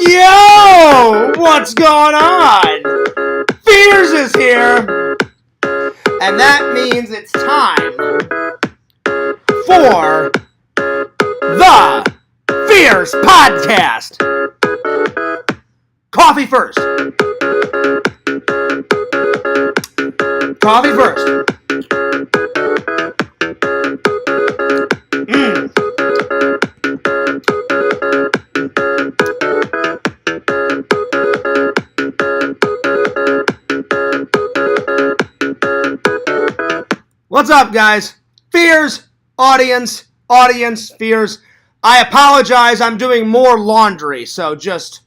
Yo! What's going on? Fears is here. And that means it's time for the Fears Podcast. Coffee first. Coffee first. What's up, guys? Fears, audience, Fears. I apologize, I'm doing more laundry, so just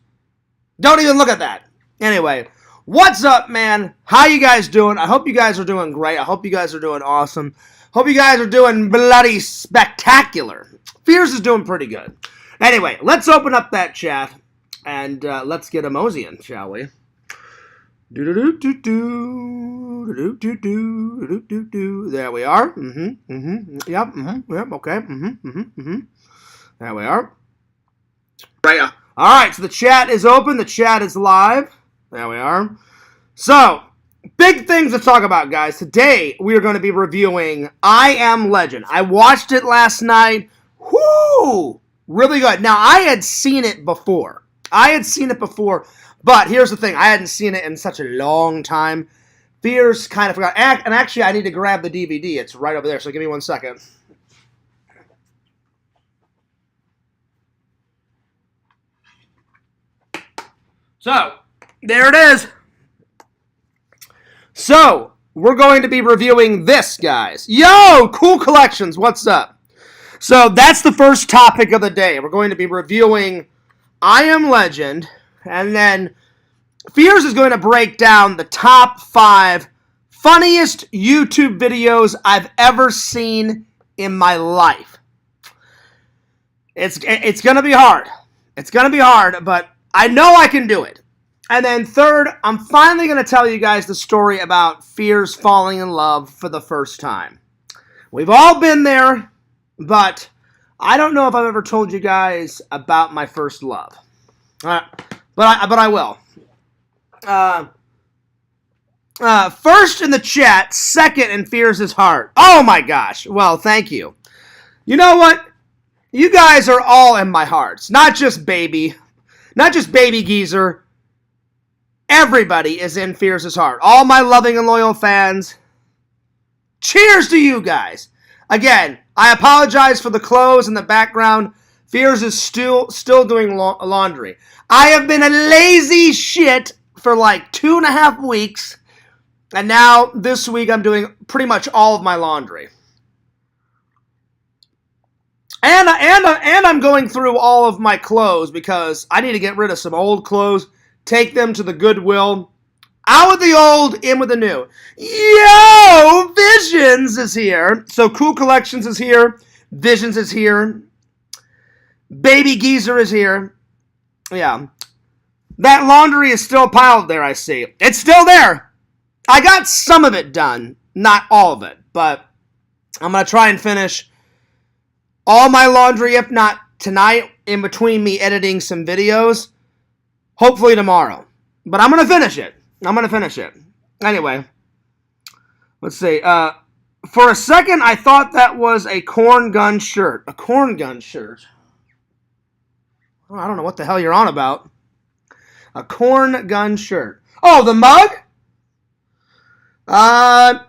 don't even look at that. Anyway, what's up, man? How you guys doing? I hope you guys are doing great. I hope you guys are doing awesome. Hope you guys are doing bloody spectacular. Fears is doing pretty good. Anyway, let's open up that chat, and let's get a moseying, shall we? There we are. Yep. Okay. There we are. Right. All right. So the chat is open. The chat is live. There we are. So, big things to talk about, guys. Today we are going to be reviewing I Am Legend. I watched it last night. Whoo! Really good. Now I had seen it before. But here's the thing, I hadn't seen it in such a long time. Fears kind of forgot. And actually, I need to grab the DVD. It's right over there, so give me 1 second. So, there it is. So, we're going to be reviewing this, guys. Yo, Cool Collections, what's up? So, that's the first topic of the day. We're going to be reviewing I Am Legend. And then Fears is going to break down the top 5 funniest YouTube videos I've ever seen in my life. It's going to be hard. It's going to be hard, but I know I can do it. And then third, I'm finally going to tell you guys the story about Fears falling in love for the first time. We've all been there, but I don't know if I've ever told you guys about my first love. But I will. First in the chat, second in Fears' heart. Oh my gosh. Well, thank you. You know what? You guys are all in my hearts. Not just Baby Geezer. Everybody is in Fears' heart. All my loving and loyal fans. Cheers to you guys. Again, I apologize for the clothes in the background. Fears is still doing laundry. I have been a lazy shit for like 2.5 weeks, and now this week I'm doing pretty much all of my laundry. And I'm going through all of my clothes because I need to get rid of some old clothes, take them to the Goodwill. Out with the old, in with the new. Yo, Visions is here. So Cool Collections is here. Visions is here. Baby Geezer is here. Yeah. That laundry is still piled there, I see. It's still there. I got some of it done. Not all of it. But I'm going to try and finish all my laundry, if not tonight, in between me editing some videos. Hopefully tomorrow. But I'm going to finish it. Anyway. Let's see. For a second, I thought that was a corn gun shirt. A corn gun shirt. Oh, I don't know what the hell you're on about. A corn gun shirt. Oh, the mug? God,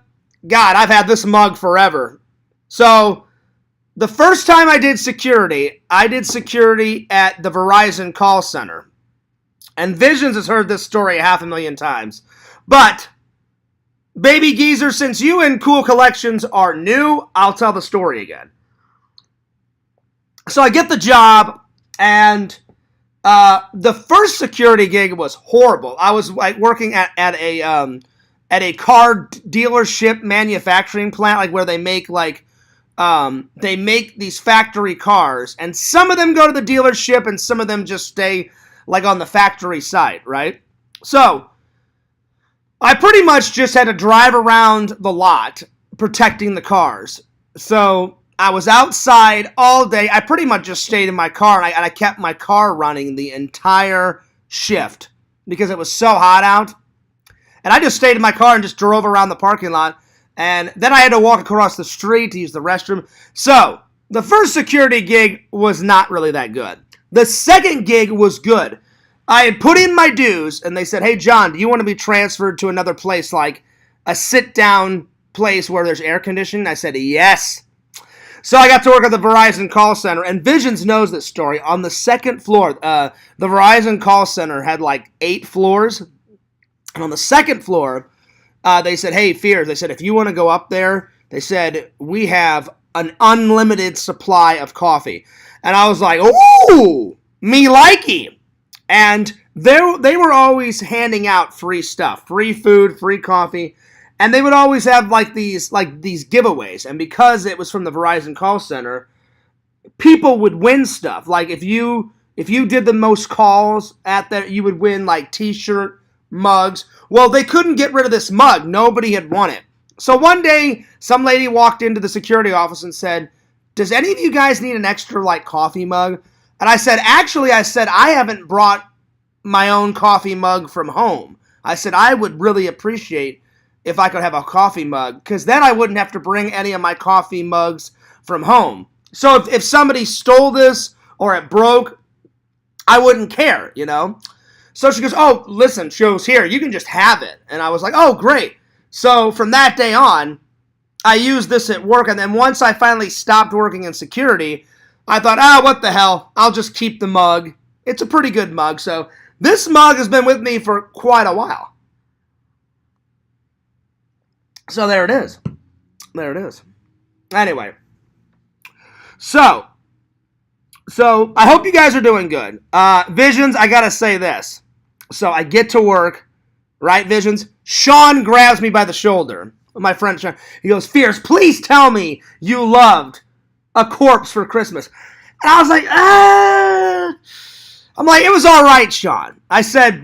I've had this mug forever. So, the first time I did security at the Verizon call center. And Visions has heard this story 500,000 times. But, Baby Geezer, since you and Cool Collections are new, I'll tell the story again. So I get the job, and the first security gig was horrible. I was like working at a car dealership manufacturing plant, like where they make these factory cars, and some of them go to the dealership, and some of them just stay like on the factory site, right? So I pretty much just had to drive around the lot protecting the cars. So I was outside all day. I pretty much just stayed in my car, and I kept my car running the entire shift because it was so hot out. And I just stayed in my car and just drove around the parking lot. And then I had to walk across the street to use the restroom. So, the first security gig was not really that good. The second gig was good. I had put in my dues, and they said, hey, John, do you want to be transferred to another place, like a sit-down place where there's air conditioning? I said, yes. So I got to work at the Verizon call center, and Visions knows this story. On the second floor, the Verizon call center had like 8 floors, and on the second floor, they said, hey, Fears, they said, if you want to go up there, they said, we have an unlimited supply of coffee. And I was like, ooh, me likey. And they were always handing out free stuff, free food, free coffee. And they would always have like these giveaways. And because it was from the Verizon call center, people would win stuff. Like if you did the most calls at that, you would win like t-shirt, mugs. Well, they couldn't get rid of this mug. Nobody had won it. So one day, some lady walked into the security office and said, does any of you guys need an extra like coffee mug? And I said, actually, I haven't brought my own coffee mug from home. I said, I would really appreciate if I could have a coffee mug, because then I wouldn't have to bring any of my coffee mugs from home. So if somebody stole this or it broke, I wouldn't care, you know? So she goes, oh, listen, she goes, here, you can just have it. And I was like, oh, great. So from that day on, I used this at work, and then once I finally stopped working in security, I thought, what the hell, I'll just keep the mug. It's a pretty good mug, so this mug has been with me for quite a while. So there it is. There it is. Anyway, so I hope you guys are doing good. Visions, I gotta say this. So I get to work, right, Visions? Sean grabs me by the shoulder. My friend Sean, he goes, Fierce, please tell me you loved A Corpse for Christmas. And I was like, I'm like, it was all right, Sean. I said,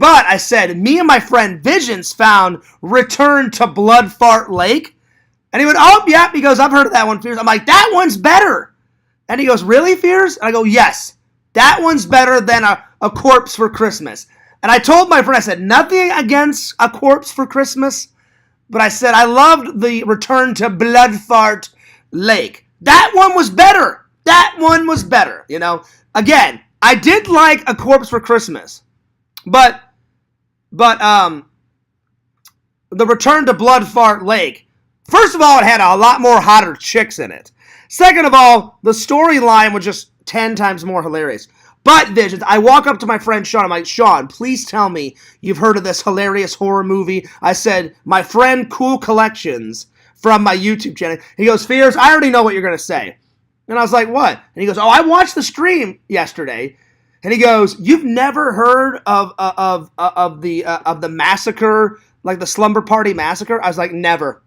me and my friend Visions found Return to Blood Fart Lake. And he went, oh, yeah. He goes, I've heard of that one, Fierce. I'm like, that one's better. And he goes, really, Fierce? And I go, yes. That one's better than a Corpse for Christmas. And I told my friend, I said, nothing against A Corpse for Christmas, but I said, I loved the Return to Blood Fart Lake. That one was better. That one was better, you know. Again, I did like A Corpse for Christmas, but the Return to Blood Fart Lake, first of all, it had a lot more hotter chicks in it. Second of all, the storyline was just 10 times more hilarious. But, Visions, I walk up to my friend Sean. I'm like, Sean, please tell me you've heard of this hilarious horror movie. I said, my friend Cool Collections from my YouTube channel. He goes, Fierce, I already know what you're going to say. And I was like, what? And he goes, oh, I watched the stream yesterday. And he goes, you've never heard of the massacre, like the Slumber Party Massacre? I was like, never.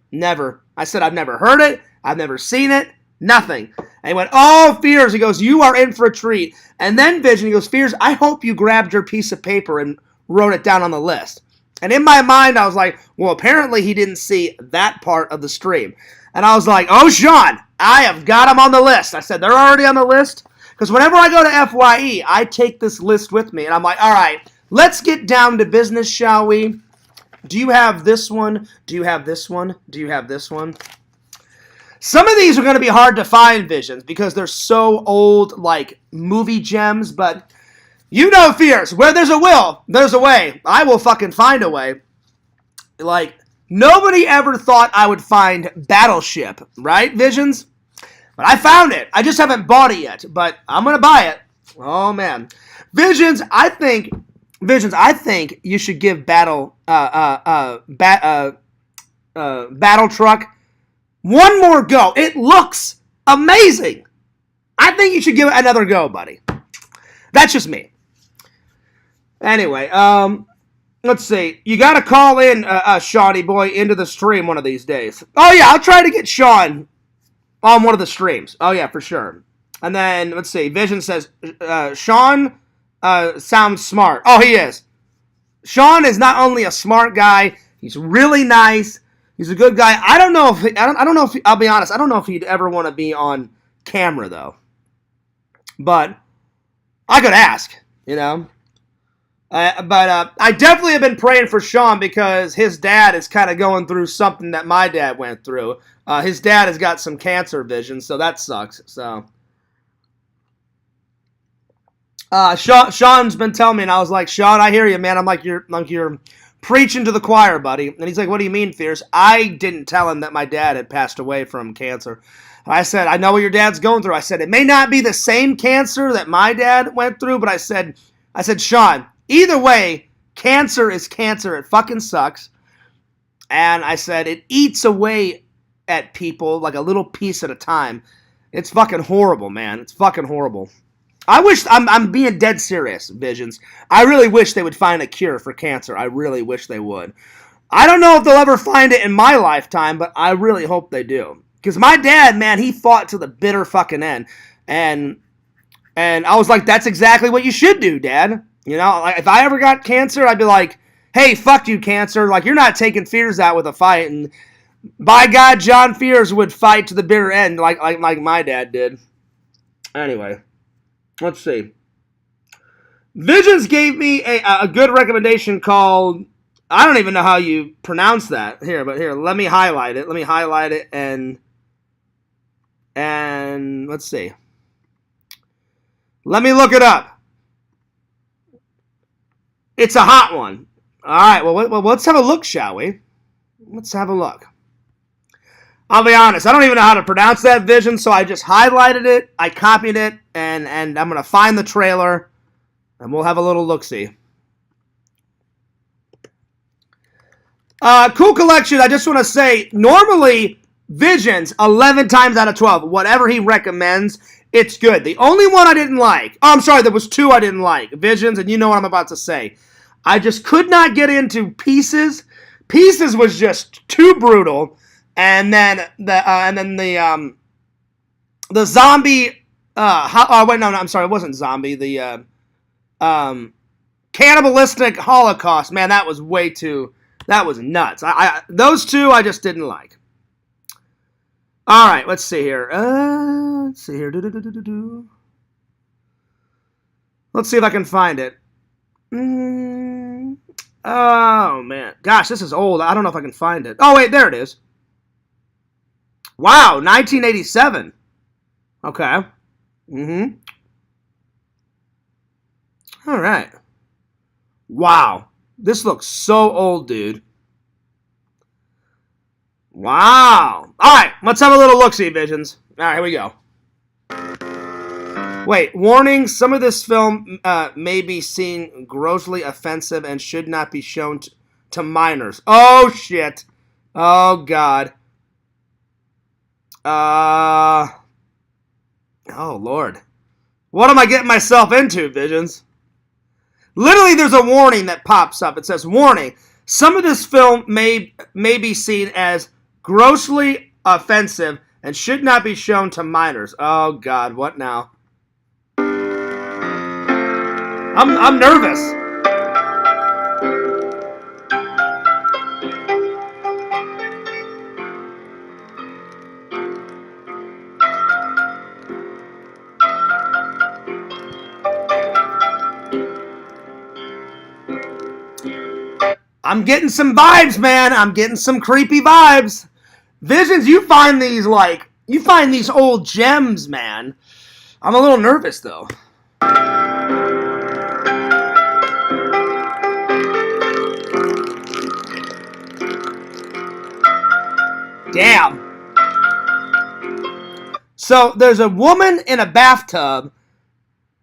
I said, I've never heard it. I've never seen it. Nothing. And he went, oh, Fears. He goes, you are in for a treat. And then Vision, he goes, Fears, I hope you grabbed your piece of paper and wrote it down on the list. And in my mind, I was like, well, apparently he didn't see that part of the stream. And I was like, oh, Sean, I have got them on the list. I said, they're already on the list? Because whenever I go to FYE, I take this list with me. And I'm like, all right, let's get down to business, shall we? Do you have this one? Do you have this one? Do you have this one? Some of these are going to be hard to find, Visions, because they're so old, like movie gems, but you know, Fierce, where there's a will, there's a way. I will fucking find a way. Like, nobody ever thought I would find Battleship, right, Visions? But I found it. I just haven't bought it yet, but I'm going to buy it. Oh, man. Visions, I think you should give Battle Truck one more go. It looks amazing. I think you should give it another go, buddy. That's just me. Anyway, let's see. You got to call in, Shawnee boy, into the stream one of these days. Oh, yeah, I'll try to get Sean on one of the streams. Oh, yeah, for sure. And then, let's see. Vision says, Sean sounds smart. Oh, he is. Sean is not only a smart guy, he's really nice. He's a good guy. I don't know if I'll be honest. I don't know if he'd ever want to be on camera, though. But I could ask, you know. But I definitely have been praying for Sean because his dad is kind of going through something that my dad went through. His dad has got some cancer vision, so that sucks. So Sean's been telling me, and I was like, Sean, I hear you, man. I'm like you're preaching to the choir, buddy. And he's like, what do you mean, Fierce? I didn't tell him that my dad had passed away from cancer. I said, I know what your dad's going through. I said, it may not be the same cancer that my dad went through, but I said, Sean, either way, cancer is cancer. It fucking sucks. And I said, it eats away at people like a little piece at a time. It's fucking horrible, man. It's fucking horrible. I wish, I'm being dead serious, Visions. I really wish they would find a cure for cancer. I really wish they would. I don't know if they'll ever find it in my lifetime, but I really hope they do. Because my dad, man, he fought to the bitter fucking end. And I was like, that's exactly what you should do, Dad. You know, like, if I ever got cancer, I'd be like, hey, fuck you, cancer. Like, you're not taking Fears out with a fight. And by God, John Fears would fight to the bitter end like my dad did. Anyway, let's see. Visions gave me a good recommendation called, I don't even know how you pronounce that. Here, let me highlight it. And let's see. Let me look it up. It's a hot one. All right, well, let's have a look, shall we? Let's have a look. I'll be honest, I don't even know how to pronounce that, Vision, so I just highlighted it, I copied it, and I'm going to find the trailer, and we'll have a little look-see. Cool collection, I just want to say, normally, Visions, 11 times out of 12, whatever he recommends, it's good. The only one I didn't like, oh, I'm sorry, there was 2 I didn't like, Visions, and you know what I'm about to say. I just could not get into Pieces. Pieces was just too brutal, and then the zombie. Wait, no, I'm sorry, it wasn't zombie. The cannibalistic Holocaust. Man, that was way too. That was nuts. Those 2 I just didn't like. All right, let's see here. Let's see here. Let's see if I can find it. Oh, man. Gosh, this is old. I don't know if I can find it. Oh, wait, there it is. Wow, 1987. Okay. All right. Wow. This looks so old, dude. Wow. All right, let's have a little look-see, Visions. All right, here we go. Wait, warning, some of this film may be seen grossly offensive and should not be shown to minors. Oh, shit. Oh, God. Oh, Lord. What am I getting myself into, Visions? Literally, there's a warning that pops up. It says, warning, some of this film may be seen as grossly offensive and should not be shown to minors. Oh, God, what now? I'm nervous. I'm getting some vibes, man. I'm getting some creepy vibes. Visions, you find these old gems, man. I'm a little nervous, though. Damn. So there's a woman in a bathtub,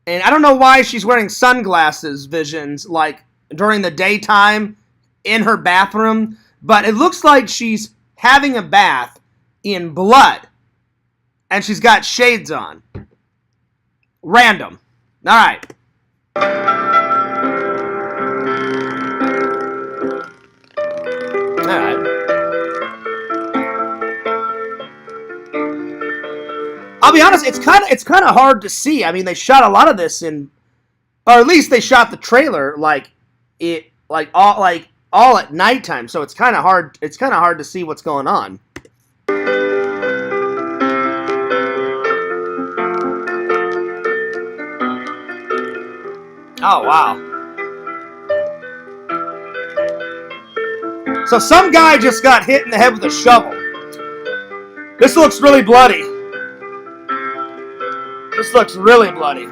and I don't know why she's wearing sunglasses, Visions, like during the daytime in her bathroom, but it looks like she's having a bath in blood, and she's got shades on. Random. All right. All right. I'll be honest, it's kind of hard to see. I mean, they shot a lot of this in, or at least they shot the trailer all at nighttime, so it's kind of hard. It's kind of hard to see what's going on. Oh, wow. So some guy just got hit in the head with a shovel. This looks really bloody. This looks really bloody.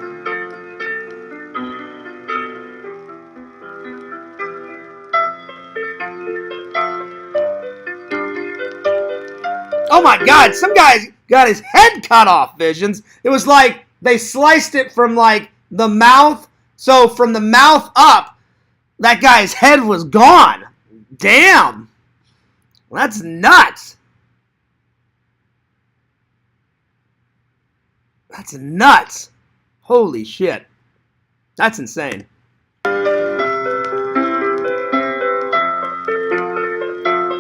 Oh my God, some guy got his head cut off, Visions. It was like they sliced it from like the mouth. So from the mouth up, that guy's head was gone. Damn. That's nuts. That's nuts. Holy shit. That's insane.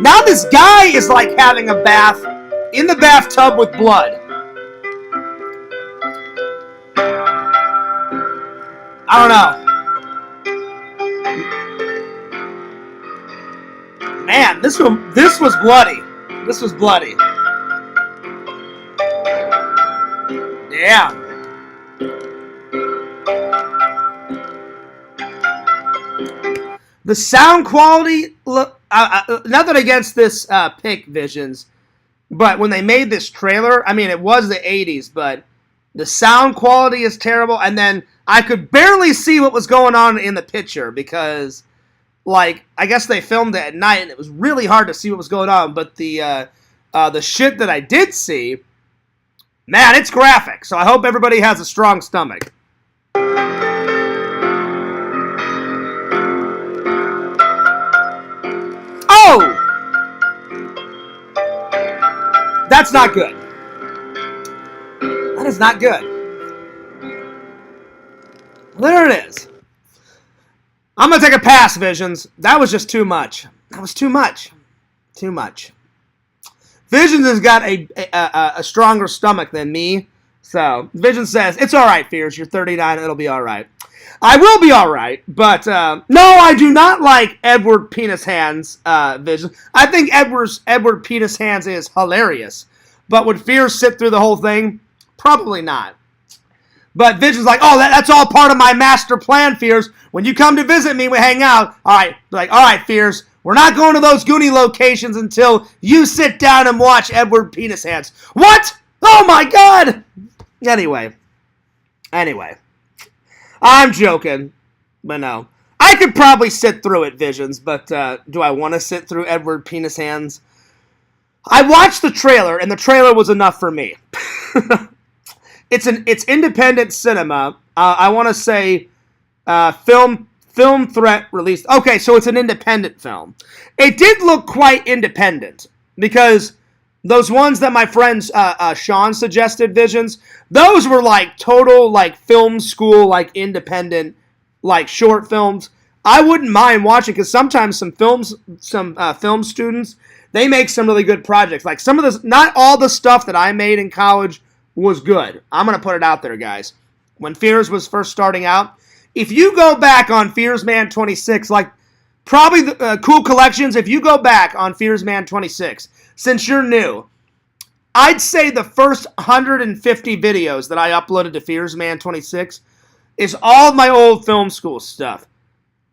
Now this guy is like having a bath in the bathtub with blood. I don't know. Man, this was bloody. This was bloody. Yeah. The sound quality, look, nothing against this pick, Visions, but when they made this trailer, I mean, it was the 80s, but the sound quality is terrible, and then I could barely see what was going on in the picture because, like, I guess they filmed it at night, and it was really hard to see what was going on, but the shit that I did see, man, it's graphic, so I hope everybody has a strong stomach. Oh! That's not good. That is not good. There it is. I'm going to take a pass, Visions. That was just too much. That was too much. Too much. Visions has got a stronger stomach than me. So, Visions says, it's all right, Fears. You're 39. It'll be all right. I will be all right, but no, I do not like Edward Penis Hands Visions. I think Edward Penis Hands is hilarious, but would Fears sit through the whole thing? Probably not. But Vision's like, oh, that's all part of my master plan, Fears. When you come to visit me, we hang out. All right, like, all right, Fears, we're not going to those Goonie locations until you sit down and watch Edward Penis Hands. What? Oh my God! Anyway. I'm joking, but no. I could probably sit through it, Visions, but do I want to sit through Edward Penis Hands? I watched the trailer, and the trailer was enough for me. It's independent cinema. I want to say film threat released. Okay, so it's an independent film. It did look quite independent because those ones that my friends Sean suggested, Visions, those were like total like film school, like independent, like short films. I wouldn't mind watching because sometimes some film students, they make some really good projects. Like some of this, not all the stuff that I made in college was good. I'm going to put it out there, guys. When Fears was first starting out, if you go back on Fears Man 26, like probably the Cool Collections, if you go back on Fears Man 26, since you're new, I'd say the first 150 videos that I uploaded to Fears Man 26 is all my old film school stuff.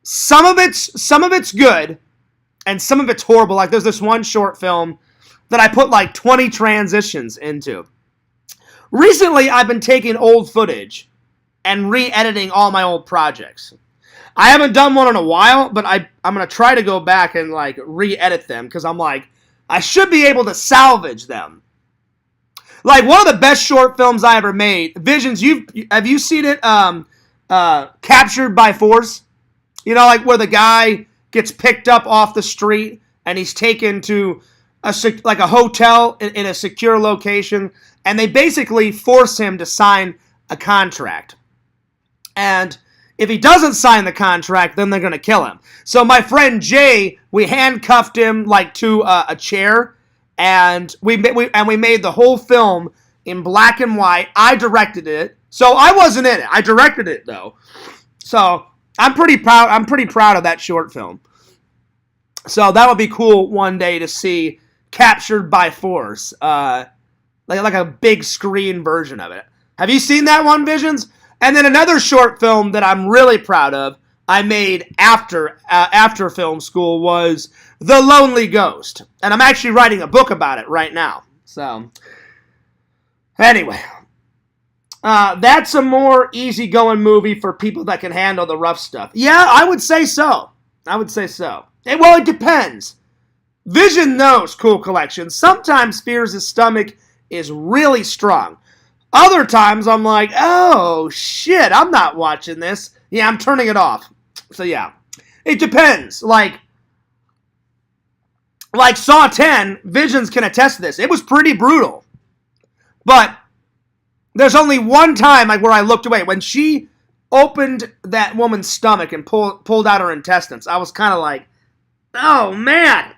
Some of it's good, and some of it's horrible. Like there's this one short film that I put like 20 transitions into. Recently, I've been taking old footage and re-editing all my old projects. I haven't done one in a while, but I'm going to try to go back and like re-edit them because I'm like, I should be able to salvage them. Like one of the best short films I ever made, Visions, have you seen it, Captured by Force? You know, like where the guy gets picked up off the street and he's taken to a hotel in a secure location, and they basically force him to sign a contract. And if he doesn't sign the contract, then they're going to kill him. So my friend Jay, we handcuffed him like to a chair, and we made the whole film in black and white. I directed it, so I wasn't in it. I directed it though, so I'm pretty proud. I'm pretty proud of that short film. So that would be cool one day to see Captured by Force, like a big screen version of it. Have you seen that one, Visions? And then another short film that I'm really proud of, I made after film school, was The Lonely Ghost. And I'm actually writing a book about it right now. So, anyway, that's a more easygoing movie for people that can handle the rough stuff. Yeah, I would say so. Well, it depends. Vision knows Cool Collection. Sometimes Fears' stomach is really strong. Other times I'm like, oh shit, I'm not watching this. Yeah, I'm turning it off. So yeah, it depends. Like Saw 10, Visions can attest to this. It was pretty brutal. But there's only one time where I looked away. When she opened that woman's stomach and pulled out her intestines, I was kind of like, oh man.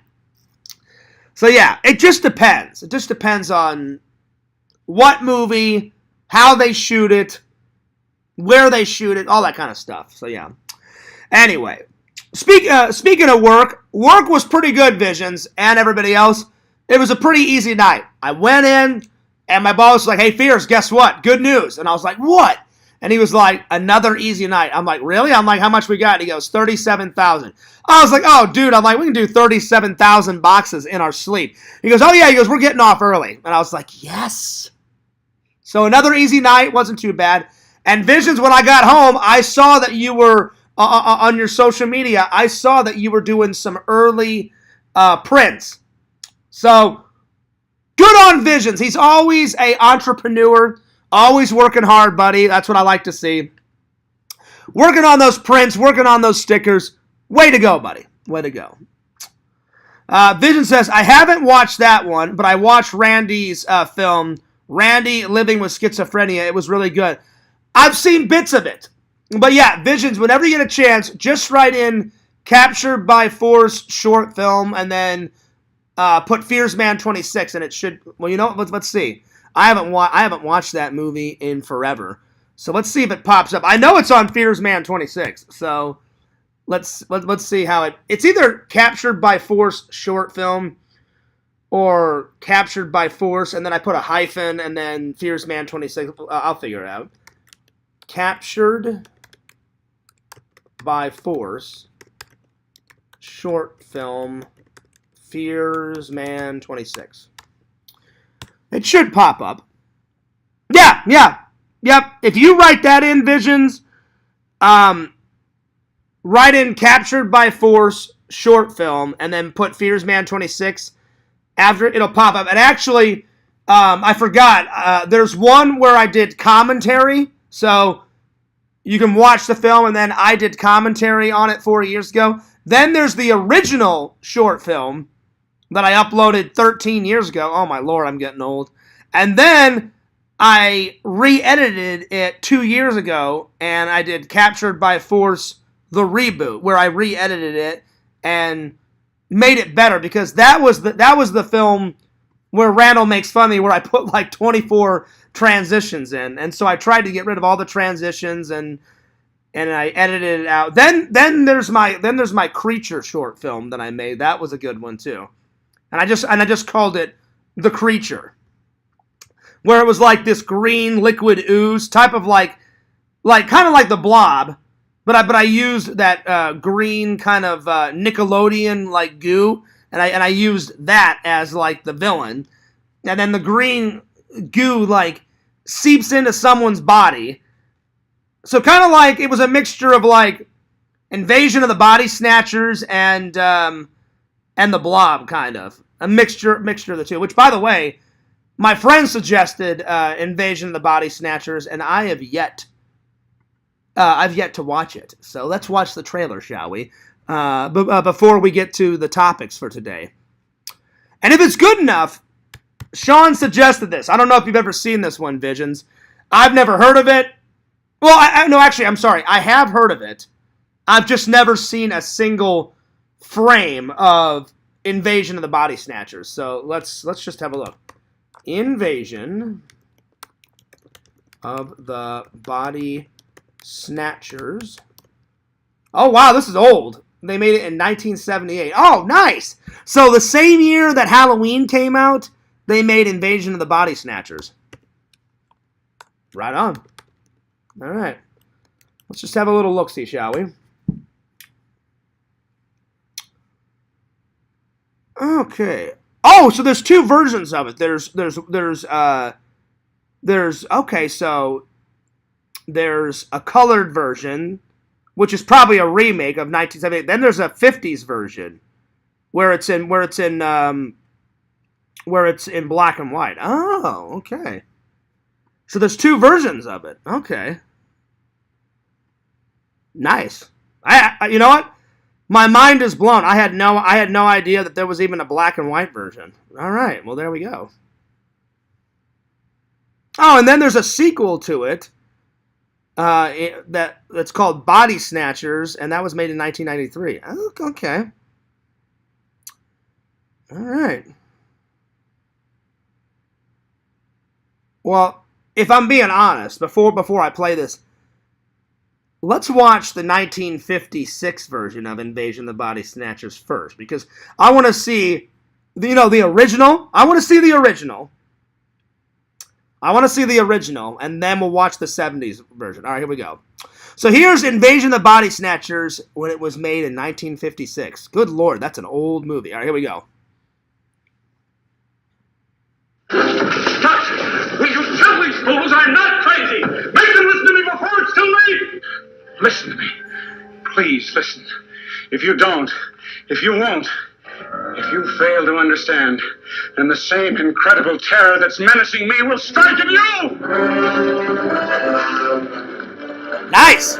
So yeah, it just depends. It just depends on what movie, how they shoot it, where they shoot it, all that kind of stuff. So yeah. Anyway, speaking of work was pretty good, Visions, and everybody else. It was a pretty easy night. I went in, and my boss was like, hey, Fears, guess what? Good news. And I was like, what? And he was like, another easy night. I'm like, really? I'm like, how much we got? And he goes, 37,000. I was like, oh, dude. I'm like, we can do 37,000 boxes in our sleep. He goes, oh, yeah. He goes, we're getting off early. And I was like, yes. So another easy night. Wasn't too bad. And Visions, when I got home, I saw that you were on your social media. I saw that you were doing some early prints. So good on Visions. He's always an entrepreneur. Always working hard, buddy. That's what I like to see. Working on those prints, working on those stickers. Way to go, buddy. Way to go. Vision says, I haven't watched that one, but I watched Randy's film, Randy Living with Schizophrenia. It was really good. I've seen bits of it. But yeah, Visions, whenever you get a chance, just write in Captured by Force short film and then put Fears Man 26 and it should, well, you know, let's see. I haven't watched that movie in forever. So let's see if it pops up. I know it's on Fears Man 26. So let's see how it's either Captured by Force short film or Captured by Force, and then I put a hyphen and then Fears Man 26. I'll figure it out. Captured by Force short film Fears Man 26. It should pop up. Yep. If you write that in, Visions, write in Captured by Force short film and then put Fears Man 26 after it, it'll pop up. And actually, I forgot, there's one where I did commentary, so you can watch the film and then I did commentary on it 4 years ago. Then there's the original short film that I uploaded 13 years ago. Oh my lord, I'm getting old. And then I re-edited it 2 years ago, and I did Captured by Force, the reboot, where I re-edited it and made it better, because that was the film where Randall makes fun of me, where I put like 24 transitions in, and so I tried to get rid of all the transitions and I edited it out. Then there's my Creature short film that I made. That was a good one too. And I just called it The Creature, where it was like this green liquid ooze type of like kind of like the Blob, but I used that green kind of Nickelodeon like goo, and I used that as like the villain, and then the green goo like seeps into someone's body, so kind of like it was a mixture of like Invasion of the Body Snatchers and the Blob, kind of a mixture of the two. Which, by the way, my friend suggested Invasion of the Body Snatchers, and I have yet to watch it. So let's watch the trailer, shall we? Before we get to the topics for today. And if it's good enough, Sean suggested this. I don't know if you've ever seen this one, Visions. I've never heard of it. Well, I'm sorry. I have heard of it. I've just never seen a single frame of Invasion of the Body Snatchers. So let's just have a look. Invasion of the Body Snatchers. Oh, wow, this is old. They made it in 1978. Oh, nice. So the same year that Halloween came out, they made Invasion of the Body Snatchers. Right on. All right. Let's just have a little look-see, shall we? Okay. Oh, so there's two versions of it. Okay, so there's a colored version, which is probably a remake of 1978. Then there's a 50s version where it's in black and white. Oh, okay. So there's two versions of it. Okay. Nice. You know what? My mind is blown. I had no idea that there was even a black and white version. All right. Well, there we go. Oh, and then there's a sequel to it. That's called Body Snatchers, and that was made in 1993. Oh, okay. All right. Well, if I'm being honest, before I play this, let's watch the 1956 version of Invasion of the Body Snatchers first, because I want to see, the original. I want to see the original. And then we'll watch the 70s version. All right, here we go. So here's Invasion of the Body Snatchers when it was made in 1956. Good Lord, that's an old movie. All right, here we go. Doctor, will you tell these fools I'm not crazy? Make them listen to me before it's too late! Listen to me. Please listen. If you don't, if you won't, if you fail to understand, then the same incredible terror that's menacing me will strike at you! Nice!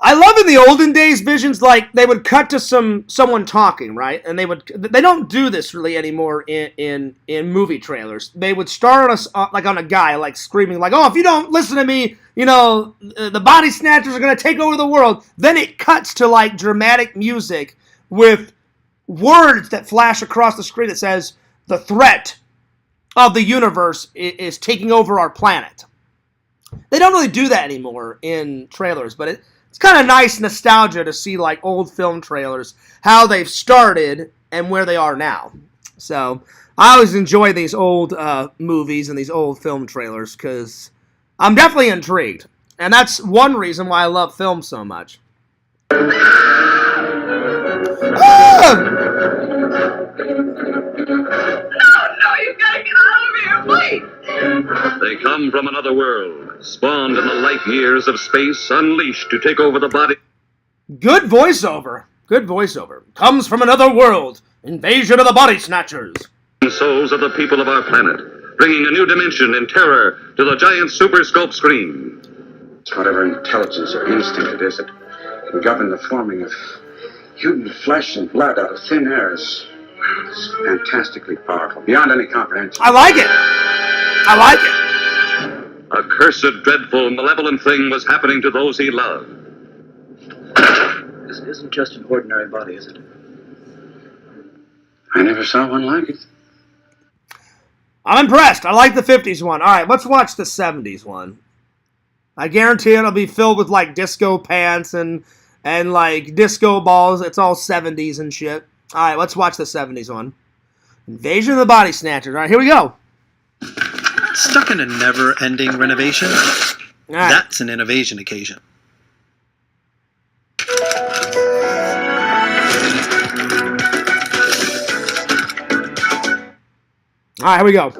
I love in the olden days visions, like they would cut to someone talking, right? And they don't do this really anymore in movie trailers. They would start us like on a guy like screaming like, "Oh, if you don't listen to me, the body snatchers are going to take over the world." Then it cuts to like dramatic music with words that flash across the screen that says, "The threat of the universe is taking over our planet." They don't really do that anymore in trailers, but it's kind of nice nostalgia to see like old film trailers, how they've started and where they are now. So I always enjoy these old movies and these old film trailers because I'm definitely intrigued. And that's one reason why I love film so much. Ah! No, you gotta get out of here, please! They come from another world, spawned in the light years of space, unleashed to take over the body. Good voiceover. Comes from another world. Invasion of the Body Snatchers. Souls of the people of our planet, bringing a new dimension in terror to the giant super scope screen. It's whatever intelligence or instinct it is that can govern the forming of human flesh and blood out of thin air is fantastically powerful, beyond any comprehension. I like it. A cursed, dreadful, malevolent thing was happening to those he loved. This isn't just an ordinary body, is it? I never saw one like it. I'm impressed. I like the 50s one. All right, let's watch the 70s one. I guarantee it'll be filled with like disco pants and like disco balls. It's all 70s and shit. All right, let's watch the 70s one. Invasion of the Body Snatchers. All right, here we go. Stuck in a never-ending renovation? All right. That's an innovation occasion. All right, here we go.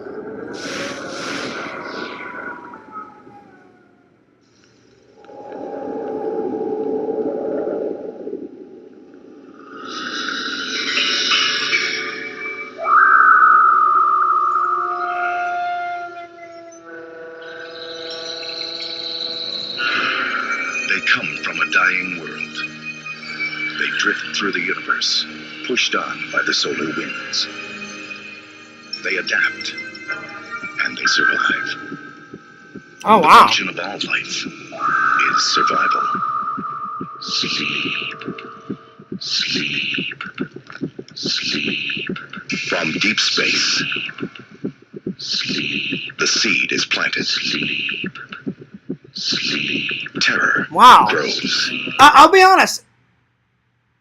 They come from a dying world. They drift through the universe, pushed on by the solar winds. They adapt, and they survive. Oh, The wow. function of all life is survival. Sleep. Sleep. Sleep. From deep space, sleep. The seed is planted. Sleep. Sleep. Terror Wow. grows. I'll be honest.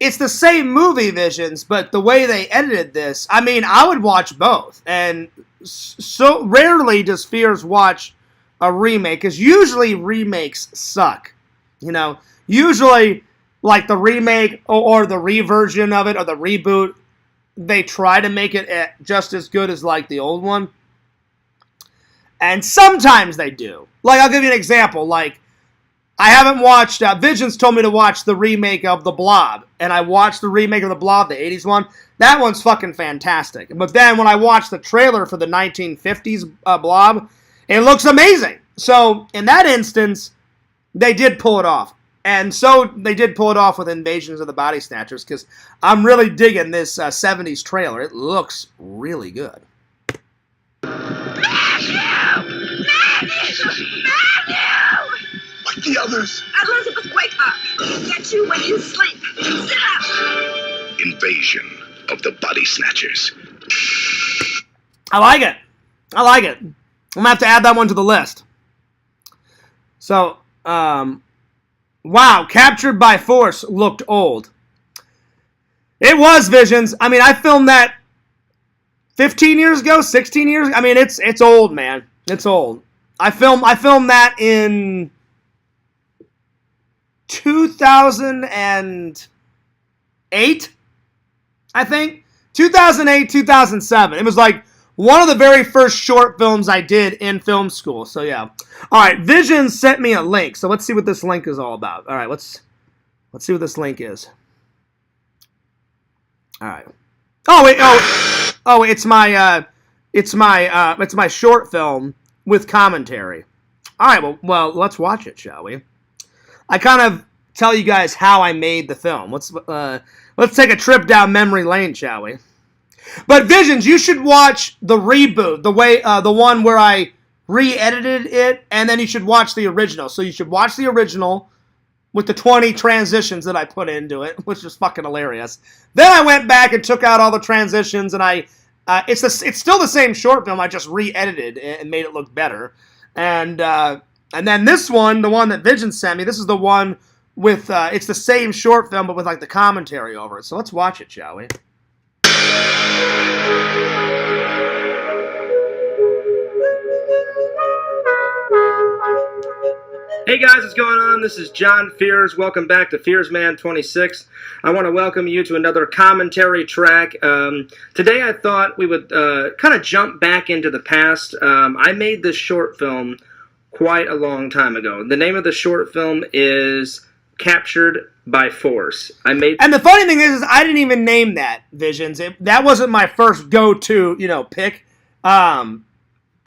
it's the same movie, Visions, but the way they edited this, I mean, I would watch both. And so rarely does Fears watch a remake, because usually remakes suck. You know, usually, like the remake or the reversion of it or the reboot, they try to make it just as good as like the old one. And sometimes they do. Like, I'll give you an example. Like, I haven't watched, Visions told me to watch the remake of The Blob. And I watched the remake of The Blob, the 80s one. That one's fucking fantastic. But then when I watched the trailer for the 1950s Blob, it looks amazing. So, in that instance, they did pull it off. And so they did pull it off with Invasions of the Body Snatchers, because I'm really digging this 70s trailer. It looks really good. Matthew! Like the others. Elizabeth, wake up. We'll get you when you sleep. Sit up. Invasion of the Body Snatchers. I like it. I like it. I'm going to have to add that one to the list. So, wow, Captured by Force looked old. It was, Visions. I mean, I filmed that 15 years ago, 16 years ago. I mean, it's old, man. It's old. I filmed that in 2008, I think. 2008, 2007. It was like one of the very first short films I did in film school. So, yeah. All right, Vision sent me a link. So, let's see what this link is all about. All right, let's see what this link is. All right. Oh, wait. Oh, it's my short film with commentary. All right, well, let's watch it, shall we? I kind of tell you guys how I made the film. Let's take a trip down memory lane, shall we? But Visions, you should watch the reboot, the one where I re-edited it, and then you should watch the original. So you should watch the original with the 20 transitions that I put into it, which is fucking hilarious. Then I went back and took out all the transitions, and it's still the same short film. I just re-edited it and made it look better. And then this one, the one that Vision sent me, this is the one with it's the same short film but with like the commentary over it. So let's watch it, shall we? Hey guys, what's going on? This is John Fears. Welcome back to Fearsman 26. I want to welcome you to another commentary track. Today I thought we would kind of jump back into the past. I made this short film quite a long time ago. The name of the short film is Captured by Force. And the funny thing is I didn't even name that, Visions. That wasn't my first go-to, pick.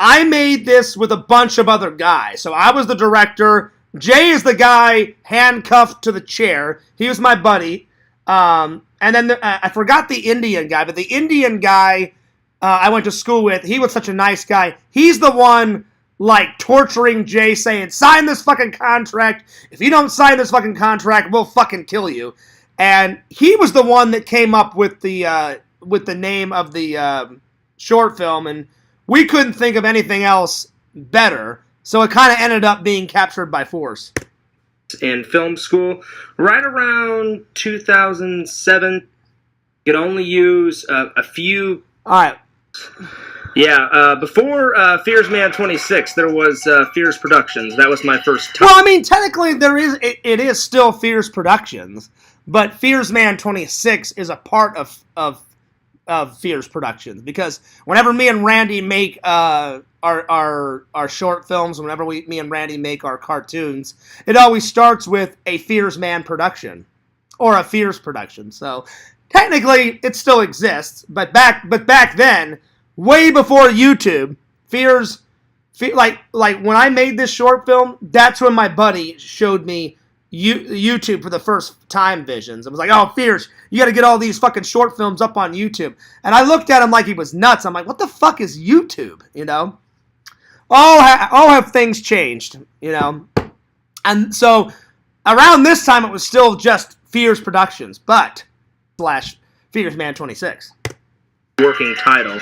I made this with a bunch of other guys. So I was the director. Jay is the guy handcuffed to the chair. He was my buddy. And then I forgot the Indian guy, but the Indian guy I went to school with, he was such a nice guy. He's the one, like, torturing Jay, saying, sign this fucking contract. If you don't sign this fucking contract, we'll fucking kill you. And he was the one that came up with the name of the short film, and we couldn't think of anything else better, so it kind of ended up being Captured by Force. In film school, right around 2007, you could only use a few... Alright. Yeah, before Fearsman 26, there was Fears Productions. That was my first time. Well, I mean, technically, it is still Fears Productions, but Fearsman 26 is a part of Fears Productions, because whenever me and Randy make our short films, whenever me and Randy make our cartoons, it always starts with a Fearsman production or a Fears production. So technically, it still exists, but back then, way before YouTube, like when I made this short film, that's when my buddy showed me YouTube for the first time, Visions. I was like, oh, Fears, you got to get all these fucking short films up on YouTube. And I looked at him like he was nuts. I'm like, what the fuck is YouTube? All have things changed, And so around this time, it was still just Fears Productions, but / Fearsman 26. Working title.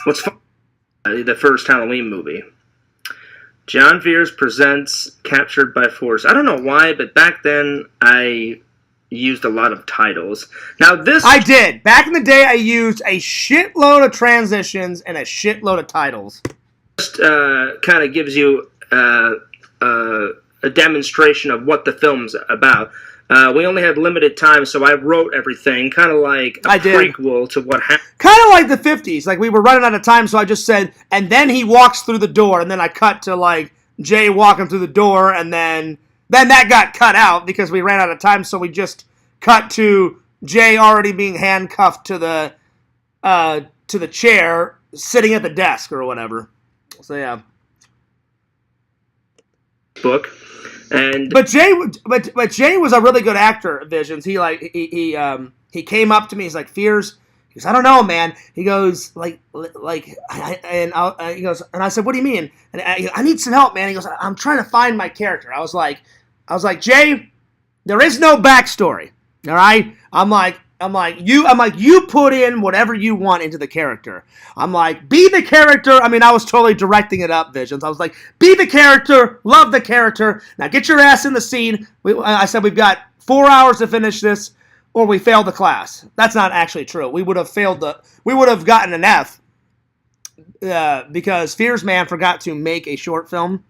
What's the first Halloween movie? John Fears presents Captured by Force. I don't know why, but back then I used a lot of titles. Now this... I did. Back in the day, I used a shitload of transitions and a shitload of titles. Just kind of gives you a demonstration of what the film's about. We only had limited time, so I wrote everything, kind of like a prequel to what happened. Kind of like the 50s. Like, we were running out of time, so I just said, and then he walks through the door, and then I cut to, like, Jay walking through the door, and then that got cut out because we ran out of time, so we just cut to Jay already being handcuffed to the chair, sitting at the desk or whatever. So, yeah. Book. But Jay was a really good actor at Visions. He came up to me. He's like, Fears. He goes, I don't know, man. He goes, he goes, and I said, what do you mean? And I need some help, man. He goes, I'm trying to find my character. I was like, Jay, there is no backstory. All right. I'm like, you put in whatever you want into the character. I'm like, be the character. I mean, I was totally directing it up, Visions. I was like, be the character, love the character. Now get your ass in the scene. I said, we've got 4 hours to finish this, or we fail the class. That's not actually true. We would have gotten an F because Fears Man forgot to make a short film,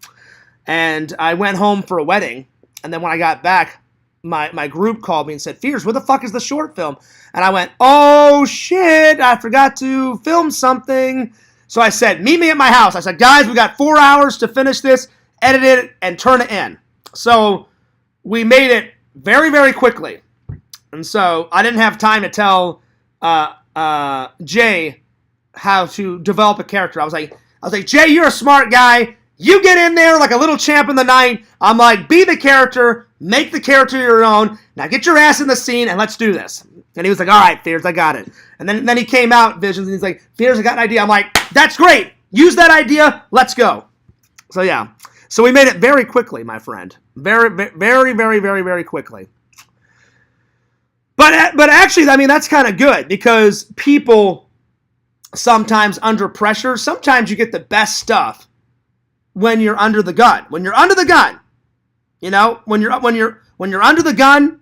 and I went home for a wedding, and then when I got back, my group called me and said, Fears, where the fuck is the short film? And I went, oh shit, I forgot to film something. So I said, meet me at my house. I said, guys, we got 4 hours to finish this, edit it, and turn it in. So we made it very, very quickly. And so I didn't have time to tell Jay how to develop a character. I was like, Jay, you're a smart guy. You get in there like a little champ in the night. I'm like, be the character, make the character your own. Now get your ass in the scene and let's do this. And he was like, all right, Fears, I got it. And then he came out, Visions, and he's like, Fears, I got an idea. I'm like, that's great. Use that idea. Let's go. So yeah. So we made it very quickly, my friend. Very, very, very, very, very quickly. But actually, I mean, that's kind of good because people sometimes under pressure, sometimes you get the best stuff when you're under the gun. When you're under the gun, you know, when you're under the gun,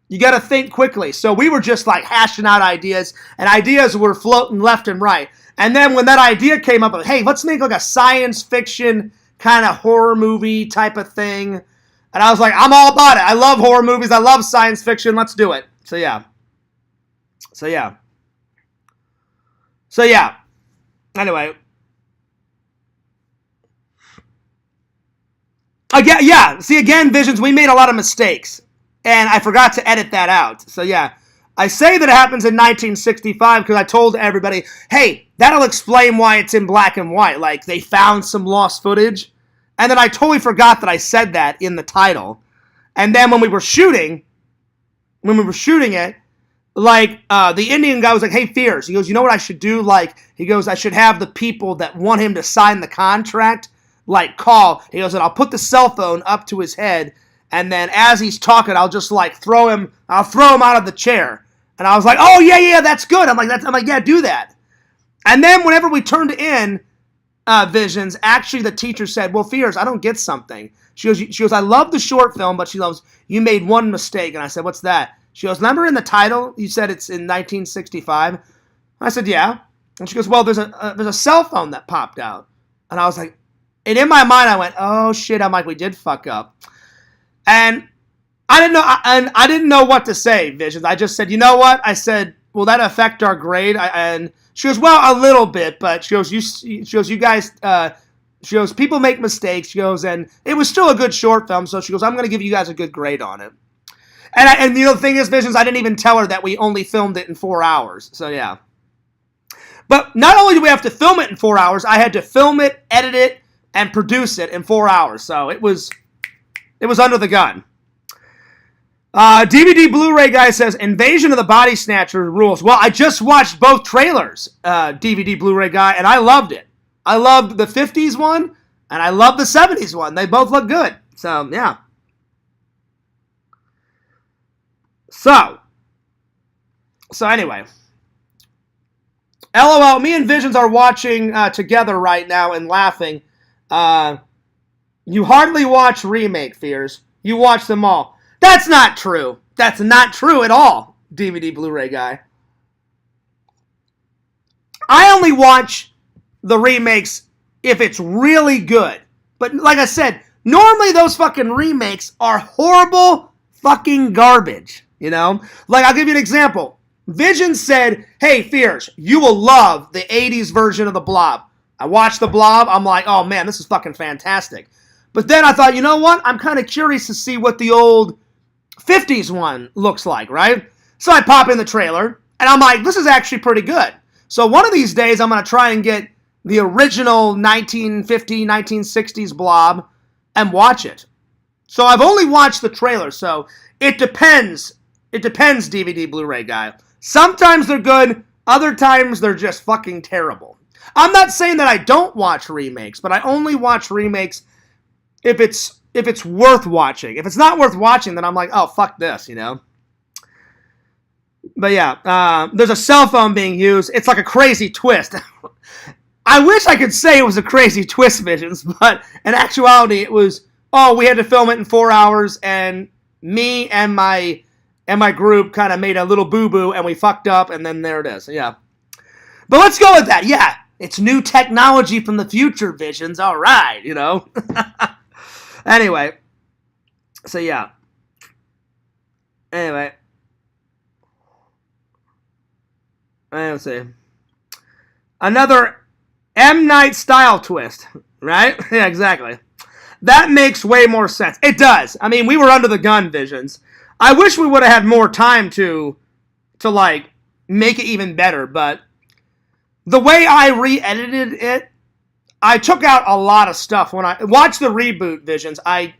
you got to think quickly. So we were just like hashing out ideas, and ideas were floating left and right. And then when that idea came up, hey, let's make like a science fiction kind of horror movie type of thing. And I was like, I'm all about it. I love horror movies. I love science fiction. Let's do it. So yeah. Anyway. Again, yeah. See, again, Visions, we made a lot of mistakes. And I forgot to edit that out. So yeah. I say that it happens in 1965 because I told everybody, hey, that'll explain why it's in black and white. Like, they found some lost footage. And then I totally forgot that I said that in the title. And then when we were shooting it, like, the Indian guy was like, hey, Fears. He goes, you know what I should do? Like, he goes, I should have the people that want him to sign the contract, like, call. He goes, and I'll put the cell phone up to his head, and then as he's talking, I'll just, like, throw him out of the chair. And I was like, oh, yeah, that's good. I'm like, yeah, do that. And then whenever we turned in Visions, actually the teacher said, well, Fears, I don't get something. She goes, I love the short film, but she goes, you made one mistake. And I said, what's that? She goes, remember in the title, you said it's in 1965? I said, yeah. And she goes, well, there's a cell phone that popped out. And I was like, and in my mind, I went, oh, shit. I'm like, we did fuck up. And I didn't know what to say, Visions. I just said, you know what? I said, will that affect our grade? And she goes, well, a little bit, but she goes, you guys, she goes, people make mistakes. She goes, and it was still a good short film. So she goes, I'm going to give you guys a good grade on it. And you know, the thing is, Visions, I didn't even tell her that we only filmed it in 4 hours. So yeah. But not only do we have to film it in 4 hours, I had to film it, edit it, and produce it in 4 hours. So it was under the gun. DVD Blu-ray guy says, Invasion of the Body Snatcher rules. Well, I just watched both trailers, DVD Blu-ray guy, and I loved it. I loved the 50s one, and I loved the 70s one. They both look good. So, yeah. So anyway. LOL, me and Visions are watching together right now and laughing. You hardly watch Remake, Fears. You watch them all. That's not true. That's not true at all, DVD Blu-ray guy. I only watch the remakes if it's really good. But like I said, normally those fucking remakes are horrible fucking garbage, you know? Like, I'll give you an example. Vision said, hey, Fears, you will love the 80s version of The Blob. I watched The Blob. I'm like, oh, man, this is fucking fantastic. But then I thought, you know what? I'm kind of curious to see what the old 50s one looks like, right? So I pop in the trailer, and I'm like, this is actually pretty good. So one of these days, I'm going to try and get the original 1950s, 1960s Blob and watch it. So I've only watched the trailer, so it depends. It depends, DVD Blu-ray guy. Sometimes they're good, other times they're just fucking terrible. I'm not saying that I don't watch remakes, but I only watch remakes if it's worth watching. If it's not worth watching, then I'm like, oh, fuck this, you know? But yeah, there's a cell phone being used. It's like a crazy twist. I wish I could say it was a crazy twist, Visions, but in actuality, it was, oh, we had to film it in 4 hours, and me and my group kind of made a little boo-boo, and we fucked up, and then there it is. Yeah. But let's go with that. Yeah, it's new technology from the future, Visions. All right, you know. Anyway. So, yeah. Anyway. Let's see. Another M. Night style twist, right? Yeah, exactly. That makes way more sense. It does. I mean, we were under the gun, Visions. I wish we would have had more time to like, make it even better, but the way I re-edited it, I took out a lot of stuff. When I watched the reboot, Visions, I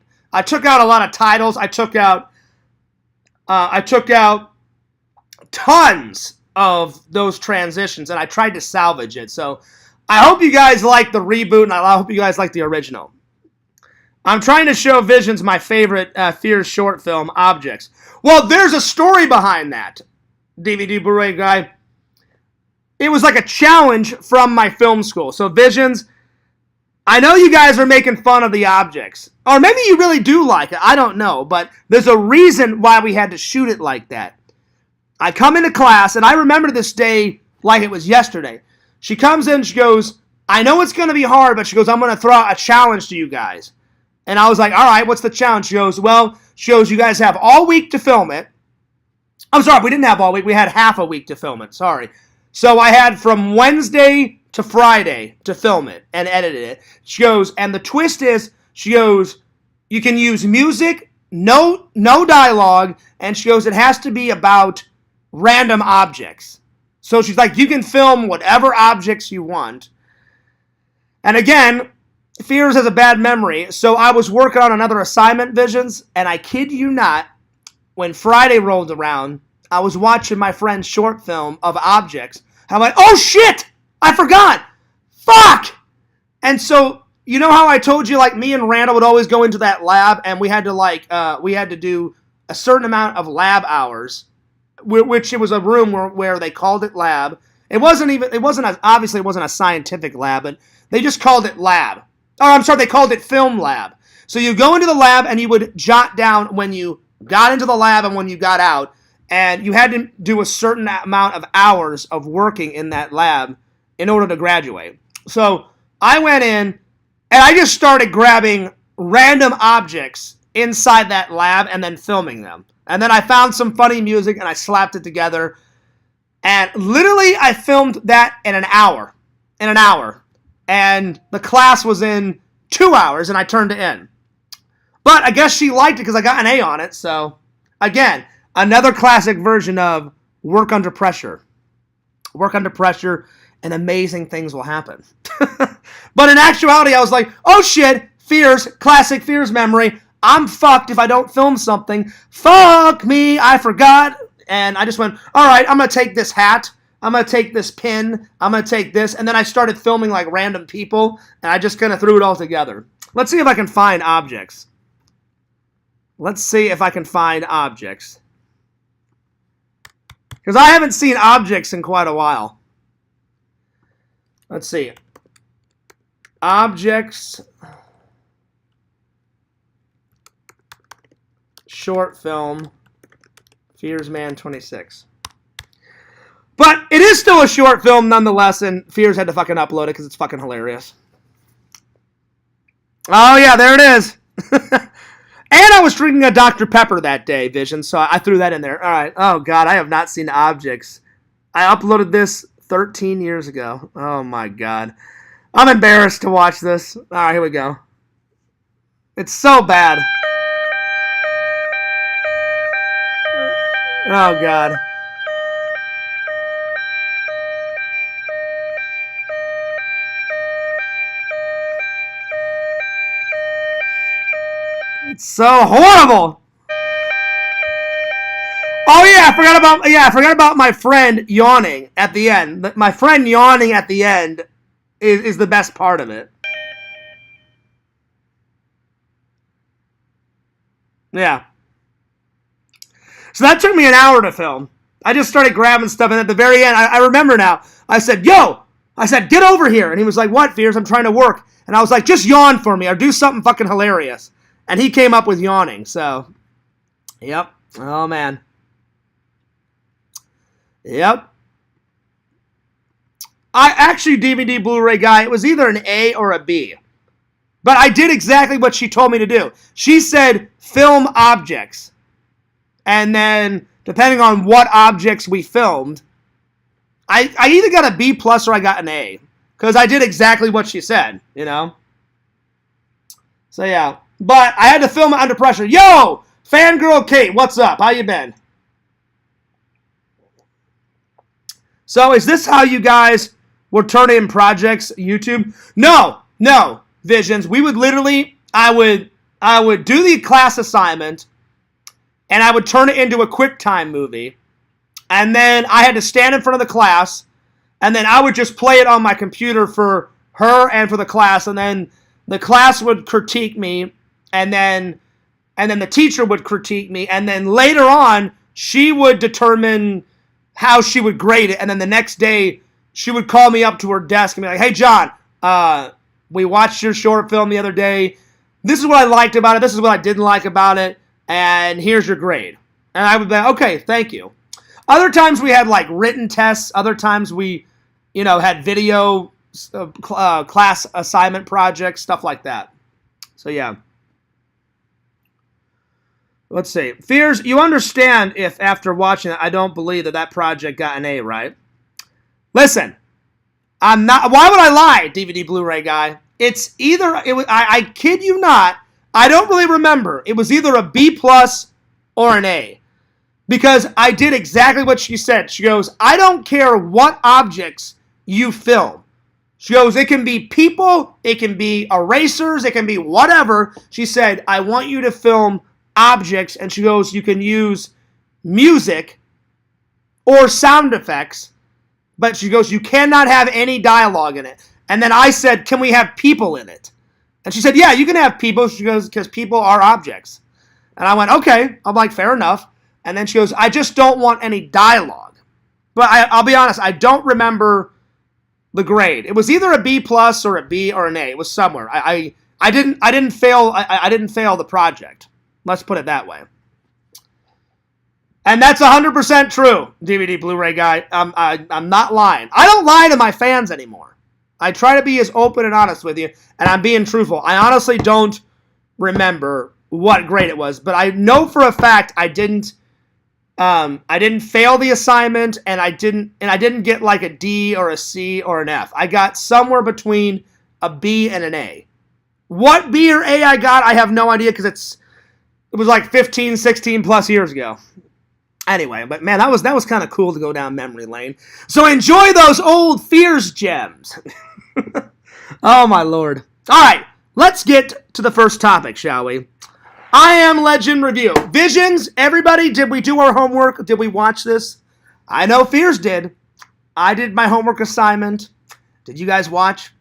took out a lot of titles. I took out tons of those transitions, and I tried to salvage it. So I hope you guys like the reboot, and I hope you guys like the original. I'm trying to show Visions my favorite Fears short film, Objects. Well, there's a story behind that, DVD Blu-ray guy. It was like a challenge from my film school. So Visions, I know you guys are making fun of the objects. Or maybe you really do like it. I don't know. But there's a reason why we had to shoot it like that. I come into class, and I remember this day like it was yesterday. She comes in, she goes, I know it's going to be hard, but she goes, I'm going to throw out a challenge to you guys. And I was like, all right, what's the challenge? She goes, you guys have all week to film it. I'm sorry, we didn't have all week. We had half a week to film it. Sorry. So I had from Wednesday to Friday to film it and edit it. She goes, and the twist is, she goes, you can use music, no dialogue, and she goes, it has to be about random objects. So she's like, you can film whatever objects you want. And again, Fears has a bad memory, so I was working on another assignment, Visions, and I kid you not, when Friday rolled around, I was watching my friend's short film of objects. I'm like, oh shit! I forgot! Fuck! And so, you know how I told you, like, me and Randall would always go into that lab, and we had to do a certain amount of lab hours, which it was a room where they called it lab. It wasn't a scientific lab, but they just called it lab. Oh, I'm sorry, they called it film lab. So you go into the lab, and you would jot down when you got into the lab and when you got out, and you had to do a certain amount of hours of working in that lab in order to graduate. So I went in, and I just started grabbing random objects inside that lab and then filming them. And then I found some funny music, and I slapped it together. And literally, I filmed that in an hour. And the class was in 2 hours, and I turned it in. But I guess she liked it because I got an A on it. So, again, another classic version of work under pressure. Work under pressure, and amazing things will happen. But in actuality, I was like, oh shit, Fears, classic Fears memory. I'm fucked if I don't film something. Fuck me, I forgot. And I just went, all right, I'm going to take this hat. I'm going to take this pin. I'm going to take this. And then I started filming like random people. And I just kind of threw it all together. Let's see if I can find objects. Because I haven't seen objects in quite a while. Let's see. Objects. short film, Fears Man 26. But it is still a short film nonetheless, and Fears had to fucking upload it because it's fucking hilarious. Oh, yeah, there it is. And I was drinking a Dr. Pepper that day, Vision, so I threw that in there. All right. Oh, God, I have not seen Objects. I uploaded this 13 years ago. Oh, my God. I'm embarrassed to watch this. All right, here we go. It's so bad. Oh, God. It's so horrible. Oh yeah, I forgot about my friend yawning at the end. My friend yawning at the end is the best part of it. Yeah. So that took me an hour to film. I just started grabbing stuff, and at the very end, I remember now, I said, yo! I said, get over here! And he was like, what, Fears? I'm trying to work. And I was like, just yawn for me, or do something fucking hilarious. And he came up with yawning, so... Yep. Oh, man. Yep. I actually, DVD Blu-ray guy, it was either an A or a B. But I did exactly what she told me to do. She said, film objects. And then, depending on what objects we filmed, I either got a B plus or I got an A. Because I did exactly what she said, you know? So, yeah. But I had to film it under pressure. Yo! Fangirl Kate, what's up? How you been? So, is this how you guys were turning in projects, YouTube? No, Visions. We would literally, I would do the class assignment, and I would turn it into a QuickTime movie, and then I had to stand in front of the class, and then I would just play it on my computer for her and for the class, and then the class would critique me, and then the teacher would critique me, and then later on, she would determine how she would grade it, and then the next day, she would call me up to her desk and be like, hey, John, we watched your short film the other day. This is what I liked about it. This is what I didn't like about it. And here's your grade. And I would be like, okay, thank you. Other times we had, like, written tests. Other times we, had video class assignment projects, stuff like that. So, yeah. Let's see. Fears, you understand if after watching it, I don't believe that project got an A, right? Listen, I'm not. Why would I lie, DVD Blu-ray guy? It's either it was. I kid you not. I don't really remember. It was either a B plus or an A, because I did exactly what she said. She goes, I don't care what objects you film. She goes, it can be people, it can be erasers, it can be whatever. She said, I want you to film objects, and she goes, you can use music or sound effects, but she goes, you cannot have any dialogue in it. And then I said, can we have people in it? And she said, yeah, you can have people. She goes, because people are objects. And I went, okay. I'm like, fair enough. And then she goes, I just don't want any dialogue. But I'll be honest, I don't remember the grade. It was either a B plus or a B or an A. It was somewhere. I didn't fail the project. Let's put it that way. And that's 100% true, DVD Blu-ray guy. I'm not lying. I don't lie to my fans anymore. I try to be as open and honest with you, and I'm being truthful. I honestly don't remember what grade it was, but I know for a fact I didn't fail the assignment, and I didn't get like a D or a C or an F. I got somewhere between a B and an A. What B or A I got, I have no idea, because it was like 15, 16 plus years ago. Anyway, but man, that was kind of cool to go down memory lane. So enjoy those old Fears gems. Oh my lord. All right, let's get to the first topic, shall we? I Am Legend review. Visions, everybody, did we do our homework? Did we watch this? I know Fears did. I did my homework assignment. Did you guys watch?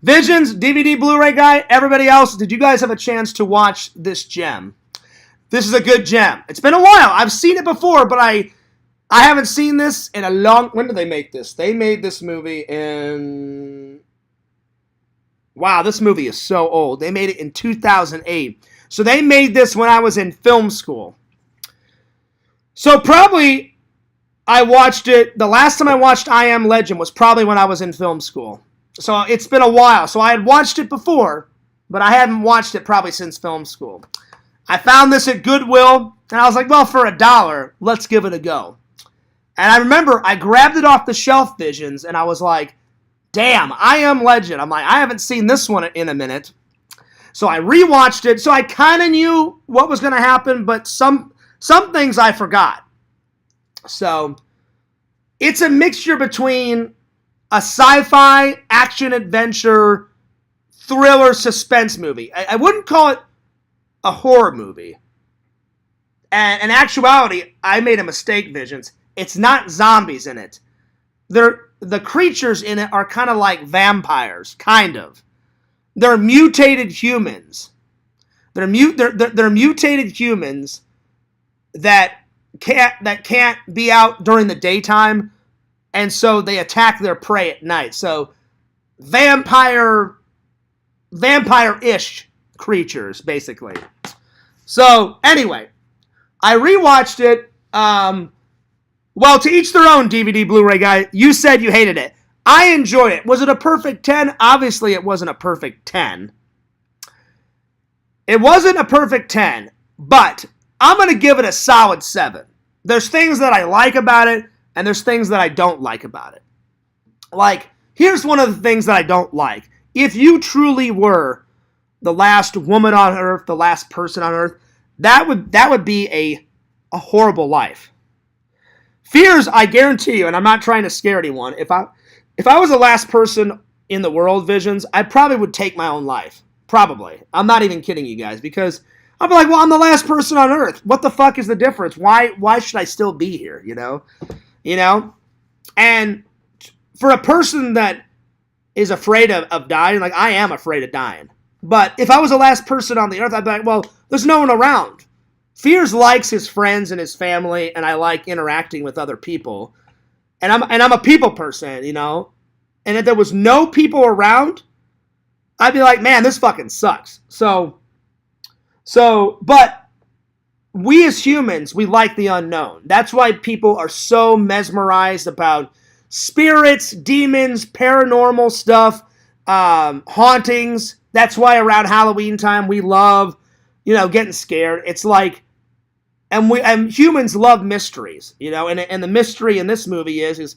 Visions, DVD Blu-ray guy, everybody else, did you guys have a chance to watch this gem? This is a good gem. It's been a while. I've seen it before, but I haven't seen this in a long... When did they make this? They made this movie in... Wow, this movie is so old. They made it in 2008. So they made this when I was in film school. So probably I watched it, the last time I watched I Am Legend was probably when I was in film school. So it's been a while. So I had watched it before, but I haven't watched it probably since film school. I found this at Goodwill, and I was like, well, for $1, let's give it a go. And I remember I grabbed it off the shelf, Visions, and I was like, damn, I Am Legend. I'm like, I haven't seen this one in a minute. So I rewatched it. So I kind of knew what was going to happen, but some things I forgot. So it's a mixture between a sci-fi, action-adventure, thriller, suspense movie. I wouldn't call it a horror movie. And in actuality, I made a mistake, Visions. It's not zombies in it. The creatures in it are kind of like vampires, kind of. They're mutated humans. They're mutated humans that can't be out during the daytime, and so they attack their prey at night. So vampire-ish creatures, basically. So anyway, I rewatched it. Well, to each their own, DVD Blu-ray guy. You said you hated it. I enjoyed it. Was it a perfect 10? Obviously, it wasn't a perfect 10. It wasn't a perfect 10, but I'm going to give it a solid 7. There's things that I like about it, and there's things that I don't like about it. Like, here's one of the things that I don't like. If you truly were the last woman on Earth, the last person on Earth, that would be a horrible life. Fears, I guarantee you, and I'm not trying to scare anyone, if I was the last person in the world, Visions, I probably would take my own life. Probably. I'm not even kidding you guys, because I'd be like, well, I'm the last person on Earth. What the fuck is the difference? Why should I still be here, you know? And for a person that is afraid of dying, like I am afraid of dying. But if I was the last person on the Earth, I'd be like, well, there's no one around. Fears likes his friends and his family, and I like interacting with other people. And I'm a people person, And if there was no people around, I'd be like, man, this fucking sucks. But we as humans, we like the unknown. That's why people are so mesmerized about spirits, demons, paranormal stuff, hauntings. That's why around Halloween time we love, getting scared. It's like, and humans love mysteries, and the mystery in this movie is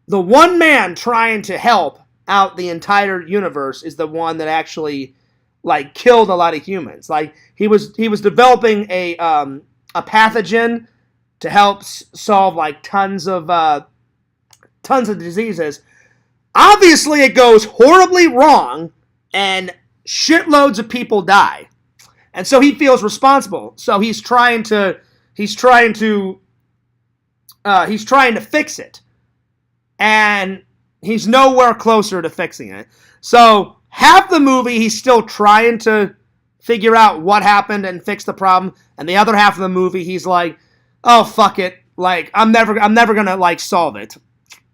the one man trying to help out the entire universe is the one that actually killed a lot of humans. Like he was developing a pathogen to help solve tons of diseases. Obviously, it goes horribly wrong, and shitloads of people die, and so he feels responsible. So he's trying to fix it, and he's nowhere closer to fixing it. So half the movie, he's still trying to figure out what happened and fix the problem, and the other half of the movie, he's like, "Oh fuck it, I'm never gonna solve it."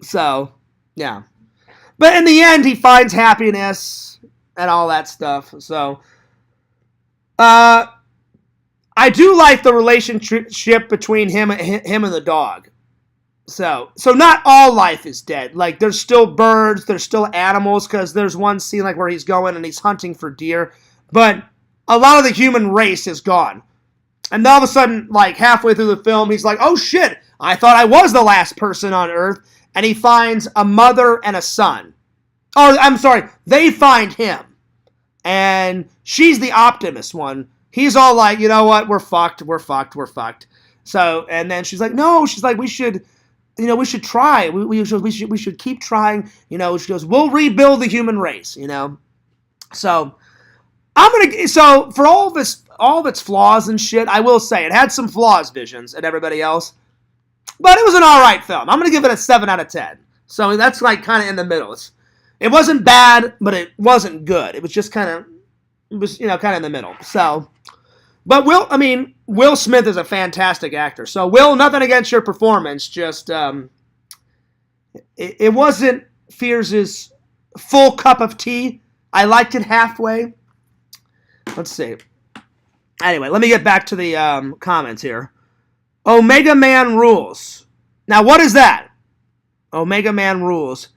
So yeah, but in the end, he finds happiness and all that stuff. So I do like the relationship between him and the dog. So not all life is dead. There's still birds, there's still animals, because there's one scene where he's going and he's hunting for deer, but a lot of the human race is gone. And all of a sudden, halfway through the film, he's like, oh shit, I thought I was the last person on Earth, and he finds a mother and a son. Oh, I'm sorry, they find him. And she's the optimist one. He's all like, you know what, we're fucked. So, and then she's like, no, we should try. We should keep trying. She goes, we'll rebuild the human race. So so for all of its flaws and shit, I will say it had some flaws, Visions, and everybody else, but it was an all right film. I'm gonna give it a 7 out of 10. So that's kind of in the middle. It wasn't bad, but it wasn't good. It was just kind of in the middle. So. But Will Smith is a fantastic actor. So, Will, nothing against your performance. Just, it wasn't Fears' full cup of tea. I liked it halfway. Let's see. Anyway, let me get back to the comments here. Omega Man rules. Now, what is that? Omega Man rules.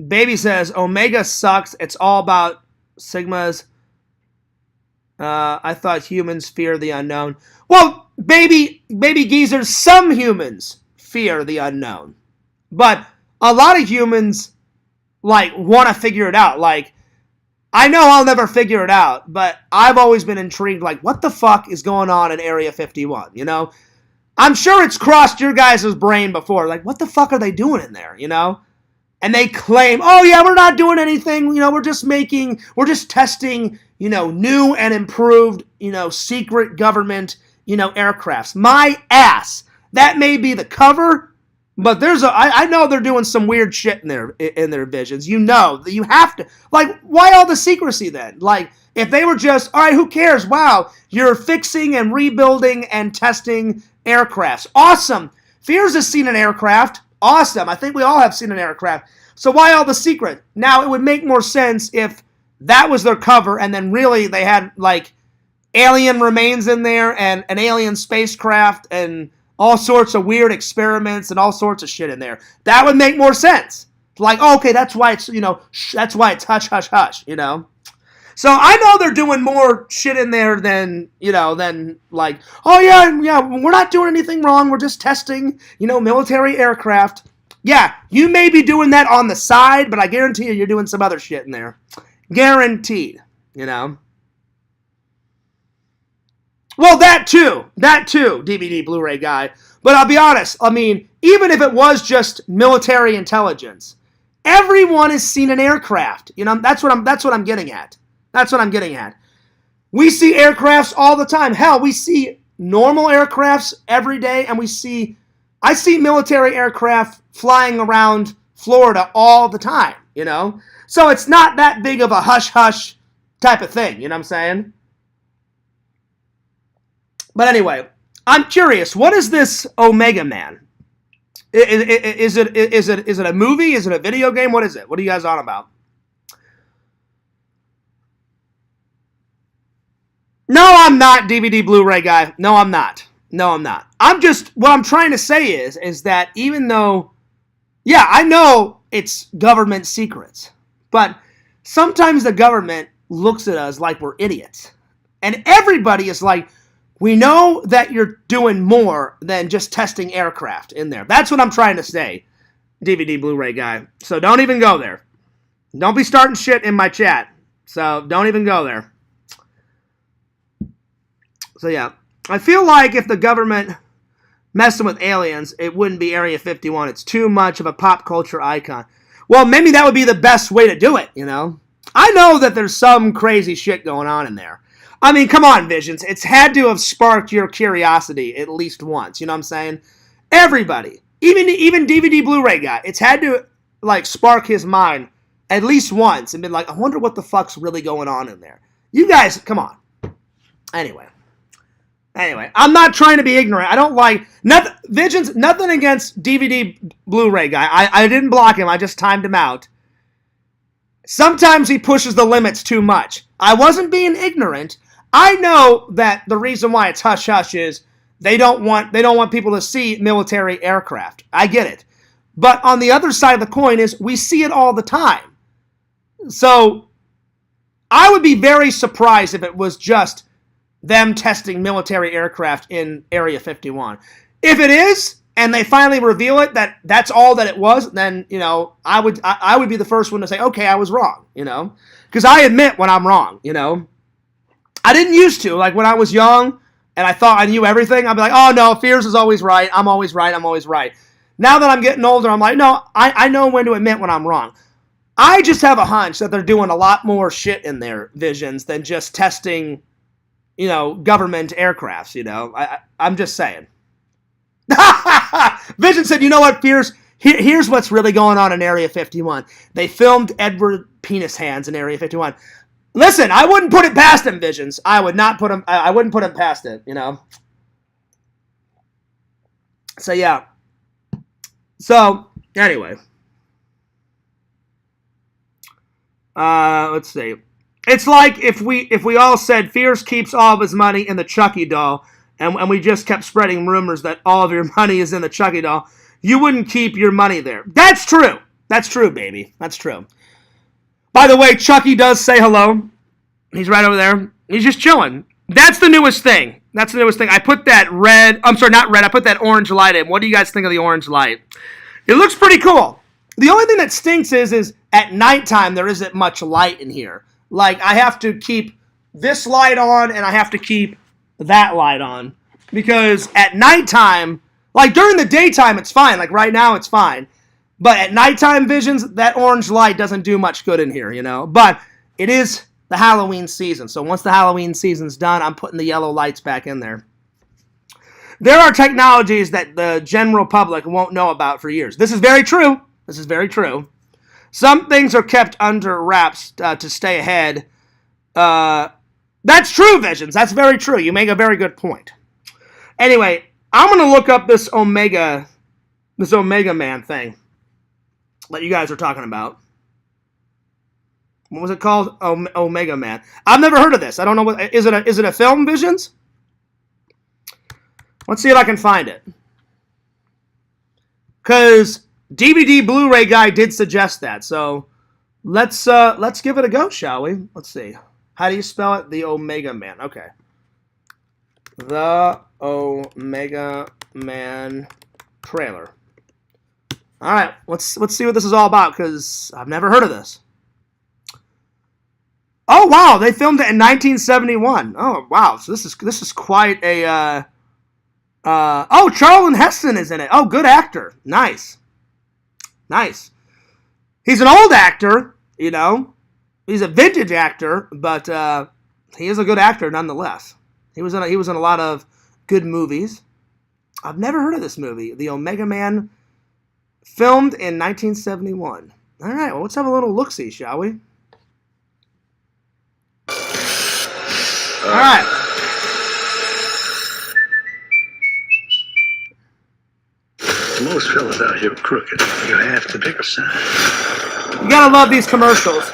Baby says, Omega sucks. It's all about Sigmas. I thought humans fear the unknown. Well, baby geezers, some humans fear the unknown. But a lot of humans, want to figure it out. I know I'll never figure it out, but I've always been intrigued, what the fuck is going on in Area 51, you know? I'm sure it's crossed your guys' brain before. What the fuck are they doing in there, you know? And they claim, oh yeah, we're not doing anything, we're just testing, new and improved, secret government, aircrafts. My ass. That may be the cover, but I know they're doing some weird shit in their visions. You have to, why all the secrecy then? If they were just, all right, who cares? Wow, you're fixing and rebuilding and testing aircrafts. Awesome. Fears has seen an aircraft. Awesome. I think we all have seen an aircraft. So why all the secret? Now, it would make more sense if that was their cover and then really they had, alien remains in there and an alien spacecraft and all sorts of weird experiments and all sorts of shit in there. That would make more sense. Okay, that's why it's, that's why it's hush, hush, hush, So I know they're doing more shit in there than, oh yeah, we're not doing anything wrong. We're just testing, military aircraft. Yeah, you may be doing that on the side, but I guarantee you're doing some other shit in there. Guaranteed, Well, that too, DVD Blu-ray guy. But I'll be honest, even if it was just military intelligence, everyone has seen an aircraft. That's what I'm getting at. That's what I'm getting at. We see aircrafts all the time. Hell, we see normal aircrafts every day, and I see military aircraft flying around Florida all the time, So it's not that big of a hush-hush type of thing, you know what I'm saying? But anyway, I'm curious, what is this Omega Man? Is it a movie? Is it a video game? What is it? What are you guys on about? No, I'm not, DVD Blu-ray guy. No, I'm not. What I'm trying to say is that even though, yeah, I know it's government secrets, but sometimes the government looks at us like we're idiots. And everybody is like, we know that you're doing more than just testing aircraft in there. That's what I'm trying to say, DVD Blu-ray guy. So don't even go there. Don't be starting shit in my chat. So don't even go there. So yeah, I feel like if the government messing with aliens, it wouldn't be Area 51. It's too much of a pop culture icon. Well, maybe that would be the best way to do it, I know that there's some crazy shit going on in there. Come on, Visions. It's had to have sparked your curiosity at least once. You know what I'm saying? Everybody, even DVD Blu-ray guy, it's had to spark his mind at least once and been I wonder what the fuck's really going on in there. You guys, come on. Anyway, I'm not trying to be ignorant. I don't Visions. Nothing against DVD Blu-ray guy. I didn't block him. I just timed him out. Sometimes he pushes the limits too much. I wasn't being ignorant. I know that the reason why it's hush hush is they don't want people to see military aircraft. I get it. But on the other side of the coin is we see it all the time. So I would be very surprised if it was just them testing military aircraft in Area 51. If it is, and they finally reveal it that that's all that it was, then I would be the first one to say, okay, I was wrong, because I admit when I'm wrong, I didn't used to, when I was young and I thought I knew everything, I'd be like, oh no, Fears is always right, I'm always right. Now that I'm getting older, I'm like, no, I know when to admit when I'm wrong. I just have a hunch that they're doing a lot more shit in their visions than just testing, government aircrafts, I'm just saying. Vision said, you know what, Fears? Here's what's really going on in Area 51. They filmed Edward Penis Hands in Area 51. Listen, I wouldn't put it past him, Visions. I wouldn't put him past it, So, yeah. So, anyway. Let's see. It's like if we all said Fierce keeps all of his money in the Chucky doll, and we just kept spreading rumors that all of your money is in the Chucky doll, you wouldn't keep your money there. That's true. That's true, baby. That's true. By the way, Chucky does say hello. He's right over there. He's just chilling. That's the newest thing. That's the newest thing. I put that red, I'm sorry, not red, I put that orange light in. What do you guys think of the orange light? It looks pretty cool. The only thing that stinks is at nighttime there isn't much light in here. Like, I have to keep this light on and I have to keep that light on. Because at nighttime, like during the daytime it's fine. Like right now it's fine. But at nighttime visions, that orange light doesn't do much good in here, you know. But it is the Halloween season. So once the Halloween season's done, I'm putting the yellow lights back in there. There are technologies that the general public won't know about for years. This is very true. This is very true. Some things are kept under wraps to stay ahead. That's true, Visions. That's very true. You make a very good point. Anyway, I'm going to look up this Omega Man thing that you guys are talking about. What was it called? Omega Man. I've never heard of this. I don't know what. Is it a film, Visions? Let's see if I can find it. Because DVD Blu-ray guy did suggest that. So let's give it a go, shall we? Let's see. How do you spell it? The Omega Man. Okay. The Omega Man trailer. All right, let's see what this is all about because I've never heard of this. Oh wow, they filmed it in 1971. Oh wow, so this is quite a. Oh, Charlton Heston is in it. Oh, good actor. Nice. He's an old actor, you know. He's a vintage actor, but he is a good actor nonetheless. He was in a lot of good movies. I've never heard of this movie, The Omega Man, filmed in 1971. All right, well, let's have a little look-see, shall we? All right. Most fellas out here are crooked. You have to pick a side. You gotta love these commercials.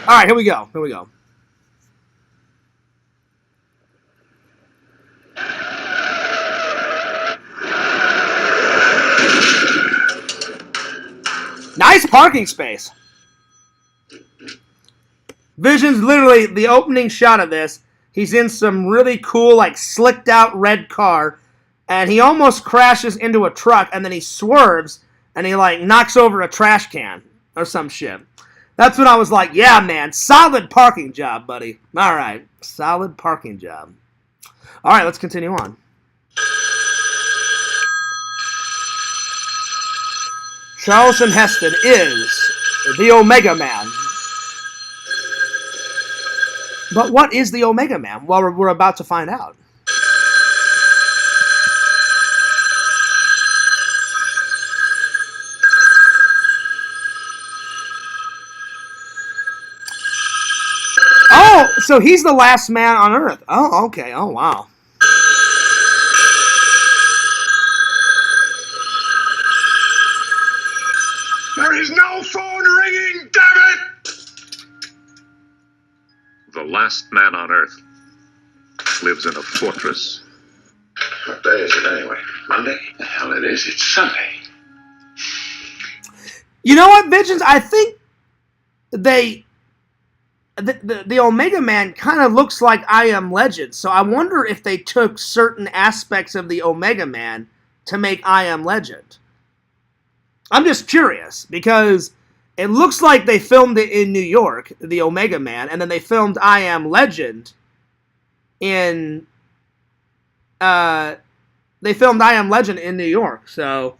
All right, here we go. Nice parking space. Vision's literally the opening shot of this. He's in some really cool, like, slicked out red car. And he almost crashes into a truck, and then he swerves, and he, like, knocks over a trash can or some shit. That's when I was like, yeah, man, solid parking job, buddy. All right, solid parking job. All right, let's continue on. Charlton Heston is the Omega Man. But what is the Omega Man? Well, we're about to find out. Oh, so he's the last man on Earth. Oh, okay. Oh, wow. There is no phone ringing, damn it! The last man on Earth lives in a fortress. What day is it anyway? Monday? The hell it is. It's Sunday. You know what, Visions? I think the Omega Man kind of looks like I Am Legend, so I wonder if they took certain aspects of the Omega Man to make I Am Legend. I'm just curious, because it looks like they filmed it in New York, the Omega Man, and then they filmed I Am Legend in... they filmed I Am Legend in New York, so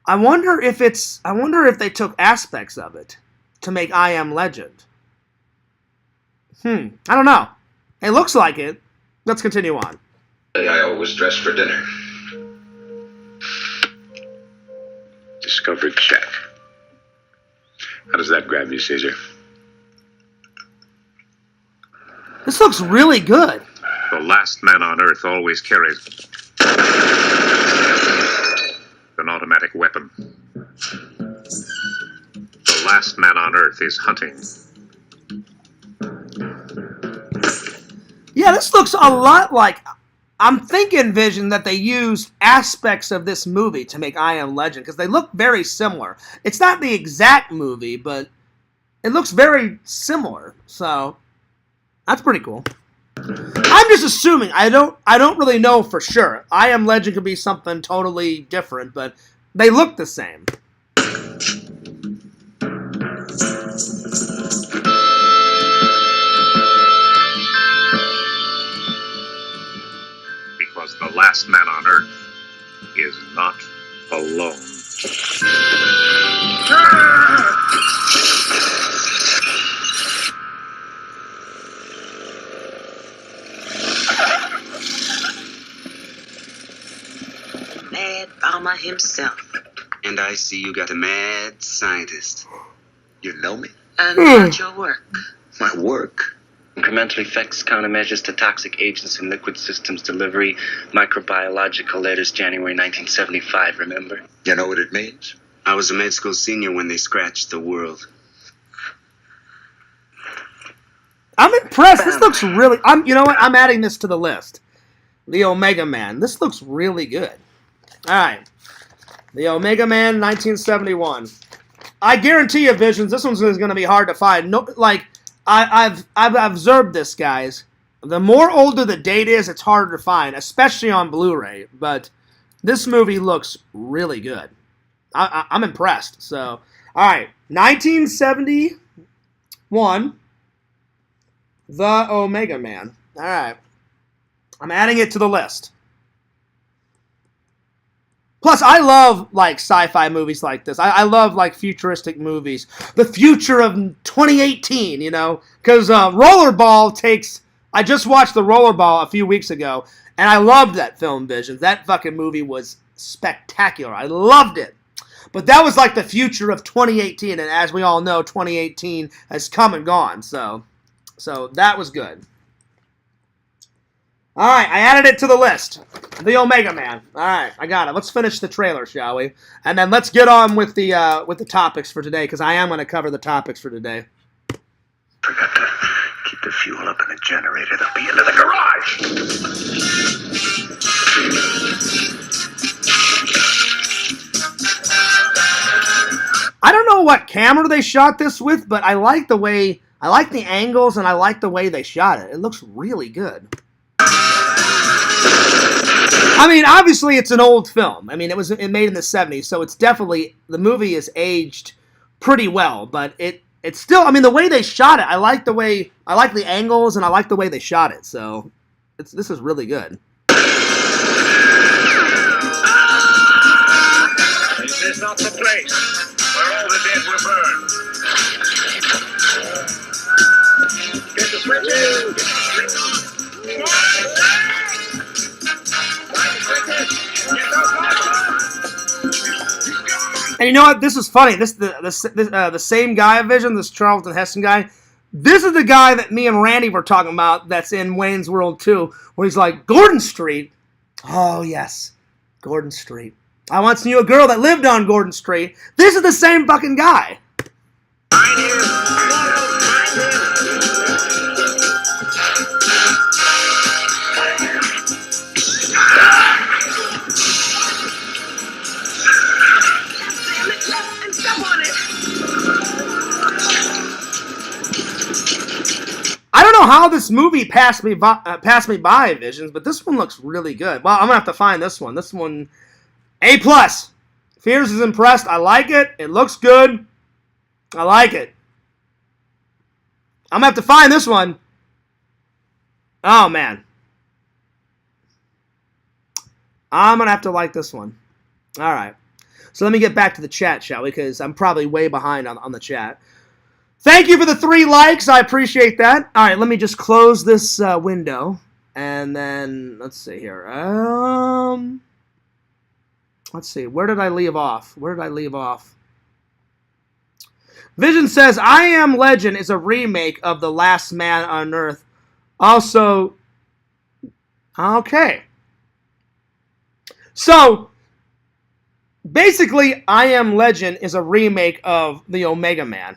I wonder if they took aspects of it to make I Am Legend. I don't know. It looks like it. Let's continue on. I always dress for dinner. Discovery check. How does that grab you, Caesar? This looks really good. The last man on Earth always carries an automatic weapon. The last man on Earth is hunting Yeah, this looks a lot like... I'm thinking, Vision, that they used aspects of this movie to make I Am Legend, because they look very similar. It's not the exact movie, but it looks very similar. So, that's pretty cool. I'm just assuming. I don't really know for sure. I Am Legend could be something totally different, but they look the same. Because the last man on Earth is not alone. Mad farmer himself. And I see you got a mad scientist. You know me? And about your work. My work? Incremental effects, countermeasures to toxic agents in liquid systems delivery, microbiological letters, January 1975, remember? You know what it means? I was a med school senior when they scratched the world. I'm impressed. This looks really... you know what? I'm adding this to the list. The Omega Man. This looks really good. Alright. The Omega Man, 1971. I guarantee you, Visions, this one's going to be hard to find. No, like, I've observed this, guys. The more older the date is, it's harder to find, especially on Blu-ray. But this movie looks really good. I'm impressed. So, alright. 1971. The Omega Man. Alright. I'm adding it to the list. Plus, I love, like, sci-fi movies like this. I love, like, futuristic movies. The future of 2018, you know? Because Rollerball takes... I just watched the Rollerball a few weeks ago, and I loved that film, Vision. That fucking movie was spectacular. I loved it. But that was, like, the future of 2018, and as we all know, 2018 has come and gone, so that was good. Alright, I added it to the list. The Omega Man. Alright, I got it. Let's finish the trailer, shall we? And then let's get on with the topics for today, because I am going to cover the topics for today. Forgot to keep the fuel up in the generator. They'll be into the garage. I don't know what camera they shot this with, but I like the way... I like the angles, and I like the way they shot it. It looks really good. I mean, obviously, it's an old film. I mean, it made in the 70s, so it's definitely... The movie is aged pretty well, but it's still... I mean, the way they shot it, I like the way... I like the angles, and I like the way they shot it, so... This is really good. This is not the place where all the dead were burned. Get the switches! Get the switches! And you know what? This is funny. The same guy, Vision, this Charlton Heston guy, this is the guy that me and Randy were talking about that's in Wayne's World 2, where he's like, Gordon Street? Oh, yes. Gordon Street. I once knew a girl that lived on Gordon Street. This is the same fucking guy. I don't know how this movie passed me by, Visions, but this one looks really good. Well, I'm gonna have to find this one. This one, A+. Fears is impressed. I like it. It looks good. I like it. I'm gonna have to find this one. Oh man, I'm gonna have to like this one. All right. So let me get back to the chat, shall we? Because I'm probably way behind on the chat. Thank you for the 3 likes. I appreciate that. All right, let me just close this window. And then, let's see here. Let's see. Where did I leave off? Vision says, I Am Legend is a remake of The Last Man on Earth. Also, okay. So, basically, I Am Legend is a remake of The Omega Man.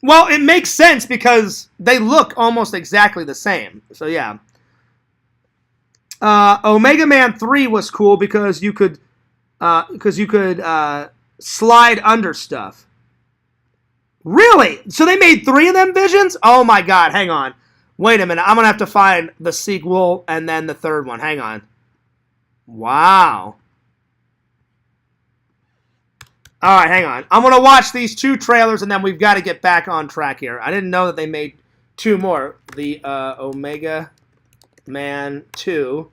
Well, it makes sense because they look almost exactly the same. So, yeah. Omega Man 3 was cool because you could slide under stuff. Really? So they made 3 of them Visions? Oh my god, hang on. Wait a minute, I'm going to have to find the sequel and then the third one. Hang on. Wow. Alright, hang on. I'm going to watch these 2 trailers and then we've got to get back on track here. I didn't know that they made 2 more. The Omega Man 2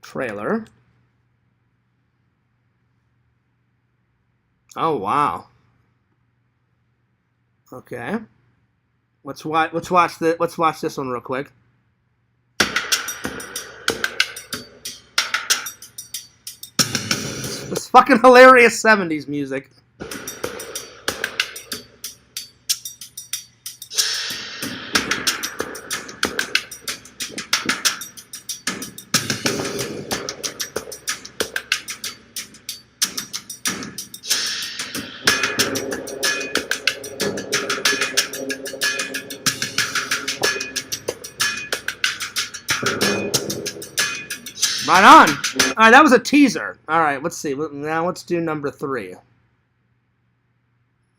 trailer. Oh, wow. Okay. Let's watch this one real quick. It's fucking hilarious 70s music. Right on. All right, that was a teaser. All right, let's see. Now let's do number 3.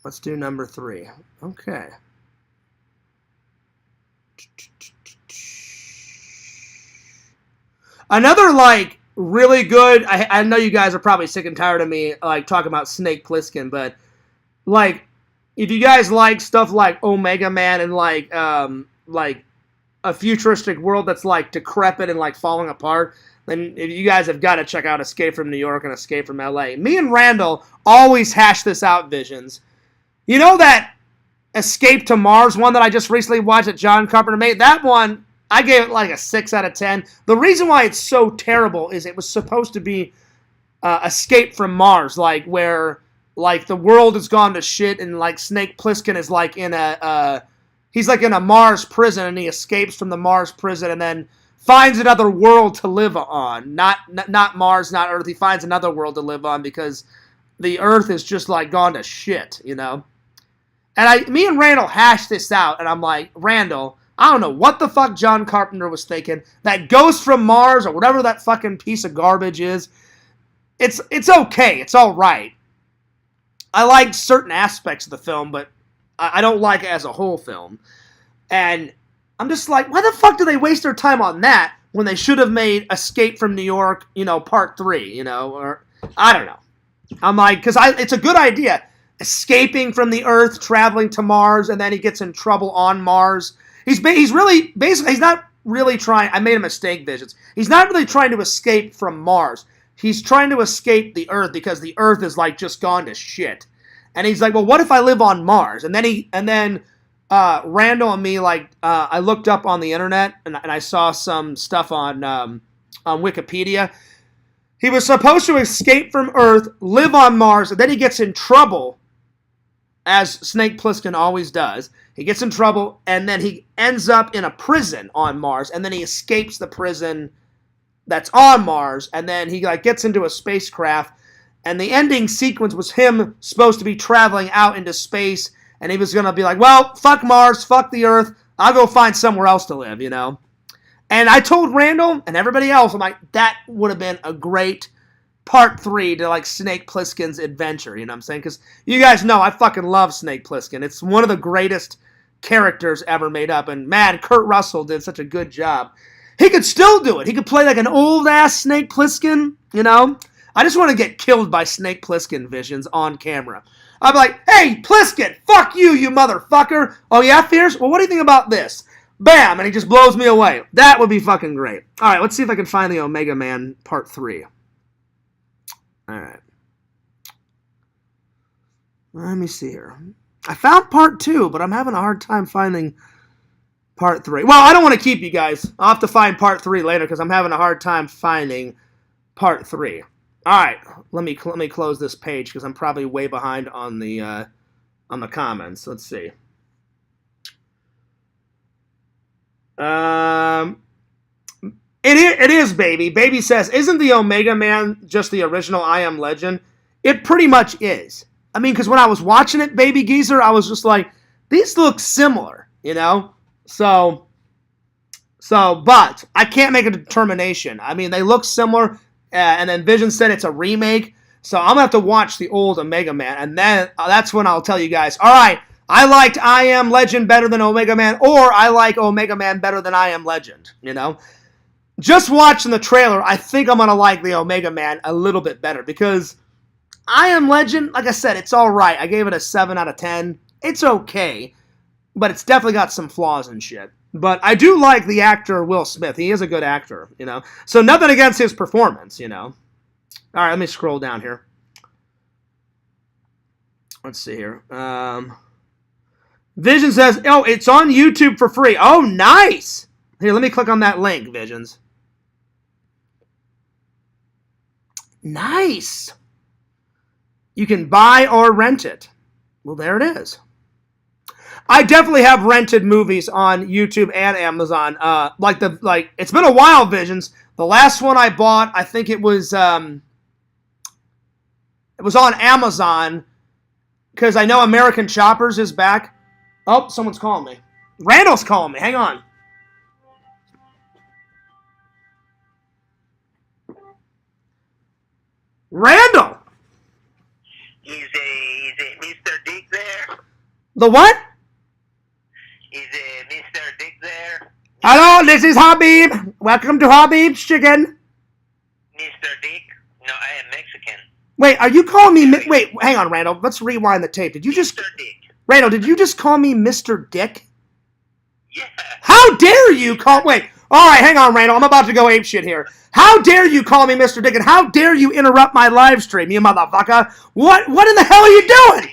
Let's do number 3. Okay. Another, like, really good... I know you guys are probably sick and tired of me, like, talking about Snake Plissken, but, like, if you guys like stuff like Omega Man and, like a futuristic world that's, like, decrepit and, like, falling apart... then you guys have got to check out Escape from New York and Escape from L.A. Me and Randall always hash this out, Visions. You know that Escape to Mars one that I just recently watched that John Carpenter made? That one, I gave it like a 6 out of 10. The reason why it's so terrible is it was supposed to be Escape from Mars, like where like the world has gone to shit and like Snake Plissken is like in he's like in a Mars prison and he escapes from the Mars prison and then finds another world to live on. Not Mars, not Earth. He finds another world to live on because the Earth is just like gone to shit, you know? And me and Randall hashed this out, and I'm like, Randall, I don't know what the fuck John Carpenter was thinking. That Ghost from Mars, or whatever that fucking piece of garbage is, it's okay. It's all right. I like certain aspects of the film, but I don't like it as a whole film. And I'm just like, why the fuck do they waste their time on that when they should have made Escape from New York, you know, part 3, you know, or I don't know. I'm like, because it's a good idea. Escaping from the Earth, traveling to Mars, and then he gets in trouble on Mars. He's not really trying, I made a mistake, Visions. He's not really trying to escape from Mars. He's trying to escape the Earth because the Earth is like just gone to shit. And he's like, well, what if I live on Mars? And then Randall and me, like, I looked up on the internet and I saw some stuff on Wikipedia. He was supposed to escape from Earth, live on Mars, and then he gets in trouble, as Snake Plissken always does. He gets in trouble, and then he ends up in a prison on Mars, and then he escapes the prison that's on Mars, and then he like gets into a spacecraft, and the ending sequence was him supposed to be traveling out into space, and he was going to be like, well, fuck Mars, fuck the Earth, I'll go find somewhere else to live, you know? And I told Randall and everybody else, I'm like, that would have been a great part 3 to, like, Snake Plissken's adventure, you know what I'm saying? Because you guys know I fucking love Snake Plissken. It's one of the greatest characters ever made up, and man, Kurt Russell did such a good job. He could still do it. He could play like an old-ass Snake Plissken, you know? I just want to get killed by Snake Plissken, Visions, on camera. I'd be like, hey, Plissken, fuck you, you motherfucker. Oh, yeah, Fierce? Well, what do you think about this? Bam, and he just blows me away. That would be fucking great. All right, let's see if I can find the Omega Man Part 3. All right. Let me see here. I found Part 2, but I'm having a hard time finding Part 3. Well, I don't want to keep you guys. I'll have to find Part 3 later because I'm having a hard time finding Part 3. All right, let me close this page because I'm probably way behind on the comments. Let's see. It is, baby. Baby says, isn't the Omega Man just the original I Am Legend? It pretty much is. I mean, because when I was watching it, Baby Geezer, I was just like, these look similar, you know? So So, but I can't make a determination. I mean, they look similar, and then Vision said it's a remake. So I'm going to have to watch the old Omega Man, and then that's when I'll tell you guys, all right, I liked I Am Legend better than Omega Man, or I like Omega Man better than I Am Legend, you know? Just watching the trailer, I think I'm going to like the Omega Man a little bit better, because I Am Legend, like I said, it's all right. I gave it a 7 out of 10. It's okay, but it's definitely got some flaws and shit. But I do like the actor Will Smith. He is a good actor, you know? So nothing against his performance, you know? All right, let me scroll down here. Let's see here. Vision says, oh, it's on YouTube for free. Oh, nice. Here, let me click on that link, Visions. Nice. You can buy or rent it. Well, there it is. I definitely have rented movies on YouTube and Amazon. It's been a while, Visions. The last one I bought, I think it was on Amazon, because I know American Choppers is back. Oh, someone's calling me. Randall's calling me. Hang on. Randall! Is it Mr. Dick there? The what? Is it Mr. Dick there? Hello, this is Habib. Welcome to Habib's Chicken. Mr. Dick? No, I am Mexican. Wait, are you calling me... Wait, hang on, Randall. Let's rewind the tape. Did you just... Mr. Dick. Randall, did you just call me Mr. Dick? Yeah. How dare you call... Wait, all right, hang on, Randall. I'm about to go apeshit here. How dare you call me Mr. Dick, and how dare you interrupt my live stream, you motherfucker? What in the hell are you doing?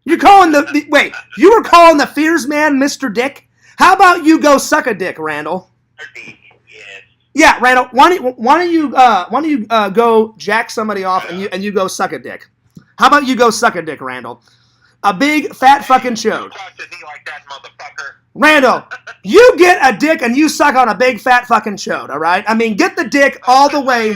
You're calling wait, you were calling the Fears Man Mr. Dick? How about you go suck a dick, Randall? Yes. Yeah, Randall, why don't you go jack somebody off and you go suck a dick? How about you go suck a dick, Randall? A big fat fucking chode. Talk to me like that, motherfucker. Randall, you get a dick and you suck on a big fat fucking chode, all right? I mean, get the dick all the way.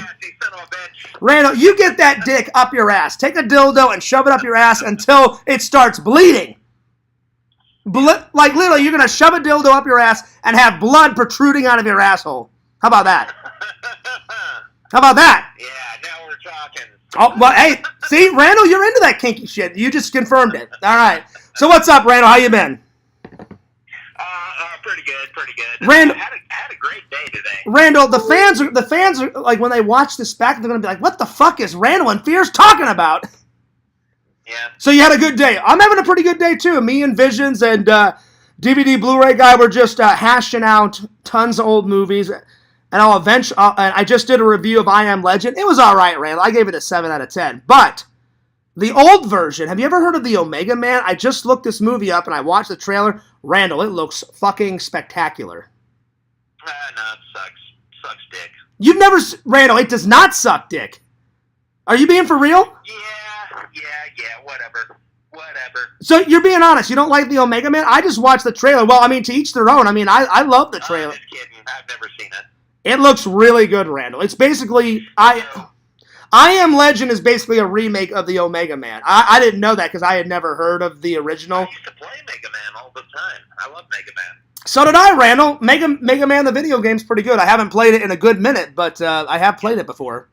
Randall, you get that dick up your ass. Take a dildo and shove it up your ass until it starts bleeding. Like, literally, you're going to shove a dildo up your ass and have blood protruding out of your asshole. How about that? How about that? Yeah, now we're talking. Oh, well, hey, see, Randall, you're into that kinky shit. You just confirmed it. All right. So what's up, Randall? How you been? Pretty good. Randall, I had a great day today. Randall, the fans are like, when they watch this back, they're gonna be like, "What the fuck is Randall and Fears talking about?" Yeah. So you had a good day. I'm having a pretty good day too. Me and Visions and DVD Blu-ray guy were just hashing out tons of old movies, and I just did a review of I Am Legend. It was all right, Randall. I gave it a 7 out of 10. But the old version, have you ever heard of the Omega Man? I just looked this movie up and I watched the trailer. Randall, it looks fucking spectacular. No, it sucks. Sucks dick. You've never... Randall, it does not suck dick. Are you being for real? Yeah, whatever. So you're being honest. You don't like the Omega Man? I just watched the trailer. Well, I mean, to each their own. I mean, I love the trailer. I'm just kidding. I've never seen it. It looks really good, Randall. It's basically... I Am Legend is basically a remake of the Omega Man. I didn't know that because I had never heard of the original. I used to play Mega Man all the time. I love Mega Man. So did I, Randall. Mega Man, the video game's pretty good. I haven't played it in a good minute, but I have played it before.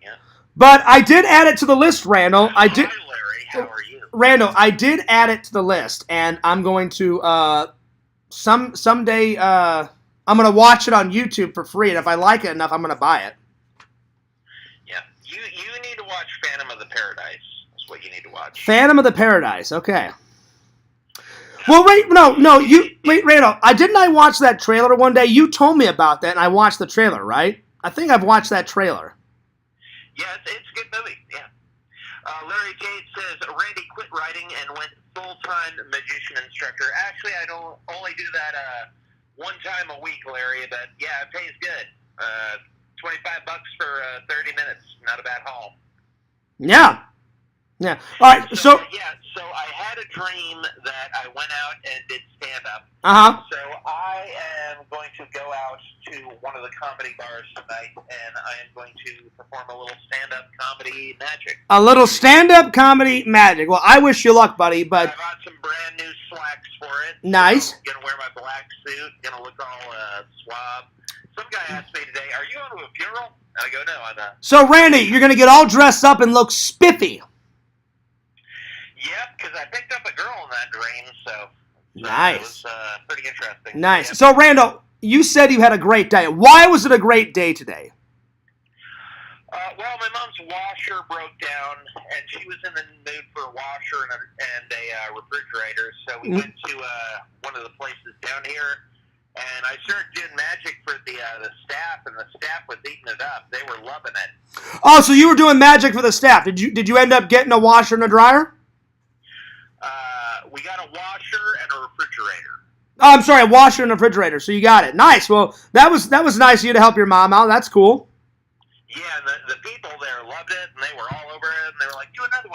Yeah. But I did add it to the list, Randall. Hi, Larry. How are you? Randall, I did add it to the list, and I'm going to someday I'm going to watch it on YouTube for free, and if I like it enough, I'm going to buy it. Yeah. You need to watch Phantom of the Paradise. That's what you need to watch. Phantom of the Paradise. Okay. Well, wait, no, Randall. I watched that trailer one day. You told me about that, and I watched the trailer, right? I think I've watched that trailer. Yeah, it's a good movie. Yeah. Larry Tate says Randy quit writing and went full-time magician instructor. Actually, I don't only do that one time a week, Larry. But yeah, it pays good. $25 for 30 minutes. Not a bad haul. Yeah. Yeah. All right. So I had a dream that I went out and did stand-up. Uh-huh. So I am going to go out to to one of the comedy bars tonight, and I am going to perform a little stand-up comedy magic. A little stand-up comedy magic. Well, I wish you luck, buddy, but... I bought some brand new slacks for it. Nice. So I'm going to wear my black suit, going to look all suave. Some guy asked me today, are you going to a funeral? And I go, no, I'm not. So, Randy, you're going to get all dressed up and look spiffy. Yep, because I picked up a girl in that dream, so nice. It was pretty interesting. Nice. Yeah. So, Randall, you said you had a great day. Why was it a great day today? Well, my mom's washer broke down, and she was in the mood for a washer and a refrigerator, so we went to one of the places down here, and I started doing magic for the staff, and the staff was eating it up. They were loving it. Oh, so you were doing magic for the staff. Did you end up getting a washer and a dryer? We got a washer and a refrigerator. Oh, I'm sorry, a washer and a refrigerator. So you got it. Nice. Well, that was nice of you to help your mom out. That's cool. Yeah, the people there loved it, and they were all over it, and they were like, do another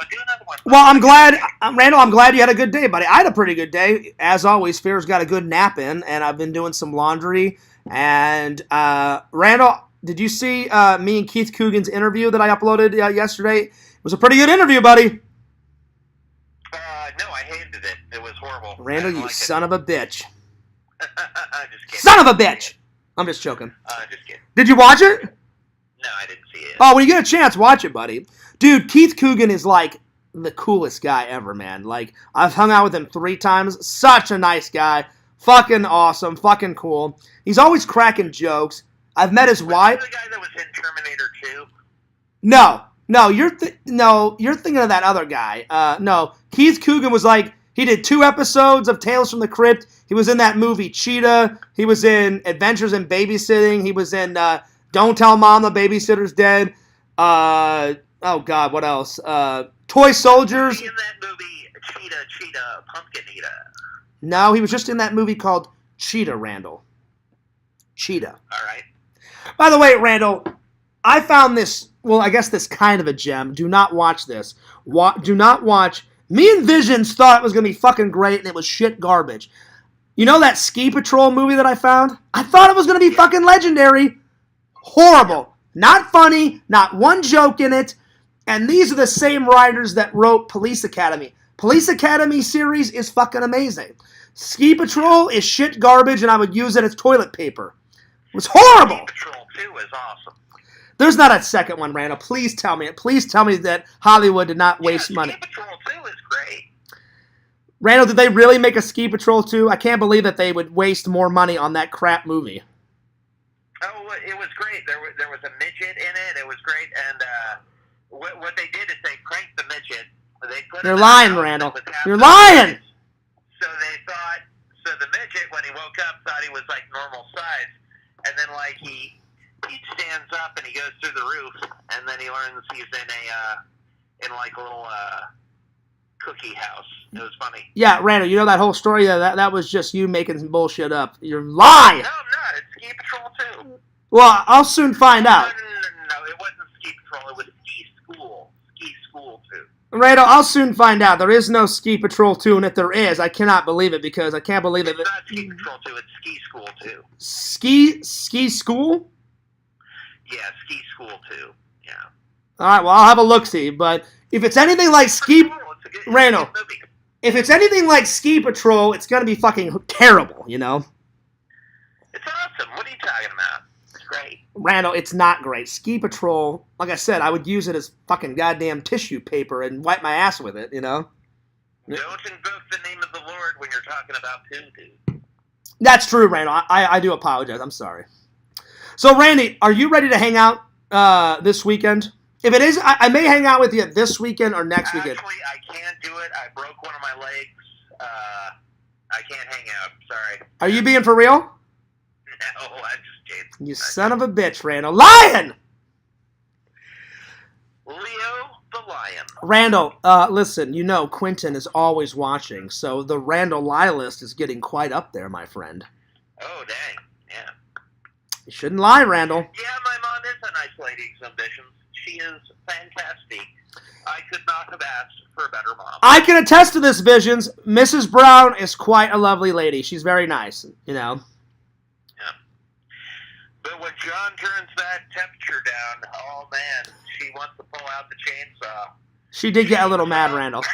one. Well, I'm glad, Randall, I'm glad you had a good day, buddy. I had a pretty good day. As always, Fear's got a good nap in, and I've been doing some laundry. And, Randall, did you see me and Keith Coogan's interview that I uploaded yesterday? It was a pretty good interview, buddy. No, I hated it. It was horrible. Randall, you son of a bitch. Just kidding. Son of a bitch! I'm just joking. Just kidding. Did you watch it? No, I didn't see it. Oh, when you get a chance, watch it, buddy. Dude, Keith Coogan is like the coolest guy ever, man. Like, I've hung out with him 3 times. Such a nice guy. Fucking awesome. Fucking cool. He's always cracking jokes. I've met his wife. The guy that was in Terminator 2? No, you're thinking of that other guy. No, Keith Coogan was like, he did 2 episodes of Tales from the Crypt. He was in that movie Cheetah. He was in Adventures in Babysitting. He was in Don't Tell Mom the Babysitter's Dead. Oh God, what else? Toy Soldiers. Was he in that movie Cheetah, Pumpkin Eater? No, he was just in that movie called Cheetah, Randall. Cheetah. All right. By the way, Randall, I found this, well, I guess this kind of a gem. Do not watch this. Do not watch. Me and Visions thought it was going to be fucking great, and it was shit garbage. You know that Ski Patrol movie that I found? I thought it was going to be fucking legendary. Horrible. Not funny. Not one joke in it. And these are the same writers that wrote Police Academy. Police Academy series is fucking amazing. Ski Patrol is shit garbage, and I would use it as toilet paper. It was horrible. Ski Patrol 2 is awesome. There's not a second one, Randall. Please tell me. Please tell me that Hollywood did not waste money. Ski Patrol 2 is great. Randall, did they really make a Ski Patrol 2? I can't believe that they would waste more money on that crap movie. Oh, it was great. There was a midget in it. It was great. And what they did is they cranked the midget. They put You're lying, Randall. You're lying! So the midget, when he woke up, thought he was like normal size. And then like he stands up and he goes through the roof, and then he learns he's in like a little cookie house. It was funny. Yeah, Randall, you know that whole story? That was just you making some bullshit up. You're lying! No, I'm not. It's Ski Patrol 2. Well, I'll soon find out. No, it wasn't Ski Patrol. It was Ski School. Ski School 2. Randall, I'll soon find out. There is no Ski Patrol 2, and if there is, I cannot believe it because I can't believe it. It's not Ski Patrol 2. It's Ski School 2. Ski School? Yeah, Ski School 2. Yeah. All right, well, I'll have a look-see, but if it's anything like Randall, if it's anything like Ski Patrol, it's going to be fucking terrible, you know? It's awesome. What are you talking about? It's great. Randall, it's not great. Ski Patrol, like I said, I would use it as fucking goddamn tissue paper and wipe my ass with it, you know? Don't invoke the name of the Lord when you're talking about poo, dude. That's true, Randall. I do apologize. I'm sorry. So, Randy, are you ready to hang out this weekend? If it is, I may hang out with you this weekend or next weekend. Actually, I can't do it. I broke one of my legs. I can't hang out. Sorry. Are you being for real? No, I'm just kidding. You son of a bitch, Randall. Lion! Leo the Lion. Randall, listen, you know Quentin is always watching, so the Randall lie list is getting quite up there, my friend. Oh, dang. Yeah. You shouldn't lie, Randall. Yeah, my mom is a nice lady, Exhibitions. She is fantastic. I could not have asked for a better mom. I can attest to this, Visions. Mrs. Brown is quite a lovely lady. She's very nice, you know. But when John turns that temperature down, oh man, she wants to pull out the chainsaw. She did get a little mad, Randall.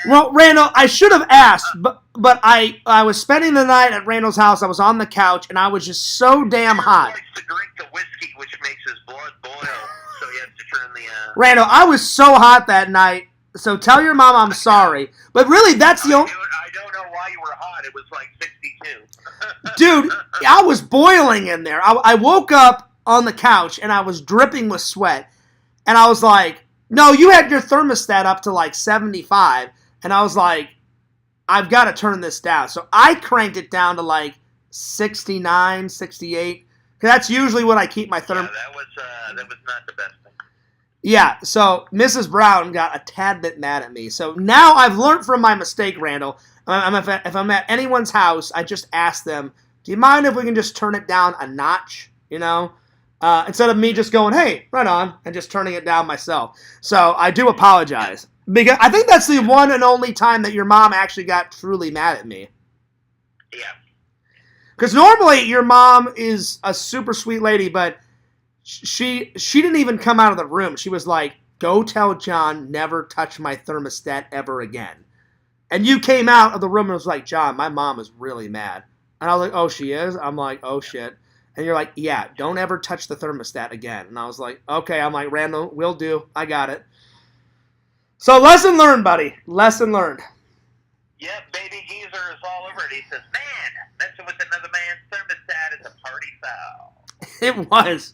Well, Randall, I should have asked, but I was spending the night at Randall's house. I was on the couch, and I was just so damn hot. He likes to drink the whiskey, which makes his blood boil, so he has to turn the... Randall, I was so hot that night, so tell your mom I'm sorry. But really, that's the only... I don't know why you were hot. It was like 62. Dude, I was boiling in there. I woke up on the couch, and I was dripping with sweat. And I was like, no, you had your thermostat up to like 75. And I was like, I've got to turn this down. So I cranked it down to like 69, 68. That's usually what I keep my thermostat. Yeah, that was not the best thing. Yeah, so Mrs. Brown got a tad bit mad at me. So now I've learned from my mistake, Randall. If I'm at anyone's house, I just ask them, do you mind if we can just turn it down a notch, you know? Instead of me just going, hey, right on, and just turning it down myself. So I do apologize. Because I think that's the one and only time that your mom actually got truly mad at me. Yeah. Because normally your mom is a super sweet lady, but she didn't even come out of the room. She was like, go tell John never touch my thermostat ever again. And you came out of the room and was like, John, my mom is really mad. And I was like, oh, she is? I'm like, oh, shit. And you're like, yeah, don't ever touch the thermostat again. And I was like, okay. I'm like, Randall, will do. I got it. So lesson learned, buddy. Lesson learned. Yep, baby geezer is all over it. He says, man, messing with another man's thermostat is a party foul. It was.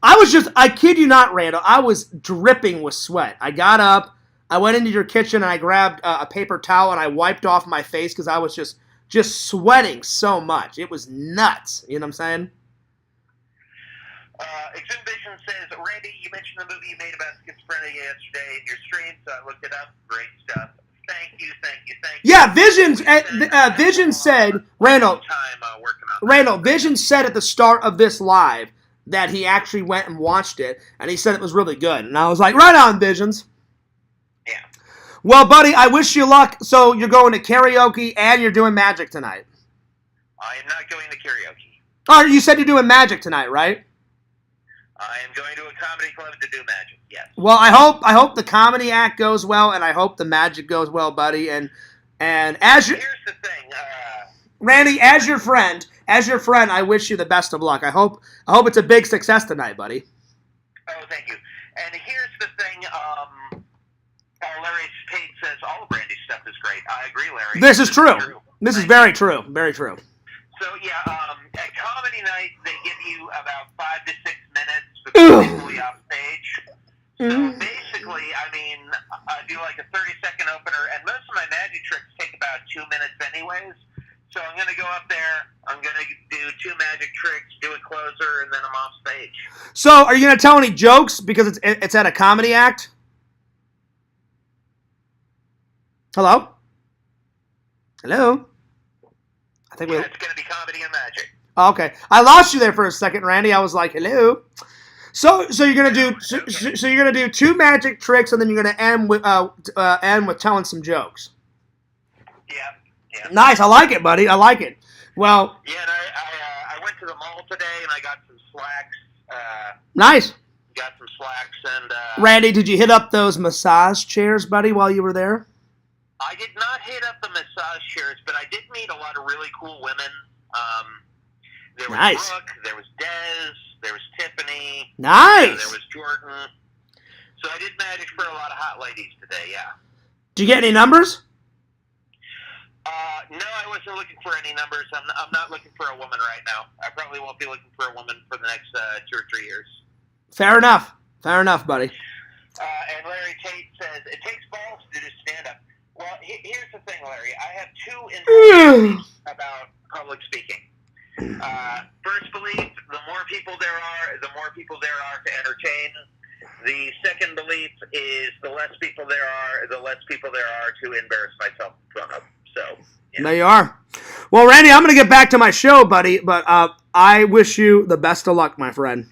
I kid you not, Randall, I was dripping with sweat. I got up, I went into your kitchen, and I grabbed a paper towel, and I wiped off my face because I was just sweating so much. It was nuts. You know what I'm saying? Exhibition says, Randy, you mentioned the movie you made about schizophrenia yesterday in your stream, so I looked it up. Great stuff. Thank you. Yeah, Vision said, Randall, Vision said at the start of this live that he actually went and watched it, and he said it was really good. And I was like, right on, Visions. Yeah. Well, buddy, I wish you luck. So you're going to karaoke and you're doing magic tonight. I am not going to karaoke. Oh, you said you're doing magic tonight, right? I am going to a comedy club to do magic, yes. Well, I hope the comedy act goes well, and I hope the magic goes well, buddy. And as here's the thing, Randy, as your friend, I wish you the best of luck. I hope it's a big success tonight, buddy. Oh, thank you. And here's the thing, Larry Tate says all of Randy's stuff is great. I agree, Larry. This is true. This is very true. Very true. So, yeah, at comedy night, they give you about 5 to 6 minutes before they pull you off stage. So, basically, I mean, I do like a 30-second opener, and most of my magic tricks take about 2 minutes anyways. So I'm going to go up there, I'm going to do 2 magic tricks, do a closer, and then I'm off stage. So, are you going to tell any jokes because it's at a comedy act? Hello? I think it's going to be comedy and magic. Oh, okay. I lost you there for a second, Randy. I was like, hello. So you're gonna do so you're gonna do 2 magic tricks, and then you're gonna end with telling some jokes. Yeah. Nice. I like it, buddy. I like it. Well. Yeah, and I went to the mall today, and I got some slacks. Nice. Got some slacks, and Randy, did you hit up those massage chairs, buddy, while you were there? I did not hit up the massage chairs, but I did meet a lot of really cool women. There was nice. Brooke, there was Des, there was Tiffany. Nice. There was Jordan. So I did magic for a lot of hot ladies today, yeah. Did you get any numbers? No, I wasn't looking for any numbers. I'm not looking for a woman right now. I probably won't be looking for a woman for the next 2 or 3 years. Fair enough, buddy. And Larry Tate says, it takes balls to do stand-up. Well, here's the thing, Larry. I have 2 insecurities about public speaking. First belief, the more people there are to entertain. The second belief is the less people there are to embarrass myself in front of. So, yeah. There you are. Well, Randy, I'm going to get back to my show, buddy, but I wish you the best of luck, my friend.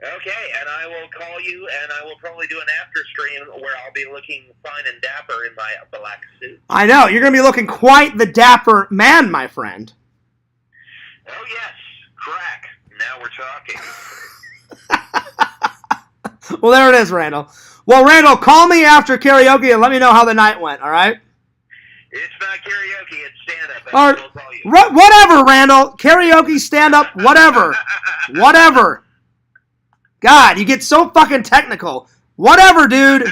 Okay, and I will call you, and I will probably do an after stream where I'll be looking fine and dapper in my black suit. I know. You're going to be looking quite the dapper man, my friend. Oh, yes. Crack. Now we're talking. Well, there it is, Randall. Well, Randall, call me after karaoke and let me know how the night went, all right? It's not karaoke, it's stand-up. All right. Whatever, Randall. Karaoke, stand-up, whatever. Whatever. God, you get so fucking technical. Whatever, dude.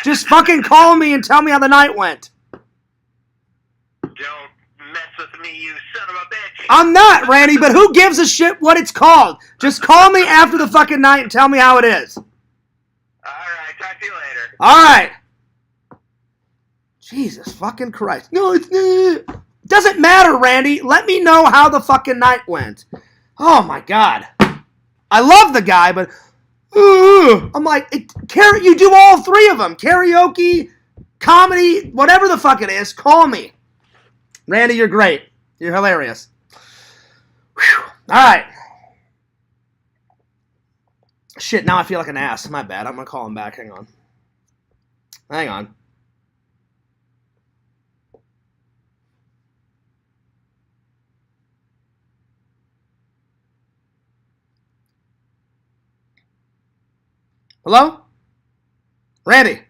Just fucking call me and tell me how the night went. Don't mess with me, you son of a bitch. I'm not, Randy, but who gives a shit what it's called? Just call me after the fucking night and tell me how it is. Alright, talk to you later. Alright. Jesus fucking Christ. No, it's doesn't matter, Randy. Let me know how the fucking night went. Oh my God. I love the guy, but I'm like, you do all three of them. Karaoke, comedy, whatever the fuck it is, call me. Randy, you're great. You're hilarious. Whew. All right. Shit, now I feel like an ass. My bad. I'm going to call him back. Hang on. Hang on. Hello? Randy?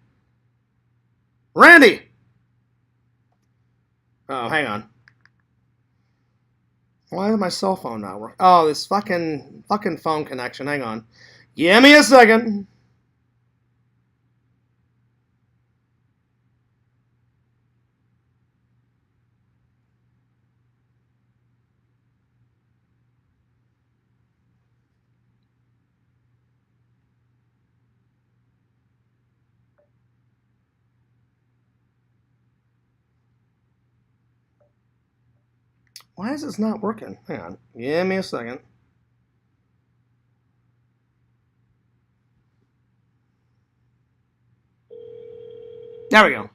Randy! Oh, hang on. Why is my cell phone not working? Oh, this fucking phone connection. Hang on. Give me a second. Why is this not working? Hang on. Give me a second. There we go.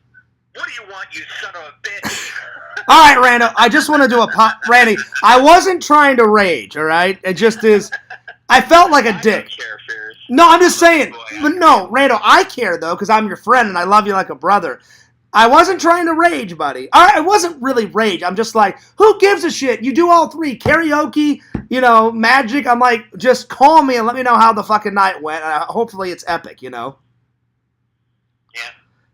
What do you want, you son of a bitch? All right, Randall. I just want to do Randy, I wasn't trying to rage, all right? It just is. I felt like a dick. No, I'm just saying. But no, Randall, I care, though, because I'm your friend and I love you like a brother. I wasn't trying to rage, buddy. I wasn't really rage. I'm just like, who gives a shit? You do all three. Karaoke, magic. I'm like, just call me and let me know how the fucking night went. Hopefully it's epic, Yeah.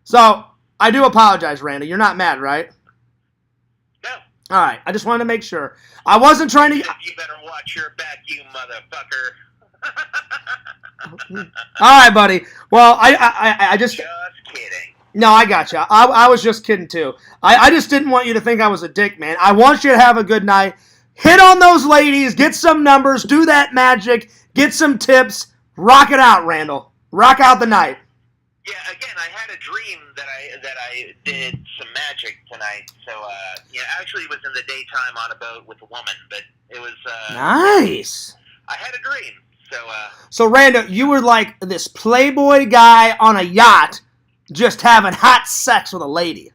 So, I do apologize, Randy. You're not mad, right? No. All right. I just wanted to make sure. I wasn't trying to... You better watch your back, you motherfucker. All right, buddy. Well, I just... Just kidding. No, I gotcha. I was just kidding, too. I just didn't want you to think I was a dick, man. I want you to have a good night. Hit on those ladies. Get some numbers. Do that magic. Get some tips. Rock it out, Randall. Rock out the night. Yeah, again, I had a dream that I did some magic tonight. So, actually it was in the daytime on a boat with a woman, but it was... Nice. I had a dream, so... So, Randall, you were like this playboy guy on a yacht just having hot sex with a lady.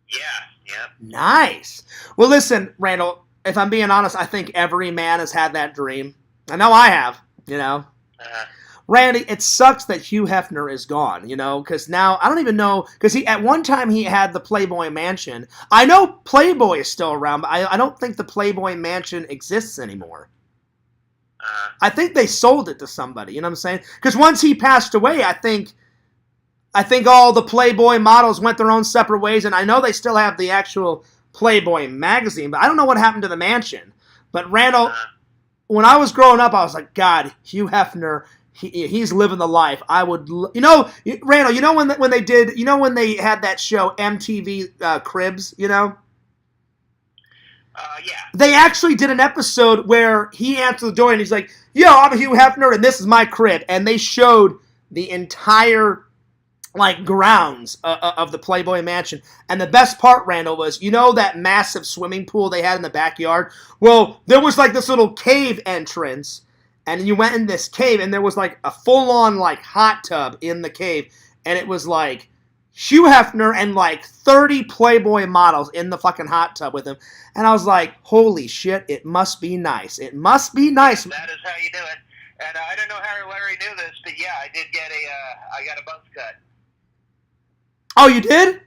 Yeah. Nice. Well, listen, Randall, if I'm being honest, I think every man has had that dream. I know I have, Randy, it sucks that Hugh Hefner is gone, because now, I don't even know, because at one time he had the Playboy Mansion. I know Playboy is still around, but I don't think the Playboy Mansion exists anymore. I think they sold it to somebody, you know what I'm saying? Because once he passed away, I think all the Playboy models went their own separate ways, and I know they still have the actual Playboy magazine, but I don't know what happened to the mansion. But Randall, when I was growing up, I was like, God, Hugh Hefner... He's living the life. I would, Randall. When they did, when they had that show MTV Cribs, Yeah. They actually did an episode where he answered the door and he's like, "Yo, I'm Hugh Hefner and this is my crib," and they showed the entire grounds of the Playboy Mansion. And the best part, Randall, was that massive swimming pool they had in the backyard. Well, there was this little cave entrance. And you went in this cave, and there was a full-on hot tub in the cave, and it was Hugh Hefner and 30 Playboy models in the fucking hot tub with him. And I was like, holy shit, it must be nice. It must be nice. That is how you do it. And I don't know how Larry knew this, but yeah, I did get I got a buzz cut. Oh, you did?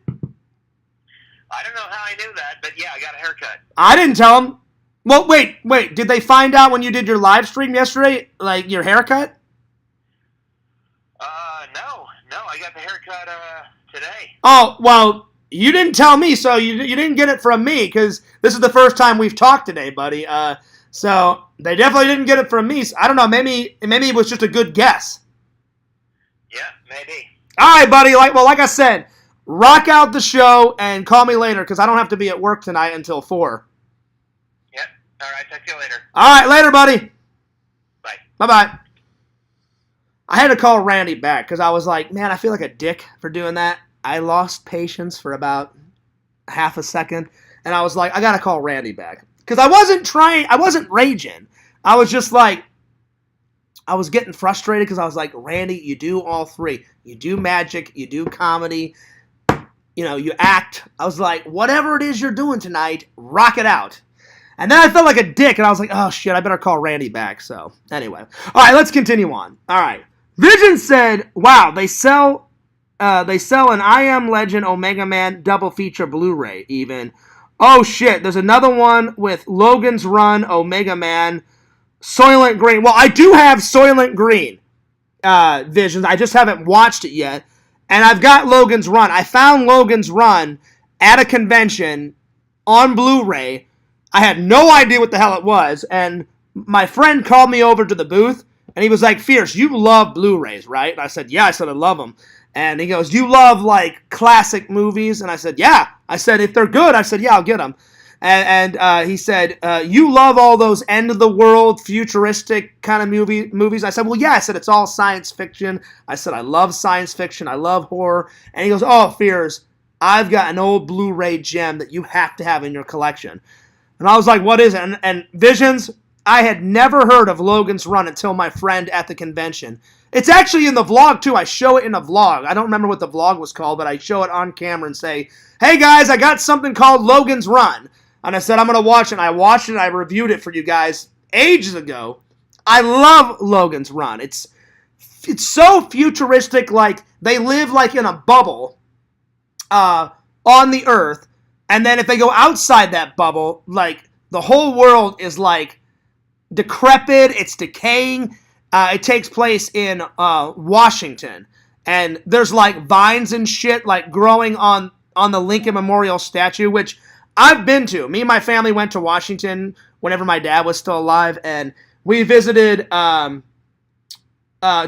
I don't know how I knew that, but yeah, I got a haircut. I didn't tell him. Well, wait. Did they find out when you did your live stream yesterday, like your haircut? No, I got the haircut today. Oh, well, you didn't tell me, so you didn't get it from me, because this is the first time we've talked today, buddy. So they definitely didn't get it from me. So I don't know, maybe it was just a good guess. Yeah, maybe. All right, buddy. Like I said, rock out the show and call me later, because I don't have to be at work tonight until 4. Yep. All right, talk to you later. All right, later, buddy. Bye. Bye-bye. I had to call Randy back because I was like, man, I feel like a dick for doing that. I lost patience for about half a second, and I was like, I got to call Randy back. Because I wasn't raging. I was just like, I was getting frustrated because I was like, Randy, you do all three. You do magic, you do comedy, you act. I was like, whatever it is you're doing tonight, rock it out. And then I felt like a dick, and I was like, oh, shit, I better call Randy back. So, anyway. All right, let's continue on. All right. Vision said, wow, they sell an I Am Legend Omega Man double feature Blu-ray even. Oh, shit, there's another one with Logan's Run, Omega Man, Soylent Green. Well, I do have Soylent Green, Visions. I just haven't watched it yet. And I've got Logan's Run. I found Logan's Run at a convention on Blu-ray. I had no idea what the hell it was, and my friend called me over to the booth, and he was like, Fierce, you love Blu-rays, right? And I said, yeah. I said, I love them. And he goes, you love, like, classic movies? And I said, yeah. I said, if they're good, I said, yeah, I'll get them. And he said, you love all those end-of-the-world, futuristic kind of movies? I said, well, yeah. I said, it's all science fiction. I said, I love science fiction. I love horror. And he goes, oh, Fierce, I've got an old Blu-ray gem that you have to have in your collection. And I was like, what is it? And Visions, I had never heard of Logan's Run until my friend at the convention. It's actually in the vlog, too. I show it in a vlog. I don't remember what the vlog was called, but I show it on camera and say, hey, guys, I got something called Logan's Run. And I said, I'm going to watch it. And I watched it, and I reviewed it for you guys ages ago. I love Logan's Run. It's so futuristic, like they live like in a bubble on the Earth. And then if they go outside that bubble, like the whole world is like decrepit, it's decaying. It takes place in Washington, and there's like vines and shit like growing on the Lincoln Memorial statue, which I've been to. Me and my family went to Washington whenever my dad was still alive, and we visited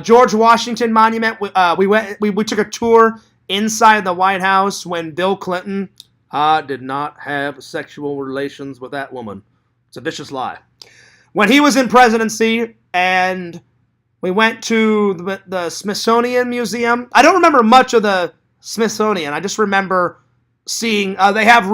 George Washington Monument. We took a tour inside the White House when Bill Clinton did not have sexual relations with that woman. It's a vicious lie. When he was in presidency, and we went to the Smithsonian Museum. I don't remember much of the Smithsonian. I just remember seeing they have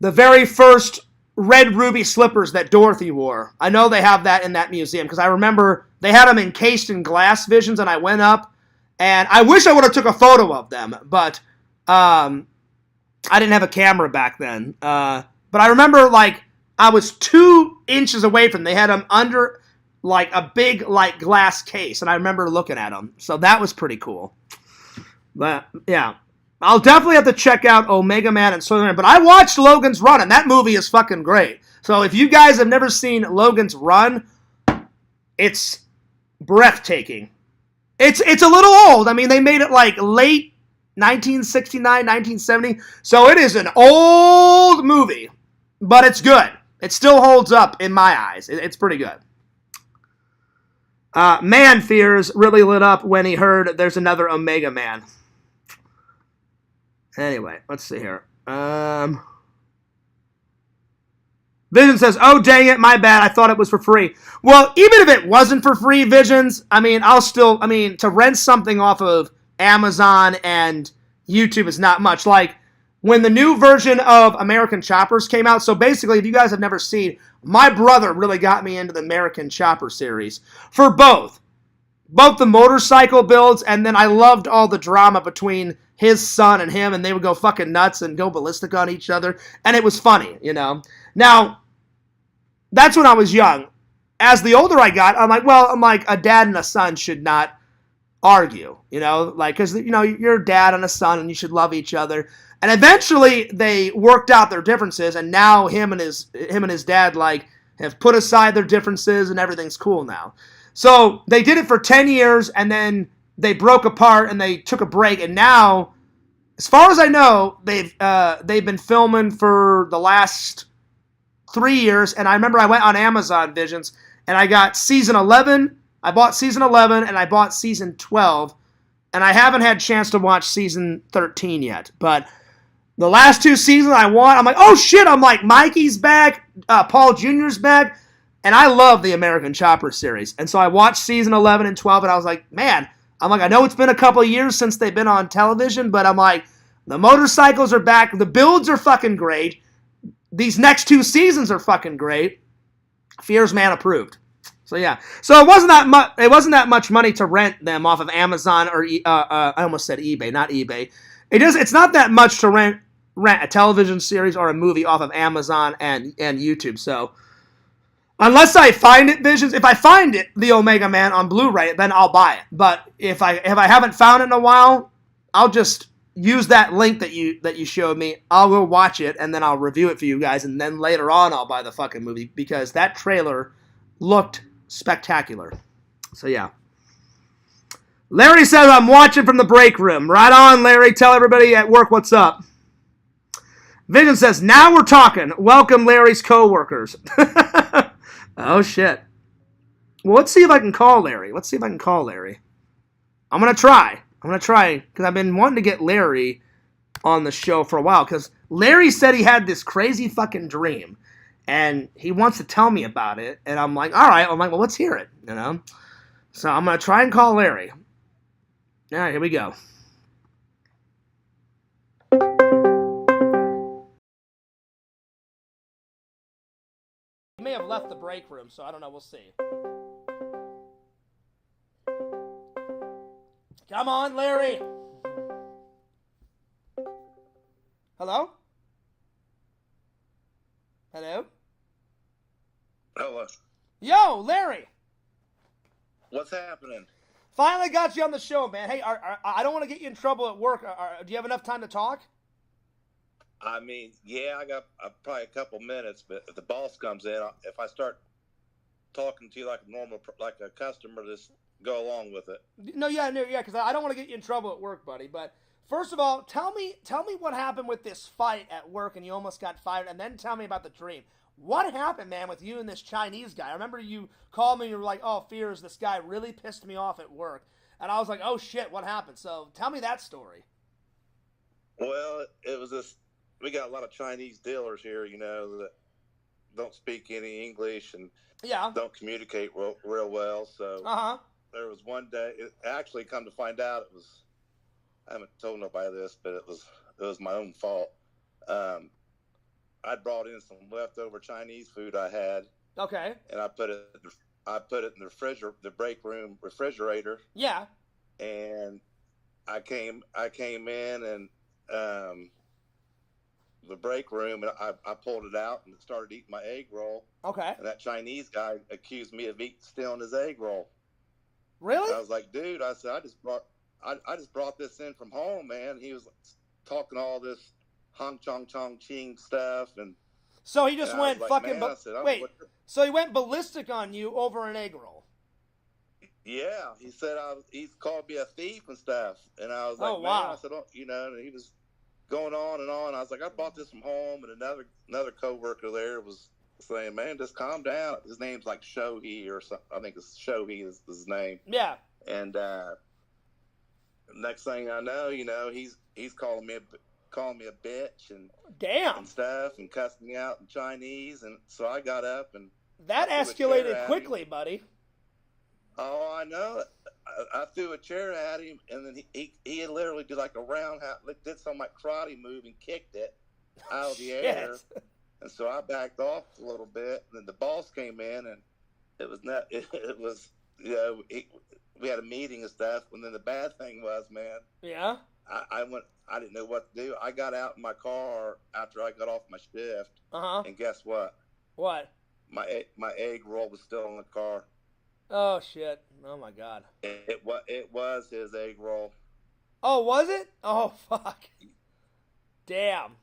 the very first red ruby slippers that Dorothy wore. I know they have that in that museum because I remember they had them encased in glass, Visions, and I went up, and I wish I would have took a photo of them, but I didn't have a camera back then. But I remember like I was 2 inches away from them. They had them under like a big like glass case, and I remember looking at them. So that was pretty cool. But yeah, I'll definitely have to check out Omega Man and Soylent Green. But I watched Logan's Run, and that movie is fucking great. So if you guys have never seen Logan's Run, it's breathtaking. It's a little old. I mean, they made it like late 1969, 1970. So it is an old movie, but it's good. It still holds up in my eyes. It's pretty good. Man Fears really lit up when he heard there's another Omega Man. Anyway, let's see here. Vision says, oh, dang it, my bad. I thought it was for free. Well, even if it wasn't for free, Visions, to rent something off of Amazon and YouTube is not much. Like, when the new version of American Choppers came out, so basically, if you guys have never seen, my brother really got me into the American Chopper series for both the motorcycle builds, and then I loved all the drama between his son and him, and they would go fucking nuts and go ballistic on each other, and it was funny, Now, that's when I was young. As the older I got, I'm like, a dad and a son should not argue, because, you're a dad and a son, and you should love each other. And eventually they worked out their differences, and now him and his dad like have put aside their differences and everything's cool now. So they did it for 10 years and then they broke apart and they took a break, and now, as far as I know, they've been filming for the last 3 years. And I remember I went on Amazon Visions and I got season 11. I bought season 11 and I bought season 12, and I haven't had a chance to watch season 13 yet. But the last 2 seasons I'm like, oh shit, I'm like, Mikey's back, Paul Jr.'s back, and I love the American Chopper series. And so I watched season 11 and 12, and I was like, man, I know it's been a couple of years since they've been on television, but I'm like, the motorcycles are back, the builds are fucking great, these next 2 seasons are fucking great. Fears Man approved. So yeah, so it wasn't that much money to rent them off of Amazon or I almost said eBay, not eBay. It's not that much to rent a television series or a movie off of Amazon and YouTube. So unless I find it, Visions, if I find it, the Omega Man on Blu-ray, then I'll buy it. But if I haven't found it in a while, I'll just use that link that you showed me. I'll go watch it and then I'll review it for you guys, and then later on I'll buy the fucking movie because that trailer looked spectacular. So yeah. Larry says, I'm watching from the break room. Right on, Larry. Tell everybody at work what's up. Vision says, now we're talking. Welcome, Larry's co-workers. Oh, shit. Well, let's see if I can call Larry. I'm going to try. Because I've been wanting to get Larry on the show for a while. Because Larry said he had this crazy fucking dream. And he wants to tell me about it. And I'm like, all right. I'm like, well, let's hear it. You know? So I'm going to try and call Larry. All right, here we go. He may have left the break room, so I don't know. We'll see. Come on, Larry. Hello? Hello? Hello. Yo, Larry. What's happening? Finally got you on the show, man. Hey, I don't want to get you in trouble at work. Do you have enough time to talk? I mean, yeah, I got probably a couple minutes, but if the boss comes in, if I start talking to you like a customer, just go along with it. No, because I don't want to get you in trouble at work, buddy. But first of all, tell me what happened with this fight at work, and you almost got fired, and then tell me about the dream. What happened, man, with you and this Chinese guy? I remember you called me and you were like, oh, Fears, this guy really pissed me off at work. And I was like, oh, shit, what happened? So tell me that story. Well, it was this, we got a lot of Chinese dealers here, you know, that don't speak any English and don't communicate real well. So there was one day, it actually come to find out it was, I haven't told nobody this, but it was my own fault. I brought in some leftover Chinese food I had. Okay. And I put it in the break room refrigerator. Yeah. And I came in and the break room, and I pulled it out and started eating my egg roll. Okay. And that Chinese guy accused me of stealing his egg roll. Really? And I was like, dude, I said, I just brought this in from home, man. He was talking all this Hong Chong Chong Ching stuff, and so he just went fucking. Wait, so he went ballistic on you over an egg roll? Yeah, he said he's called me a thief and stuff, and I was like, oh, wow. Man, I said, you know, and he was going on and on. I was like, I bought this from home, and another coworker there was saying, man, just calm down. His name's like Shohei or something. I think it's Shohei is his name. Yeah. And next thing I know, you know, he's calling me a bitch and stuff and cussing me out in Chinese, and so I got up and that escalated quickly, buddy. Oh, I know. I threw a chair at him, and then he literally did like a roundhouse, did some like karate move and kicked it out of the air, and so I backed off a little bit, and then the boss came in, and it was you know, we had a meeting and stuff, and then the bad thing was, man. Yeah. I didn't know what to do. I got out in my car after I got off my shift. And guess what? What? My egg roll was still in the car. Oh shit! Oh my god. It was his egg roll. Oh, was it? Oh fuck. Damn.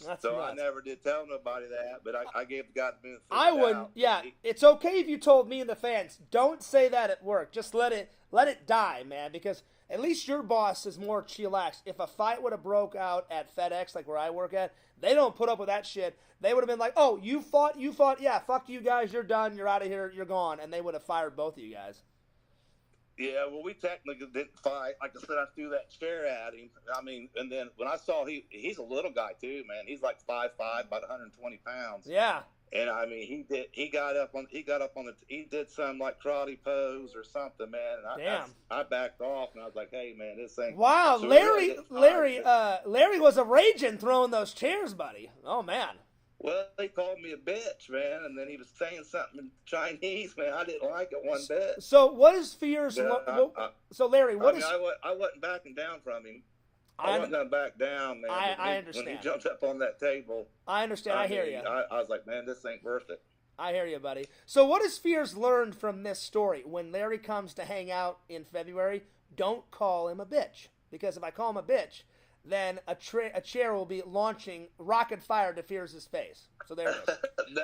That's so nuts. I never did tell nobody that, but I gave the guy the benefit. I wouldn't. Yeah, it's okay if you told me and the fans. Don't say that at work. Just let it die, man. Because at least your boss is more chillaxed. If a fight would have broke out at FedEx, like where I work at, they don't put up with that shit. They would have been like, "Oh, you fought. Yeah, fuck you guys. You're done. You're out of here. You're gone." And they would have fired both of you guys. Yeah, well, we technically didn't fight. Like I said, I threw that chair at him. I mean, and then when I saw he's a little guy too, man. He's like 5'5", about 120 pounds. Yeah. And I mean, he did some like karate pose or something, man. And Damn. I backed off and I was like, hey, man, this thing. Wow, so Larry was a raging throwing those chairs, buddy. Oh man. Well, he called me a bitch, man, and then he was saying something in Chinese, man. I didn't like it one bit. So what is Fear's? So Larry, I wasn't backing down from him. I wasn't going to back down, man. I understand. When he jumped up on that table. I understand. I hear you. I was like, man, this ain't worth it. I hear you, buddy. So what has Fears learned from this story? When Larry comes to hang out in February, don't call him a bitch. Because if I call him a bitch, then a chair will be launching rocket fire to Fears' face. So there it is. No,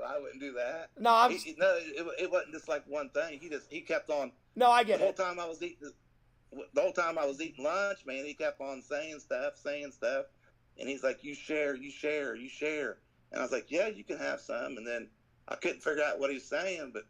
I wouldn't do that. No, it wasn't just like one thing. He kept on. No, I get it. The whole time I was eating lunch, man, he kept on saying stuff, and he's like, "You share." And I was like, "Yeah, you can have some." And then I couldn't figure out what he was saying, but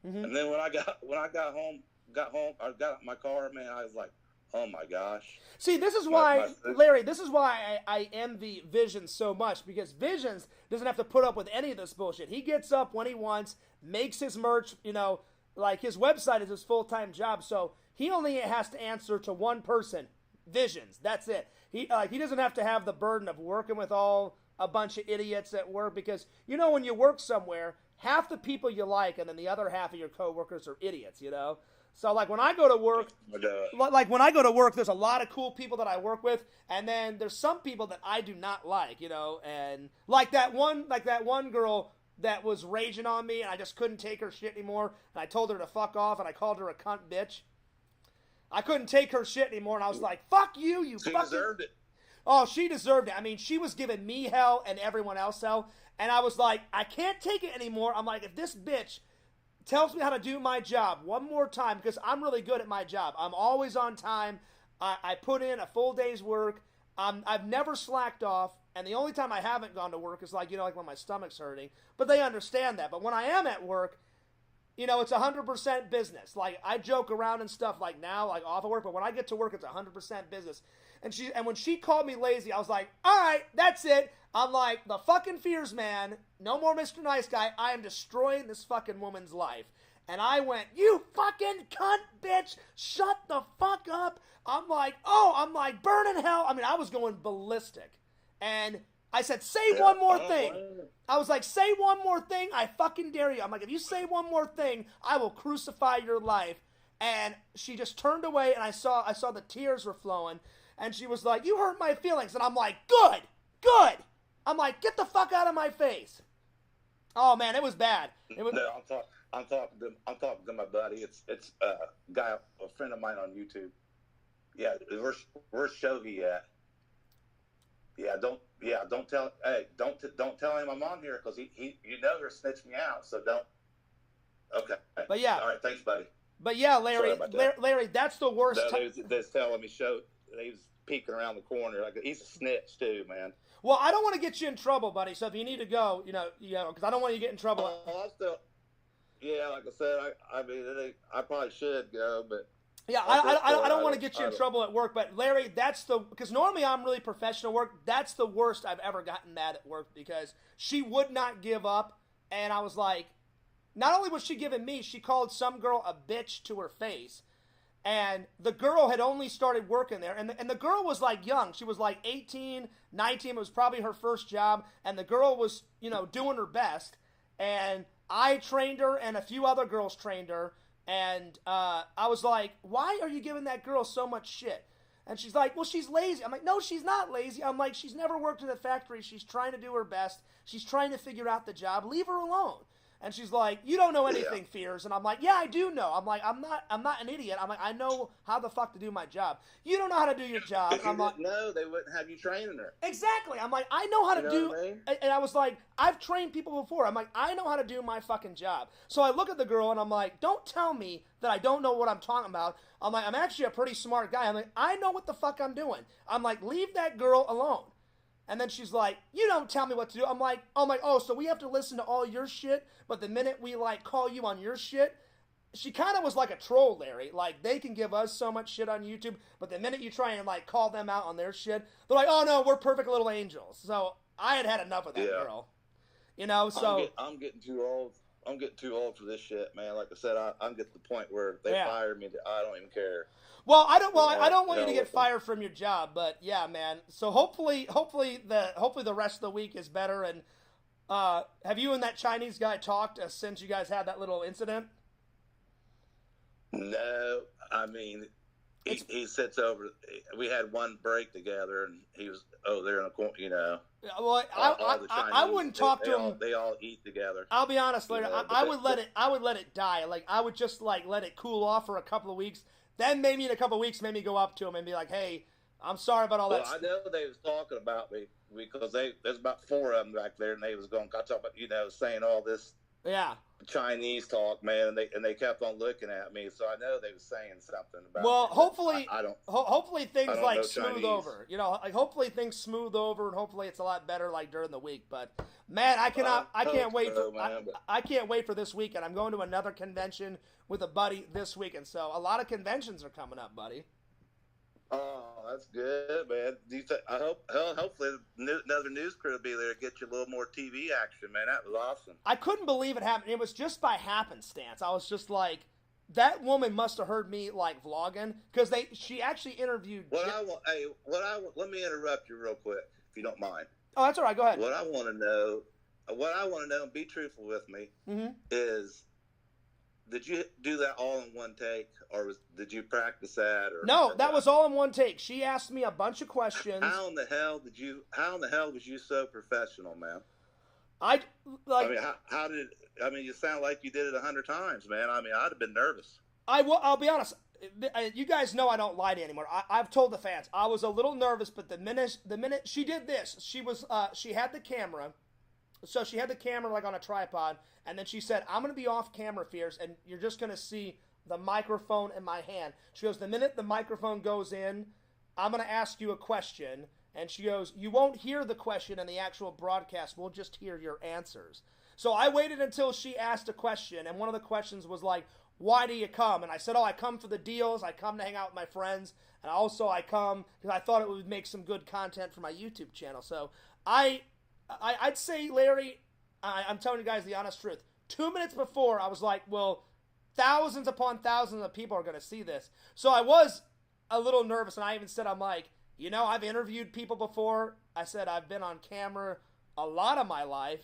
and then when I got home, I got out my car, man, I was like, oh my gosh. See, this is why, Larry, this is why I envy Visions so much, because Visions doesn't have to put up with any of this bullshit. He gets up when he wants, makes his merch, like his website is his full-time job, so he only has to answer to one person, Visions. That's it. He doesn't have to have the burden of working with a bunch of idiots at work, because when you work somewhere, half the people you like, and then the other half of your coworkers are idiots. So like when I go to work, there's a lot of cool people that I work with, and then there's some people that I do not like, and like that one girl that was raging on me, and I just couldn't take her shit anymore, and I told her to fuck off, and I called her a cunt bitch. I couldn't take her shit anymore, and I was like, fuck you, you fucking... She deserved it. Oh, she deserved it. I mean, she was giving me hell and everyone else hell, and I was like, I can't take it anymore. I'm like, if this bitch tells me how to do my job one more time, because I'm really good at my job. I'm always on time. I put in a full day's work. I've never slacked off, and the only time I haven't gone to work is like when my stomach's hurting. But they understand that. But when I am at work, it's 100% business. Like, I joke around and stuff like now, like off of work, but when I get to work, it's 100% business. And when she called me lazy, I was like, all right, that's it. I'm like, the fucking Fears man, no more Mr. Nice Guy. I am destroying this fucking woman's life. And I went, you fucking cunt bitch, shut the fuck up. I'm like, burn in hell. I mean, I was going ballistic. And I said, say one more thing. I was like, say one more thing, I fucking dare you. I'm like, if you say one more thing, I will crucify your life. And she just turned away, and I saw the tears were flowing. And she was like, you hurt my feelings. And I'm like, good. I'm like, get the fuck out of my face. Oh man, it was bad. It was... No, I'm talking to my buddy. It's a guy, a friend of mine on YouTube. Yeah, where's Shogi at? Don't tell him I'm on here, because he he'll snitch me out. So don't. Okay. But yeah. All right, thanks, buddy. But yeah, Larry, that's the worst. They're telling me he was peeking around the corner. Like, he's a snitch too, man. Well, I don't want to get you in trouble, buddy. So if you need to go, because I don't want you to get in trouble. Like I said, I probably should go, but. Yeah, I don't want to get you in trouble at work, but Larry, because normally I'm really professional at work. That's the worst I've ever gotten mad at work, because she would not give up, and I was like, not only was she giving me, she called some girl a bitch to her face. And the girl had only started working there. And the girl was like young. She was like 18, 19. It was probably her first job. And the girl was, doing her best. And I trained her, and a few other girls trained her. And I was like, why are you giving that girl so much shit? And she's like, well, she's lazy. I'm like, no, she's not lazy. I'm like, she's never worked in a factory. She's trying to do her best. She's trying to figure out the job. Leave her alone. And she's like, you don't know anything, Fears. And I'm like, yeah, I do know. I'm like, I'm not an idiot. I'm like, I know how the fuck to do my job. You don't know how to do your job. If you didn't know, they wouldn't have you training her. Exactly. I'm like, I know how to do. What I mean? And I was like, I've trained people before. I'm like, I know how to do my fucking job. So I look at the girl and I'm like, don't tell me that I don't know what I'm talking about. I'm like, I'm actually a pretty smart guy. I'm like, I know what the fuck I'm doing. I'm like, leave that girl alone. And then she's like, you don't tell me what to do. I'm like, oh, so we have to listen to all your shit, but the minute we, like, call you on your shit, she kind of was like a troll, Larry. Like, they can give us so much shit on YouTube, but the minute you try and, like, call them out on their shit, they're like, oh, no, we're perfect little angels. So I had enough of that girl. You know, so... I'm getting too old. I'm getting too old for this shit, man. Like I said, I'm getting to the point where they fire me. I don't even care. Well, I don't want you to get fired from your job, but yeah, man. So hopefully the rest of the week is better. And have you and that Chinese guy talked since you guys had that little incident? No, I mean, he sits over. We had one break together, and he was there in a corner. You know. Well, I wouldn't talk to him. They all eat together. I'll be honest, Larry. I would let it die. Like, I would just like let it cool off for a couple of weeks. Then maybe in a couple of weeks, maybe go up to him and be like, "Hey, I'm sorry about all that." I know they was talking about me because there's about 4 of them back there, and they was going. I talk about saying all this. Yeah. Chinese talk, man, and they kept on looking at me, so I know they was saying something about. Well, me, hopefully, hopefully things like smooth over. You know, like hopefully things smooth over, and hopefully it's a lot better like during the week. But man, I can't wait for this weekend. I'm going to another convention with a buddy this weekend, so a lot of conventions are coming up, buddy. Oh, that's good, man. Hopefully another news crew will be there to get you a little more TV action, man. That was awesome. I couldn't believe it happened. It was just by happenstance. I was just like, that woman must have heard me like vlogging because she actually interviewed. Let me interrupt you real quick, if you don't mind. Oh, that's all right. Go ahead. What I want to know, and be truthful with me, is. Did you do that all in one take, or did you practice that? Or no, that was all in one take. She asked me a bunch of questions. How in the hell was you so professional, man? You sound like you did it 100 times, man. I mean, I'd have been nervous. I'll be honest. You guys know I don't lie to you anymore. I've told the fans I was a little nervous, but the minute she did this, she had the camera. So she had the camera like on a tripod, and then she said, I'm going to be off camera, Fears, and you're just going to see the microphone in my hand. She goes, the minute the microphone goes in, I'm going to ask you a question. And she goes, you won't hear the question in the actual broadcast. We'll just hear your answers. So I waited until she asked a question, and one of the questions was like, why do you come? And I said, I come for the deals. I come to hang out with my friends. And also I come because I thought it would make some good content for my YouTube channel. So I'd say, Larry, I'm telling you guys the honest truth. 2 minutes before, I was like, well, thousands upon thousands of people are going to see this. So I was a little nervous, and I even said, I'm like, I've interviewed people before. I said, I've been on camera a lot of my life,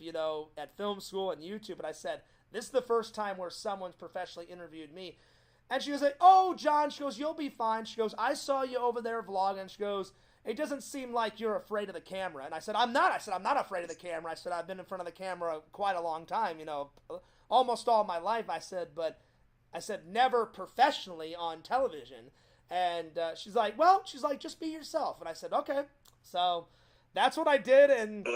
at film school and YouTube. But I said, this is the first time where someone's professionally interviewed me. And she was like, oh, John, she goes, you'll be fine. She goes, I saw you over there vlogging. She goes, it doesn't seem like you're afraid of the camera. And I said, I'm not. I said, I'm not afraid of the camera. I said, I've been in front of the camera quite a long time, almost all my life. I said, never professionally on television. And she's like, just be yourself. And I said, okay. So that's what I did. And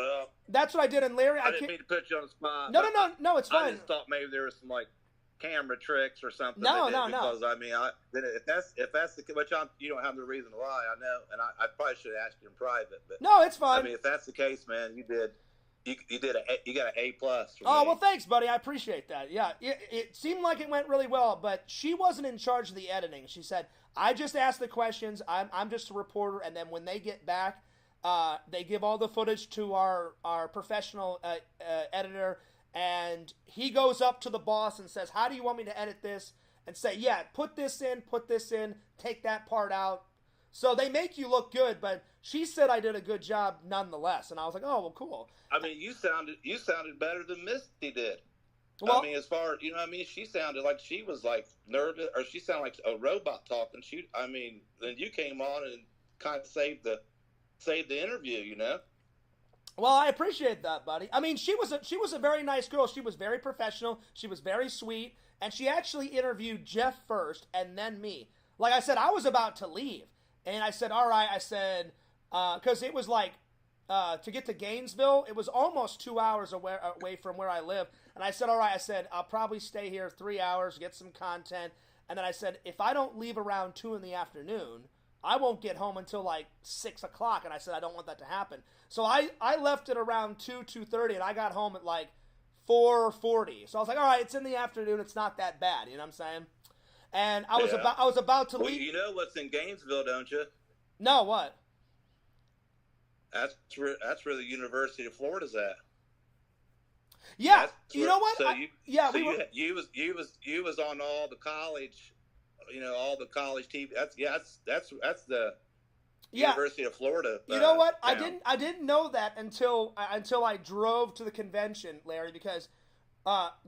that's what I did. And Larry, I didn't mean to put you on the spot. No, it's fine. I just thought maybe there was some camera tricks or something. No. Because I mean, if that's the which you don't have the reason to lie. I know, and I probably should have asked you in private. But no, it's fine. I mean, if that's the case, man, you got an A+. Well, thanks, buddy. I appreciate that. Yeah, it seemed like it went really well, but she wasn't in charge of the editing. She said, I just asked the questions. I'm just a reporter, and then when they get back, they give all the footage to our professional editor. And he goes up to the boss and says, how do you want me to edit this? And say, yeah, put this in, take that part out. So they make you look good, but she said I did a good job nonetheless. And I was like, oh, well, cool. I mean, you sounded better than Misty did. Well, I mean, as far, she sounded like she was like nervous, or she sounded like a robot talking. Then you came on and kind of saved the interview, Well, I appreciate that, buddy. I mean, she was a very nice girl. She was very professional. She was very sweet, and she actually interviewed Jeff first and then me. Like I said, I was about to leave, and I said, "All right," I said, because it was like to get to Gainesville, it was almost 2 hours away from where I live, and I said, "All right," I said, "I'll probably stay here 3 hours, get some content," and then I said, "If I don't leave around 2 in the afternoon, I won't get home until like 6 o'clock," and I said I don't want that to happen. So I left it around 2:30, and I got home at like 4:40. So I was like, all right, it's in the afternoon, it's not that bad, you know what I'm saying? And I was about to leave. Well, you know what's in Gainesville, don't you? No, what? That's where the University of Florida's at. Yeah, you know what? You was on all the college, all the college TV. That's the University of Florida. You know what? Town. I didn't know that until I drove to the convention, Larry, because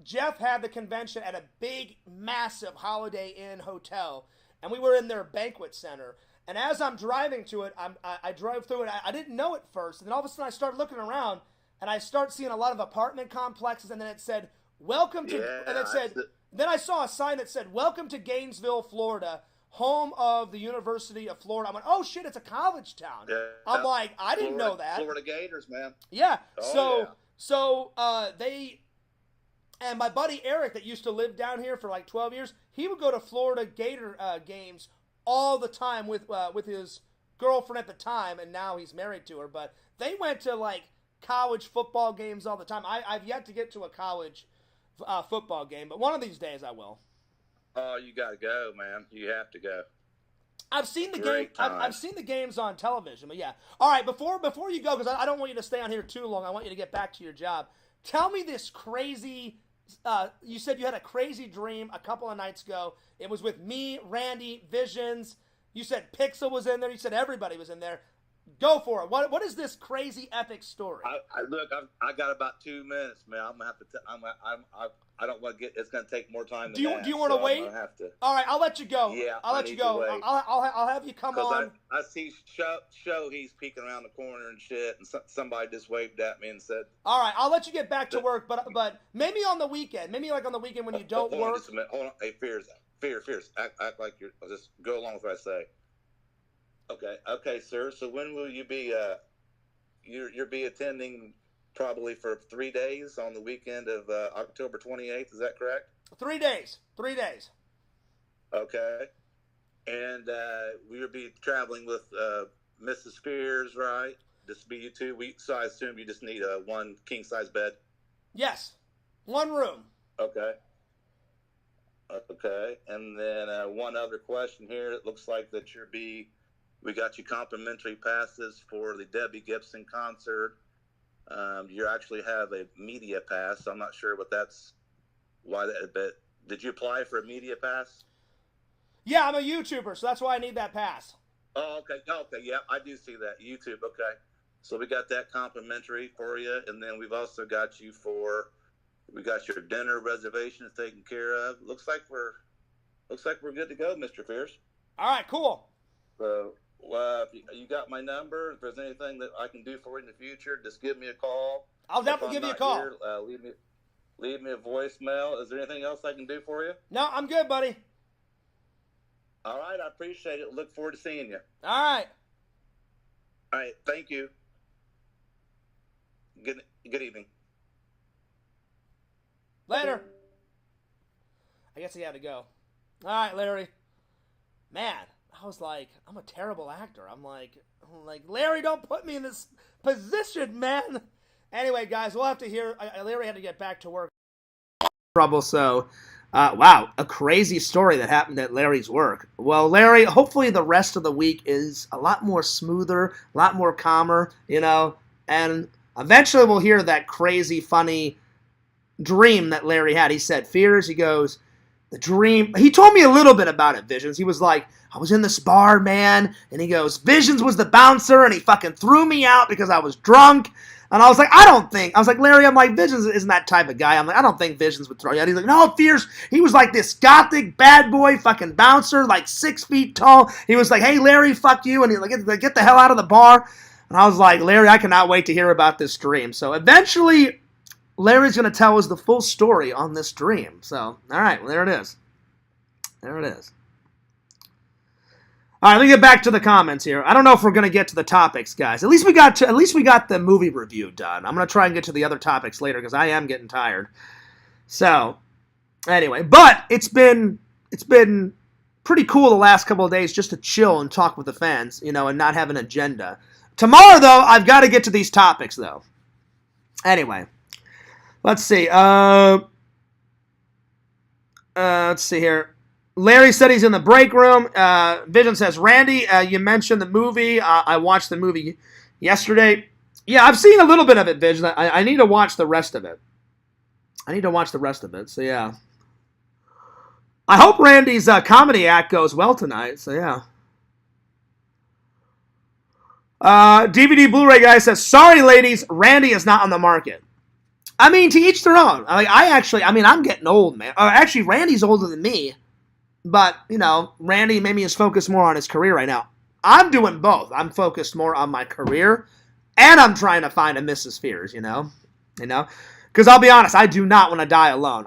Jeff had the convention at a big, massive Holiday Inn hotel, and we were in their banquet center. And as I'm driving to it, I drove through it. I didn't know it first, and then all of a sudden I started looking around, and I start seeing a lot of apartment complexes, and then it said, "Welcome to," and it said, then I saw a sign that said, "Welcome to Gainesville, Florida, home of the University of Florida." I went, "Oh shit, it's a college town." Yeah. I'm like, I didn't know that. Florida Gators, man. Yeah. Oh, So they, and my buddy Eric that used to live down here for like 12 years, he would go to Florida Gator games all the time with his girlfriend at the time, and now he's married to her. But they went to like college football games all the time. I've yet to get to a college football game, but one of these days I will. Oh, you got to go, man. You have to go. I've seen the game. I've seen the games on television, but yeah. All right, before you go, because I don't want you to stay on here too long. I want you to get back to your job. Tell me this crazy. You said you had a crazy dream a couple of nights ago. It was with me, Randy, Visions. You said Pixel was in there. You said everybody was in there. Go for it. What is this crazy epic story? I got about 2 minutes, man. I'm gonna have to. I don't want to get. It's gonna take more time. Do you want to wait? Have to. All right, I'll let you go. Yeah, I'll let you go. I'll have you come on. I see show he's peeking around the corner and shit, and somebody just waved at me and said. All right, I'll let you get back to work, but maybe on the weekend, maybe like on the weekend when you don't work. Just a minute. Hold on. Hey, Fears. Act like you're. Just go along with what I say. Okay, sir. So when will you be? You'll be attending probably for 3 days on the weekend of October 28th. Is that correct? 3 days. 3 days. Okay. And we'll be traveling with Mrs. Spears, right? This will be you two. So I assume you just need one king size bed. Yes, one room. Okay. And then one other question here. It looks like that we got you complimentary passes for the Debbie Gibson concert. You actually have a media pass. I'm not sure but did you apply for a media pass? Yeah, I'm a YouTuber, so that's why I need that pass. Oh, okay. Yeah, I do see that. YouTube, okay. So we got that complimentary for you, and then we've also got you we got your dinner reservations taken care of. Looks like we're good to go, Mr. Fierce. All right, cool. So, you got my number. If there's anything that I can do for you in the future, just give me a call. I'll definitely give you a call. Here, leave me a voicemail. Is there anything else I can do for you? No, I'm good, buddy. All right, I appreciate it. Look forward to seeing you. All right. All right, thank you. Good evening. Later. I guess he had to go. All right, Larry. Man, I was like, I'm a terrible actor. I'm like, Larry, don't put me in this position, man. Anyway, guys, we'll have to hear. Larry had to get back to work. Trouble, so, wow, a crazy story that happened at Larry's work. Well, Larry, hopefully the rest of the week is a lot more smoother, a lot more calmer, and eventually we'll hear that crazy, funny dream that Larry had. He said, Fears, he goes, the dream, he told me a little bit about it, Visions. He was like, I was in this bar, man, and he goes, Visions was the bouncer, and he fucking threw me out because I was drunk. And I was like, Larry, I'm like, Visions isn't that type of guy. I'm like, I don't think Visions would throw you out. He's like, no, Fierce. He was like this gothic bad boy fucking bouncer, like 6 feet tall. He was like, hey, Larry, fuck you. And he's like, get the hell out of the bar. And I was like, Larry, I cannot wait to hear about this dream. So eventually, Larry's going to tell us the full story on this dream. So, all right, well, there it is. There it is. All right, let me get back to the comments here. I don't know if we're going to get to the topics, guys. At least we got the movie review done. I'm going to try and get to the other topics later because I am getting tired. So, anyway, but it's been pretty cool the last couple of days just to chill and talk with the fans, and not have an agenda. Tomorrow, though, I've got to get to these topics, though. Anyway, let's see. Let's see here. Larry said he's in the break room. Vision says, Randy, you mentioned the movie. I watched the movie yesterday. Yeah, I've seen a little bit of it, Vision. I need to watch the rest of it. So, yeah. I hope Randy's comedy act goes well tonight. So, yeah. DVD Blu-ray guy says, sorry, ladies, Randy is not on the market. I mean, to each their own. I'm getting old, man. Actually, Randy's older than me. But, Randy maybe is focused more on his career right now. I'm doing both. I'm focused more on my career, and I'm trying to find a Mrs. Fears, Because I'll be honest, I do not want to die alone.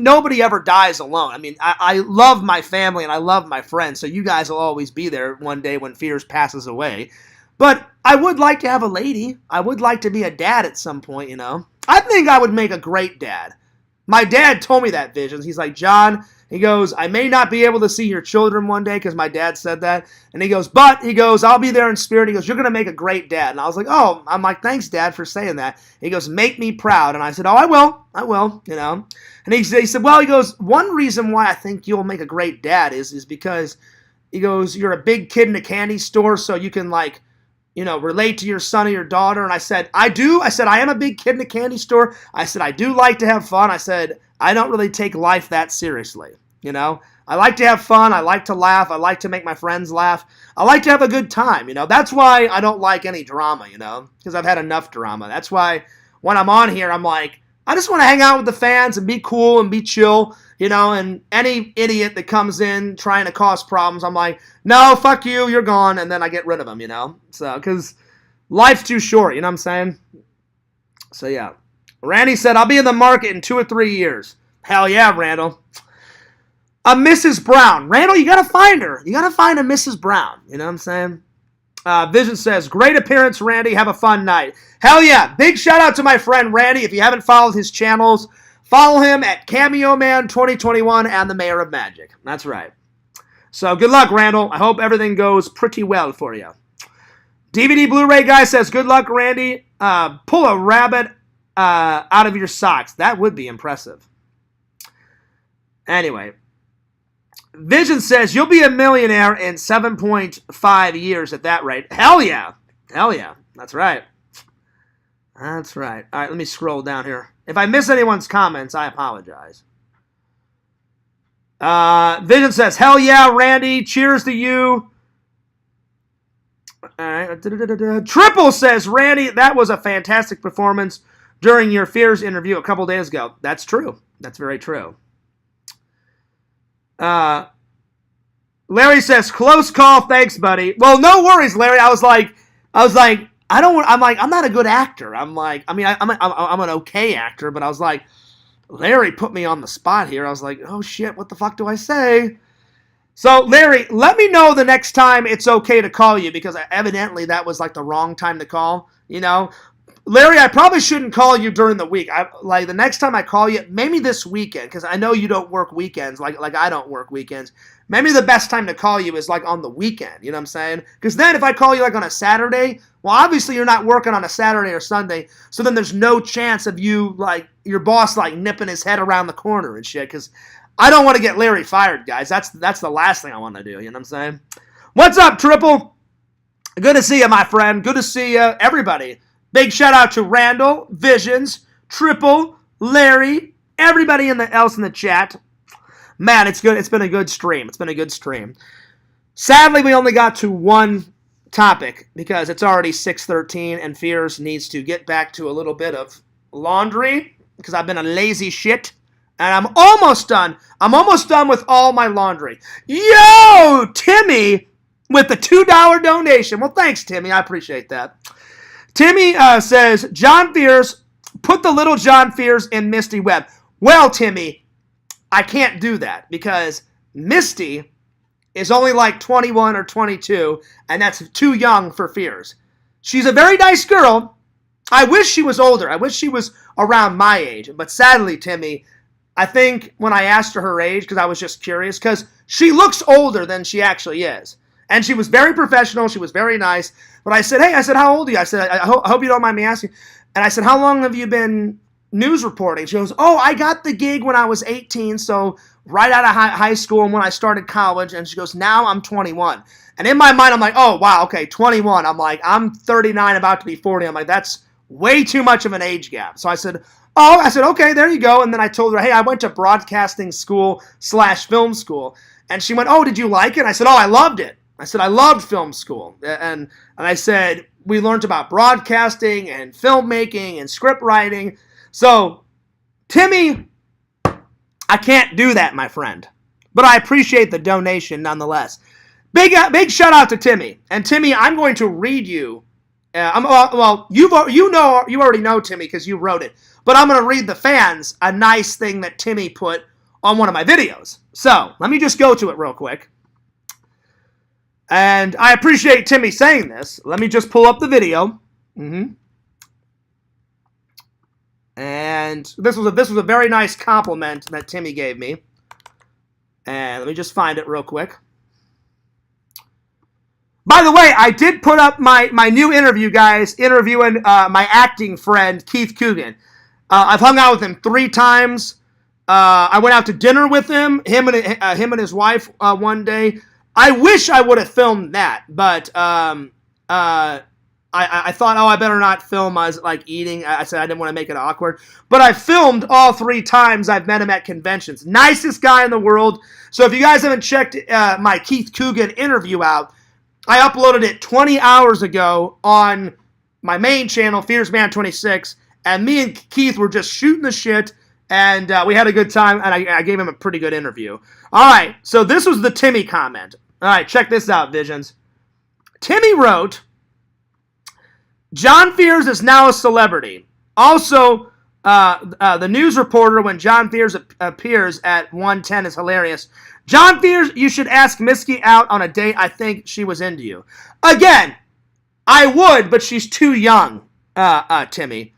Nobody ever dies alone. I love my family and I love my friends, so you guys will always be there one day when Fears passes away. But I would like to have a lady. I would like to be a dad at some point, I think I would make a great dad. My dad told me that, Visions. He's like, John, he goes, I may not be able to see your children one day because my dad said that. And he goes, I'll be there in spirit. He goes, you're going to make a great dad. And I was like, I'm like, thanks, Dad, for saying that. He goes, make me proud. And I said, I will, And he said, well, he goes, one reason why I think you'll make a great dad is because, he goes, you're a big kid in a candy store, so you can, relate to your son or your daughter. And I said, I do. I said, I am a big kid in a candy store. I said, I do like to have fun. I said, I don't really take life that seriously. I like to have fun. I like to laugh. I like to make my friends laugh. I like to have a good time. That's why I don't like any drama, because I've had enough drama. That's why when I'm on here, I'm like, I just want to hang out with the fans and be cool and be chill, and any idiot that comes in trying to cause problems, I'm like, no, fuck you, you're gone, and then I get rid of them, So, because life's too short, you know what I'm saying? So, yeah. Randy said, I'll be in the market in 2 or 3 years. Hell yeah, Randall. A Mrs. Brown. Randall, you got to find her. You got to find a Mrs. Brown. You know what I'm saying? Vision says, great appearance, Randy. Have a fun night. Hell yeah. Big shout out to my friend Randy. If you haven't followed his channels, follow him at Cameo Man 2021 and the Mayor of Magic. That's right. So good luck, Randall. I hope everything goes pretty well for you. DVD Blu-ray guy says, good luck, Randy. Pull a rabbit out of your socks. That would be impressive. Anyway. Vision says, you'll be a millionaire in 7.5 years at that rate. Hell yeah. Hell yeah. That's right. That's right. All right, let me scroll down here. If I miss anyone's comments, I apologize. Vision says, hell yeah, Randy. Cheers to you. All right. Triple says, Randy, that was a fantastic performance during your Fears interview a couple days ago. That's true. That's very true. Larry says, close call, thanks, buddy. Well, no worries, Larry. I was like, I'm not a good actor. I'm an okay actor, but I was like, Larry put me on the spot here. I was like, oh shit, what the fuck do I say? So, Larry, let me know the next time it's okay to call you, because evidently that was like the wrong time to call, Larry, I probably shouldn't call you during the week. The next time I call you, maybe this weekend, because I know you don't work weekends like I don't work weekends. Maybe the best time to call you is like on the weekend, you know what I'm saying? Because then if I call you like on a Saturday, well, obviously you're not working on a Saturday or Sunday, so then there's no chance of you, like, your boss, like, nipping his head around the corner and shit, because I don't want to get Larry fired, guys. That's the last thing I want to do, you know what I'm saying? What's up, Triple? Good to see you, my friend. Good to see you, everybody. Big shout out to Randall, Visions, Triple, Larry, everybody else in the chat. Man, it's good. It's been a good stream. Sadly, we only got to one topic because it's already 6:13 and Fears needs to get back to a little bit of laundry because I've been a lazy shit and I'm almost done. I'm almost done with all my laundry. Yo, Timmy, with the $2 donation. Well, thanks, Timmy. I appreciate that. Timmy says, John Fears, put the little John Fears in Misty Webb. Well, Timmy, I can't do that because Misty is only like 21 or 22, and that's too young for Fears. She's a very nice girl. I wish she was older. I wish she was around my age. But sadly, Timmy, I think when I asked her age, because I was just curious, because she looks older than she actually is. And she was very professional. She was very nice. But I said, hey, how old are you? I said, I hope you don't mind me asking. And I said, how long have you been news reporting? She goes, oh, I got the gig when I was 18, so right out of high school and when I started college. And she goes, now I'm 21. And in my mind, I'm like, oh, wow, okay, 21. I'm like, I'm 39, about to be 40. I'm like, that's way too much of an age gap. So I said, okay, there you go. And then I told her, hey, I went to broadcasting school / film school. And she went, oh, did you like it? I said, oh, I loved it. I said, I loved film school. And I said, we learned about broadcasting and filmmaking and script writing. So, Timmy, I can't do that, my friend. But I appreciate the donation nonetheless. Big shout out to Timmy. And Timmy, I'm going to read you. You already know Timmy because you wrote it. But I'm going to read the fans a nice thing that Timmy put on one of my videos. So, let me just go to it real quick. And I appreciate Timmy saying this. Let me just pull up the video. And this was a very nice compliment that Timmy gave me. And let me just find it real quick. By the way, I did put up my new interview, guys, interviewing my acting friend, Keith Coogan. I've hung out with him 3 times. I went out to dinner with him and his wife one day. I wish I would have filmed that, but I thought, I better not film us like eating. I said I didn't want to make it awkward. But I filmed all 3 times I've met him at conventions. Nicest guy in the world. So if you guys haven't checked my Keith Coogan interview out, I uploaded it 20 hours ago on my main channel, FearsMan26, and me and Keith were just shooting the shit, and we had a good time, and I gave him a pretty good interview. All right, so this was the Timmy comment. All right, check this out, Visions. Timmy wrote, John Fears is now a celebrity. Also, the news reporter when John Fears appears at 110 is hilarious. John Fears, you should ask Misty out on a date. I think she was into you. Again, I would, but she's too young, Timmy.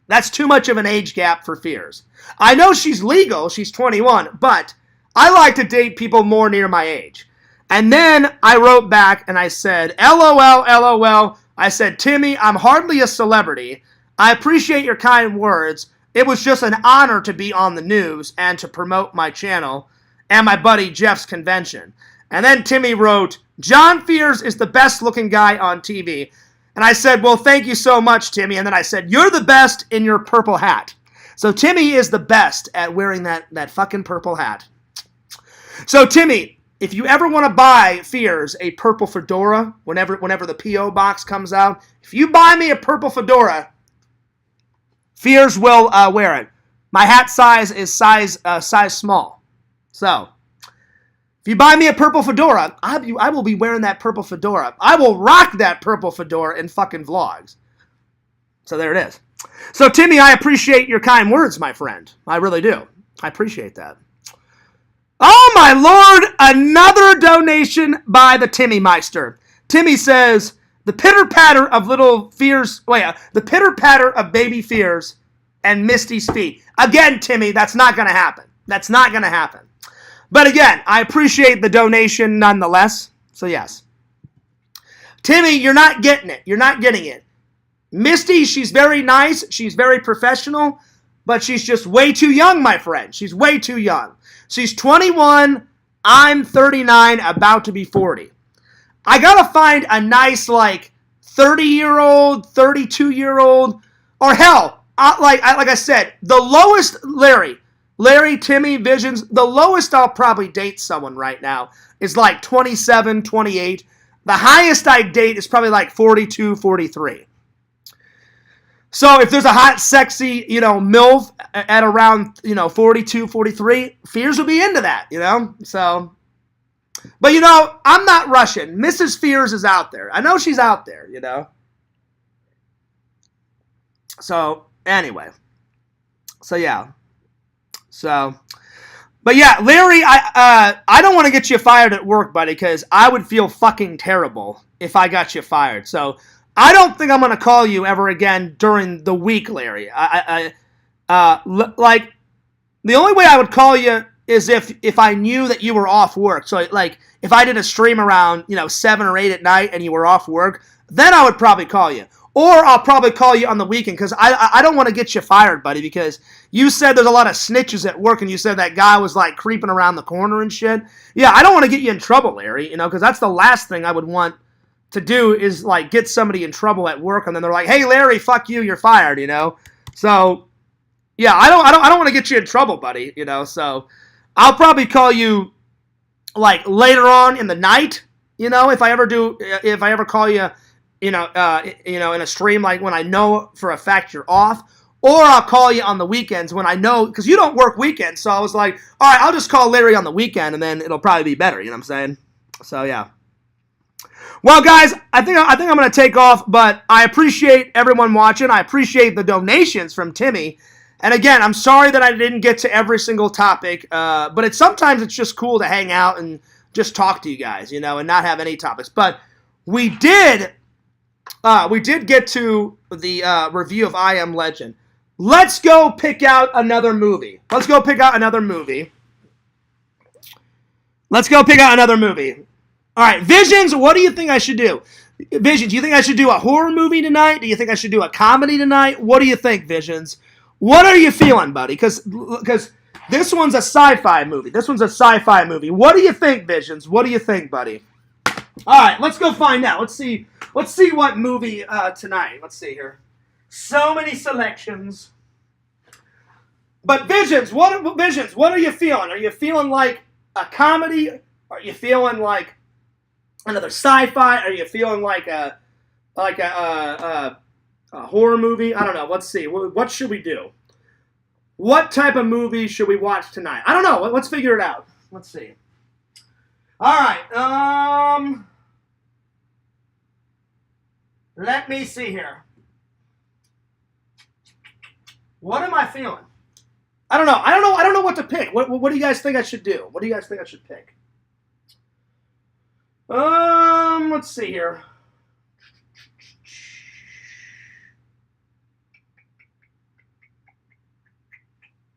That's too much of an age gap for Fears. I know she's legal. She's 21, but I like to date people more near my age. And then I wrote back and I said, LOL, LOL. I said, Timmy, I'm hardly a celebrity. I appreciate your kind words. It was just an honor to be on the news and to promote my channel and my buddy Jeff's convention. And then Timmy wrote, John Fears is the best looking guy on TV. And I said, well, thank you so much, Timmy. And then I said, you're the best in your purple hat. So Timmy is the best at wearing that fucking purple hat. So Timmy, if you ever want to buy Fears a purple fedora, whenever the P.O. box comes out, if you buy me a purple fedora, Fears will wear it. My hat size is size small. So, if you buy me a purple fedora, I will be wearing that purple fedora. I will rock that purple fedora in fucking vlogs. So there it is. So Timmy, I appreciate your kind words, my friend. I really do. I appreciate that. Oh my lord, another donation by the Timmy Meister. Timmy says, the pitter-patter of little Fears, the pitter-patter of baby Fears and Misty's feet. Again, Timmy, that's not going to happen. That's not going to happen. But again, I appreciate the donation nonetheless. So yes. Timmy, you're not getting it. You're not getting it. Misty, she's very nice. She's very professional. But she's just way too young, my friend. She's way too young. She's 21. I'm 39, about to be 40. I gotta find a nice, 30-year-old, 32-year-old, or hell, like I said, the lowest, Larry, Timmy, Visions, the lowest I'll probably date someone right now is 27, 28. The highest I date is probably 42, 43. So if there's a hot, sexy, MILF at around, 42, 43, Fears will be into that, So But, you know, I'm not rushing. Mrs. Fears is out there. I know she's out there, you know. So, anyway. So, yeah. So, but yeah, Larry, I don't want to get you fired at work, buddy, because I would feel fucking terrible if I got you fired. So, I don't think I'm going to call you ever again during the week, Larry. Like, the only way I would call you is if I knew that you were off work. So, like, if I did a stream around, 7 or 8 at night and you were off work, then I would probably call you. Or I'll probably call you on the weekend because I don't want to get you fired, buddy, because you said there's a lot of snitches at work and you said that guy was, like, creeping around the corner and shit. Yeah, I don't want to get you in trouble, Larry, because that's the last thing I would want to do is, like, get somebody in trouble at work and then they're like, hey, Larry, fuck you, you're fired, So, yeah, I don't want to get you in trouble, buddy, so I'll probably call you, like, later on in the night, if I ever call you, in a stream, like when I know for a fact you're off, or I'll call you on the weekends when I know, because you don't work weekends, so I was like, all right, I'll just call Larry on the weekend, and then it'll probably be better, you know what I'm saying? So, yeah. Well, guys, I think I'm going to take off, but I appreciate everyone watching. I appreciate the donations from Timmy. And again, I'm sorry that I didn't get to every single topic, but sometimes it's just cool to hang out and just talk to you guys, and not have any topics. But we did get to the review of I Am Legend. Let's go pick out another movie. Let's go pick out another movie. All right, Visions, what do you think I should do? Visions, do you think I should do a horror movie tonight? Do you think I should do a comedy tonight? What do you think, Visions? What are you feeling, buddy? Because this one's a sci-fi movie. What do you think, Visions? What do you think, buddy? All right, let's go find out. Let's see what movie tonight. Let's see here. So many selections. But Visions, what are you feeling? Are you feeling like a comedy? Are you feeling like another sci-fi? Are you feeling like a horror movie? I don't know. Let's see. What should we do? What type of movie should we watch tonight? I don't know. Let's figure it out. Let's see. All right. Let me see here. What am I feeling? I don't know. I don't know what to pick. What do you guys think I should do? What do you guys think I should pick? Let's see here.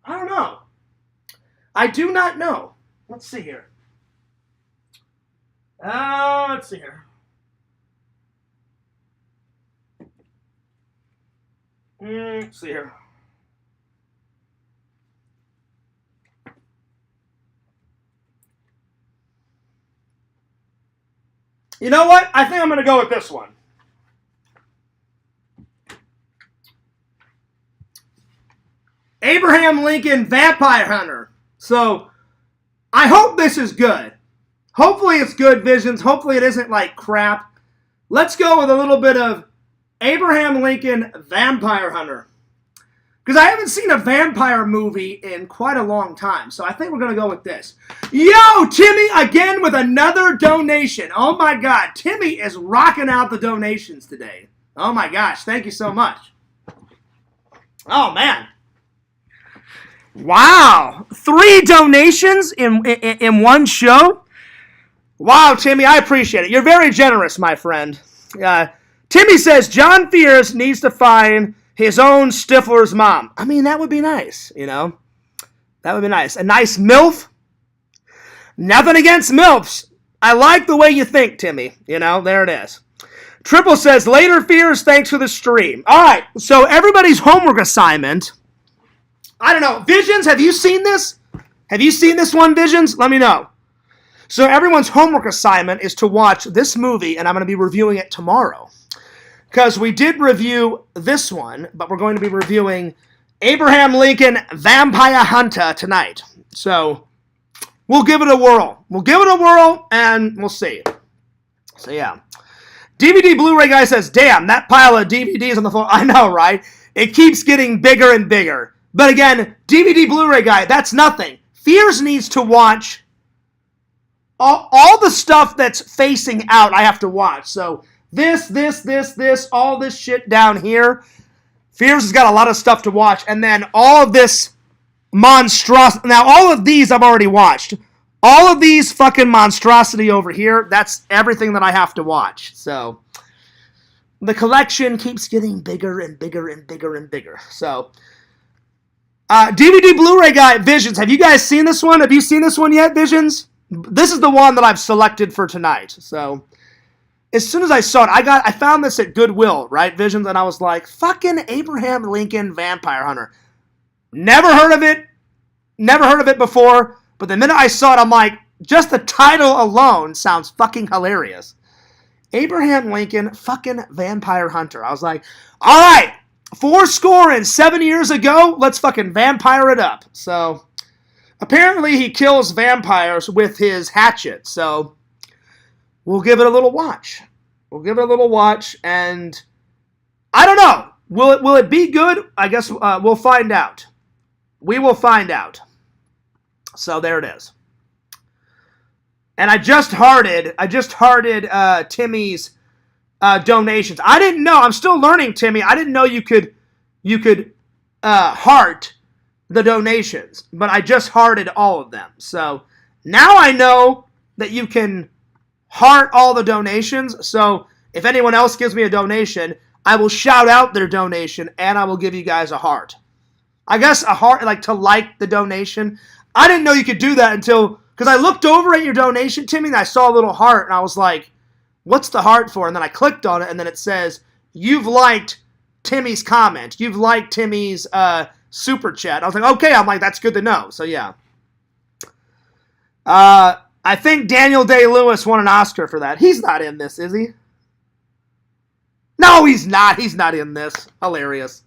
I don't know. I do not know. Let's see here. Let's see here. Let's see here. You know what? I think I'm going to go with this one. Abraham Lincoln Vampire Hunter. So, I hope this is good. Hopefully it's good, Visions. Hopefully it isn't like crap. Let's go with a little bit of Abraham Lincoln Vampire Hunter. Because I haven't seen a vampire movie in quite a long time. So I think we're going to go with this. Yo, Timmy, again with another donation. Oh my God. Timmy is rocking out the donations today. Oh my gosh. Thank you so much. Oh man. Wow. 3 donations in one show? Wow, Timmy, I appreciate it. You're very generous, my friend. Timmy says John Fears needs to find his own Stifler's mom. I mean, that would be nice, That would be nice. A nice MILF. Nothing against MILFs. I like the way you think, Timmy. There it is. Triple says, later Fears, thanks for the stream. All right, so everybody's homework assignment. I don't know. Visions, have you seen this? Have you seen this one, Visions? Let me know. So everyone's homework assignment is to watch this movie, and I'm going to be reviewing it tomorrow. Because we did review this one, but we're going to be reviewing Abraham Lincoln Vampire Hunter tonight. So we'll give it a whirl. And we'll see. So yeah. DVD Blu-ray guy says, damn, that pile of DVDs on the floor. I know, right? It keeps getting bigger and bigger. But again, DVD Blu-ray guy, that's nothing. Fears needs to watch all the stuff that's facing out, I have to watch. So this, all this shit down here. Fears has got a lot of stuff to watch. And then all of this monstrosity. Now, all of these I've already watched. All of these fucking monstrosity over here, that's everything that I have to watch. So the collection keeps getting bigger and bigger and bigger and bigger. So DVD Blu-ray guy, Visions. Have you guys seen this one? Have you seen this one yet, Visions? This is the one that I've selected for tonight. So as soon as I saw it, I found this at Goodwill, right, Visions? And I was like, fucking Abraham Lincoln Vampire Hunter. Never heard of it. Never heard of it before. But the minute I saw it, I'm like, just the title alone sounds fucking hilarious. Abraham Lincoln fucking Vampire Hunter. I was like, all right, 7 years ago, let's fucking vampire it up. So apparently he kills vampires with his hatchet. So we'll give it a little watch. And I don't know. Will it be good? I guess we'll find out. We will find out. So there it is. And I just hearted Timmy's donations. I didn't know. I'm still learning, Timmy. I didn't know you could heart the donations, but I just hearted all of them. So now I know that you can heart all the donations. So if anyone else gives me a donation, I will shout out their donation and I will give you guys a heart. I guess a heart, like to like the donation. I didn't know you could do that until, because I looked over at your donation, Timmy, and I saw a little heart, and I was like, what's the heart for? And then I clicked on it, and then it says, you've liked Timmy's comment. You've liked Timmy's super chat. I was like, okay. I'm like, that's good to know. So, yeah. I think Daniel Day-Lewis won an Oscar for that. He's not in this, is he? No, he's not. He's not in this. Hilarious.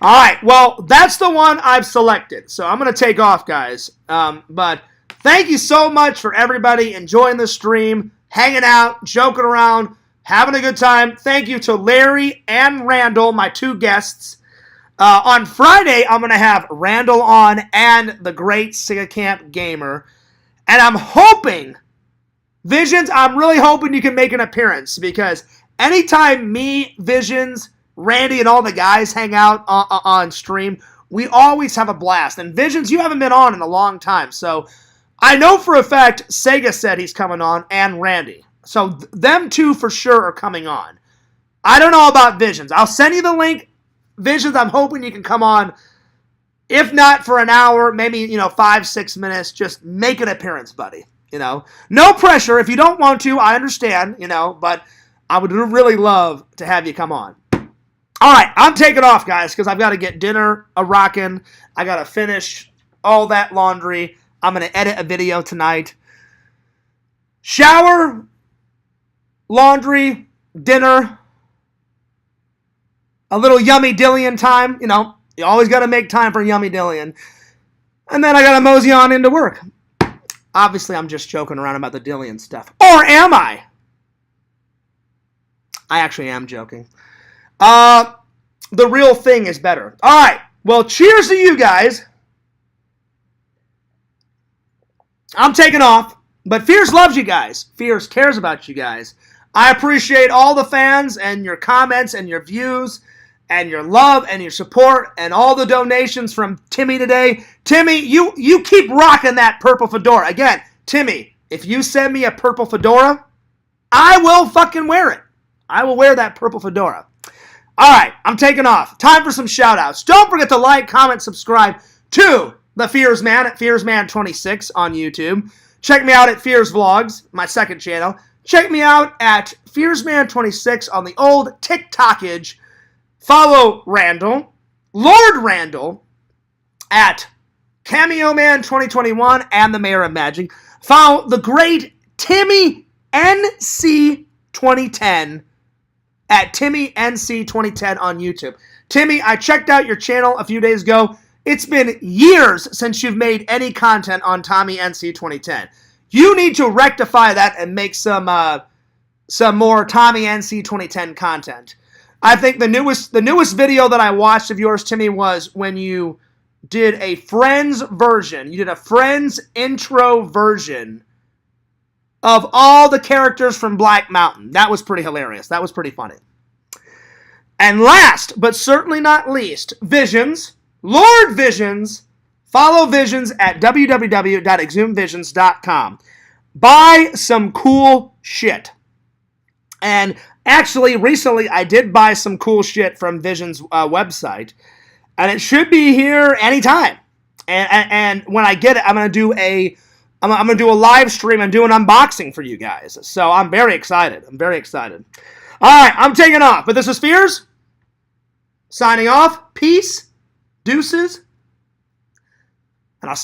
All right, well, that's the one I've selected. So I'm going to take off, guys. But thank you so much for everybody enjoying the stream, hanging out, joking around, having a good time. Thank you to Larry and Randall, my two guests. On Friday, I'm going to have Randall on and the great Sega Camp Gamer. And I'm hoping, Visions, I'm really hoping you can make an appearance because anytime me, Visions, Randy and all the guys hang out on stream, we always have a blast. And Visions, you haven't been on in a long time. So I know for a fact Sega said he's coming on and Randy. So them two for sure are coming on. I don't know about Visions. I'll send you the link. Visions, I'm hoping you can come on. If not for an hour, maybe, 5-6 minutes, just make an appearance, buddy. No pressure. If you don't want to, I understand, but I would really love to have you come on. All right, I'm taking off, guys, because I've got to get dinner a-rockin'. I got to finish all that laundry. I'm going to edit a video tonight. Shower, laundry, dinner, a little yummy dillion time. You always got to make time for yummy dillion. And then I got to mosey on into work. Obviously, I'm just joking around about the dillion stuff. Or am I? I actually am joking. The real thing is better. All right. Well, cheers to you guys. I'm taking off. But Fierce loves you guys. Fierce cares about you guys. I appreciate all the fans and your comments and your views and your love and your support and all the donations from Timmy today. Timmy, you keep rocking that purple fedora. Again, Timmy, if you send me a purple fedora, I will fucking wear it. I will wear that purple fedora. All right, I'm taking off. Time for some shout-outs. Don't forget to like, comment, subscribe to The Fears Man at FearsMan26 on YouTube. Check me out at Fears Vlogs, my second channel. Check me out at FearsMan26 on the old TikTokage. Follow Randall, Lord Randall, at Cameo Man 2021 and the Mayor of Magic. Follow the great Timmy NC 2010 at Timmy NC 2010 on YouTube. Timmy, I checked out your channel a few days ago. It's been years since you've made any content on Tommy NC 2010. You need to rectify that and make some more Tommy NC 2010 content. I think the newest video that I watched of yours, Timmy, was when you did a Friends version. You did a Friends intro version of all the characters from Black Mountain. That was pretty hilarious. That was pretty funny. And last, but certainly not least, Visions. Lord Visions. Follow Visions at www.exhumvisions.com. Buy some cool shit. And actually, recently, I did buy some cool shit from Visions' website. And it should be here anytime. And when I get it, I'm gonna do a live stream and do an unboxing for you guys. So I'm very excited. All right, I'm taking off. But this is Fears. Signing off. Peace. Deuces. And I'll see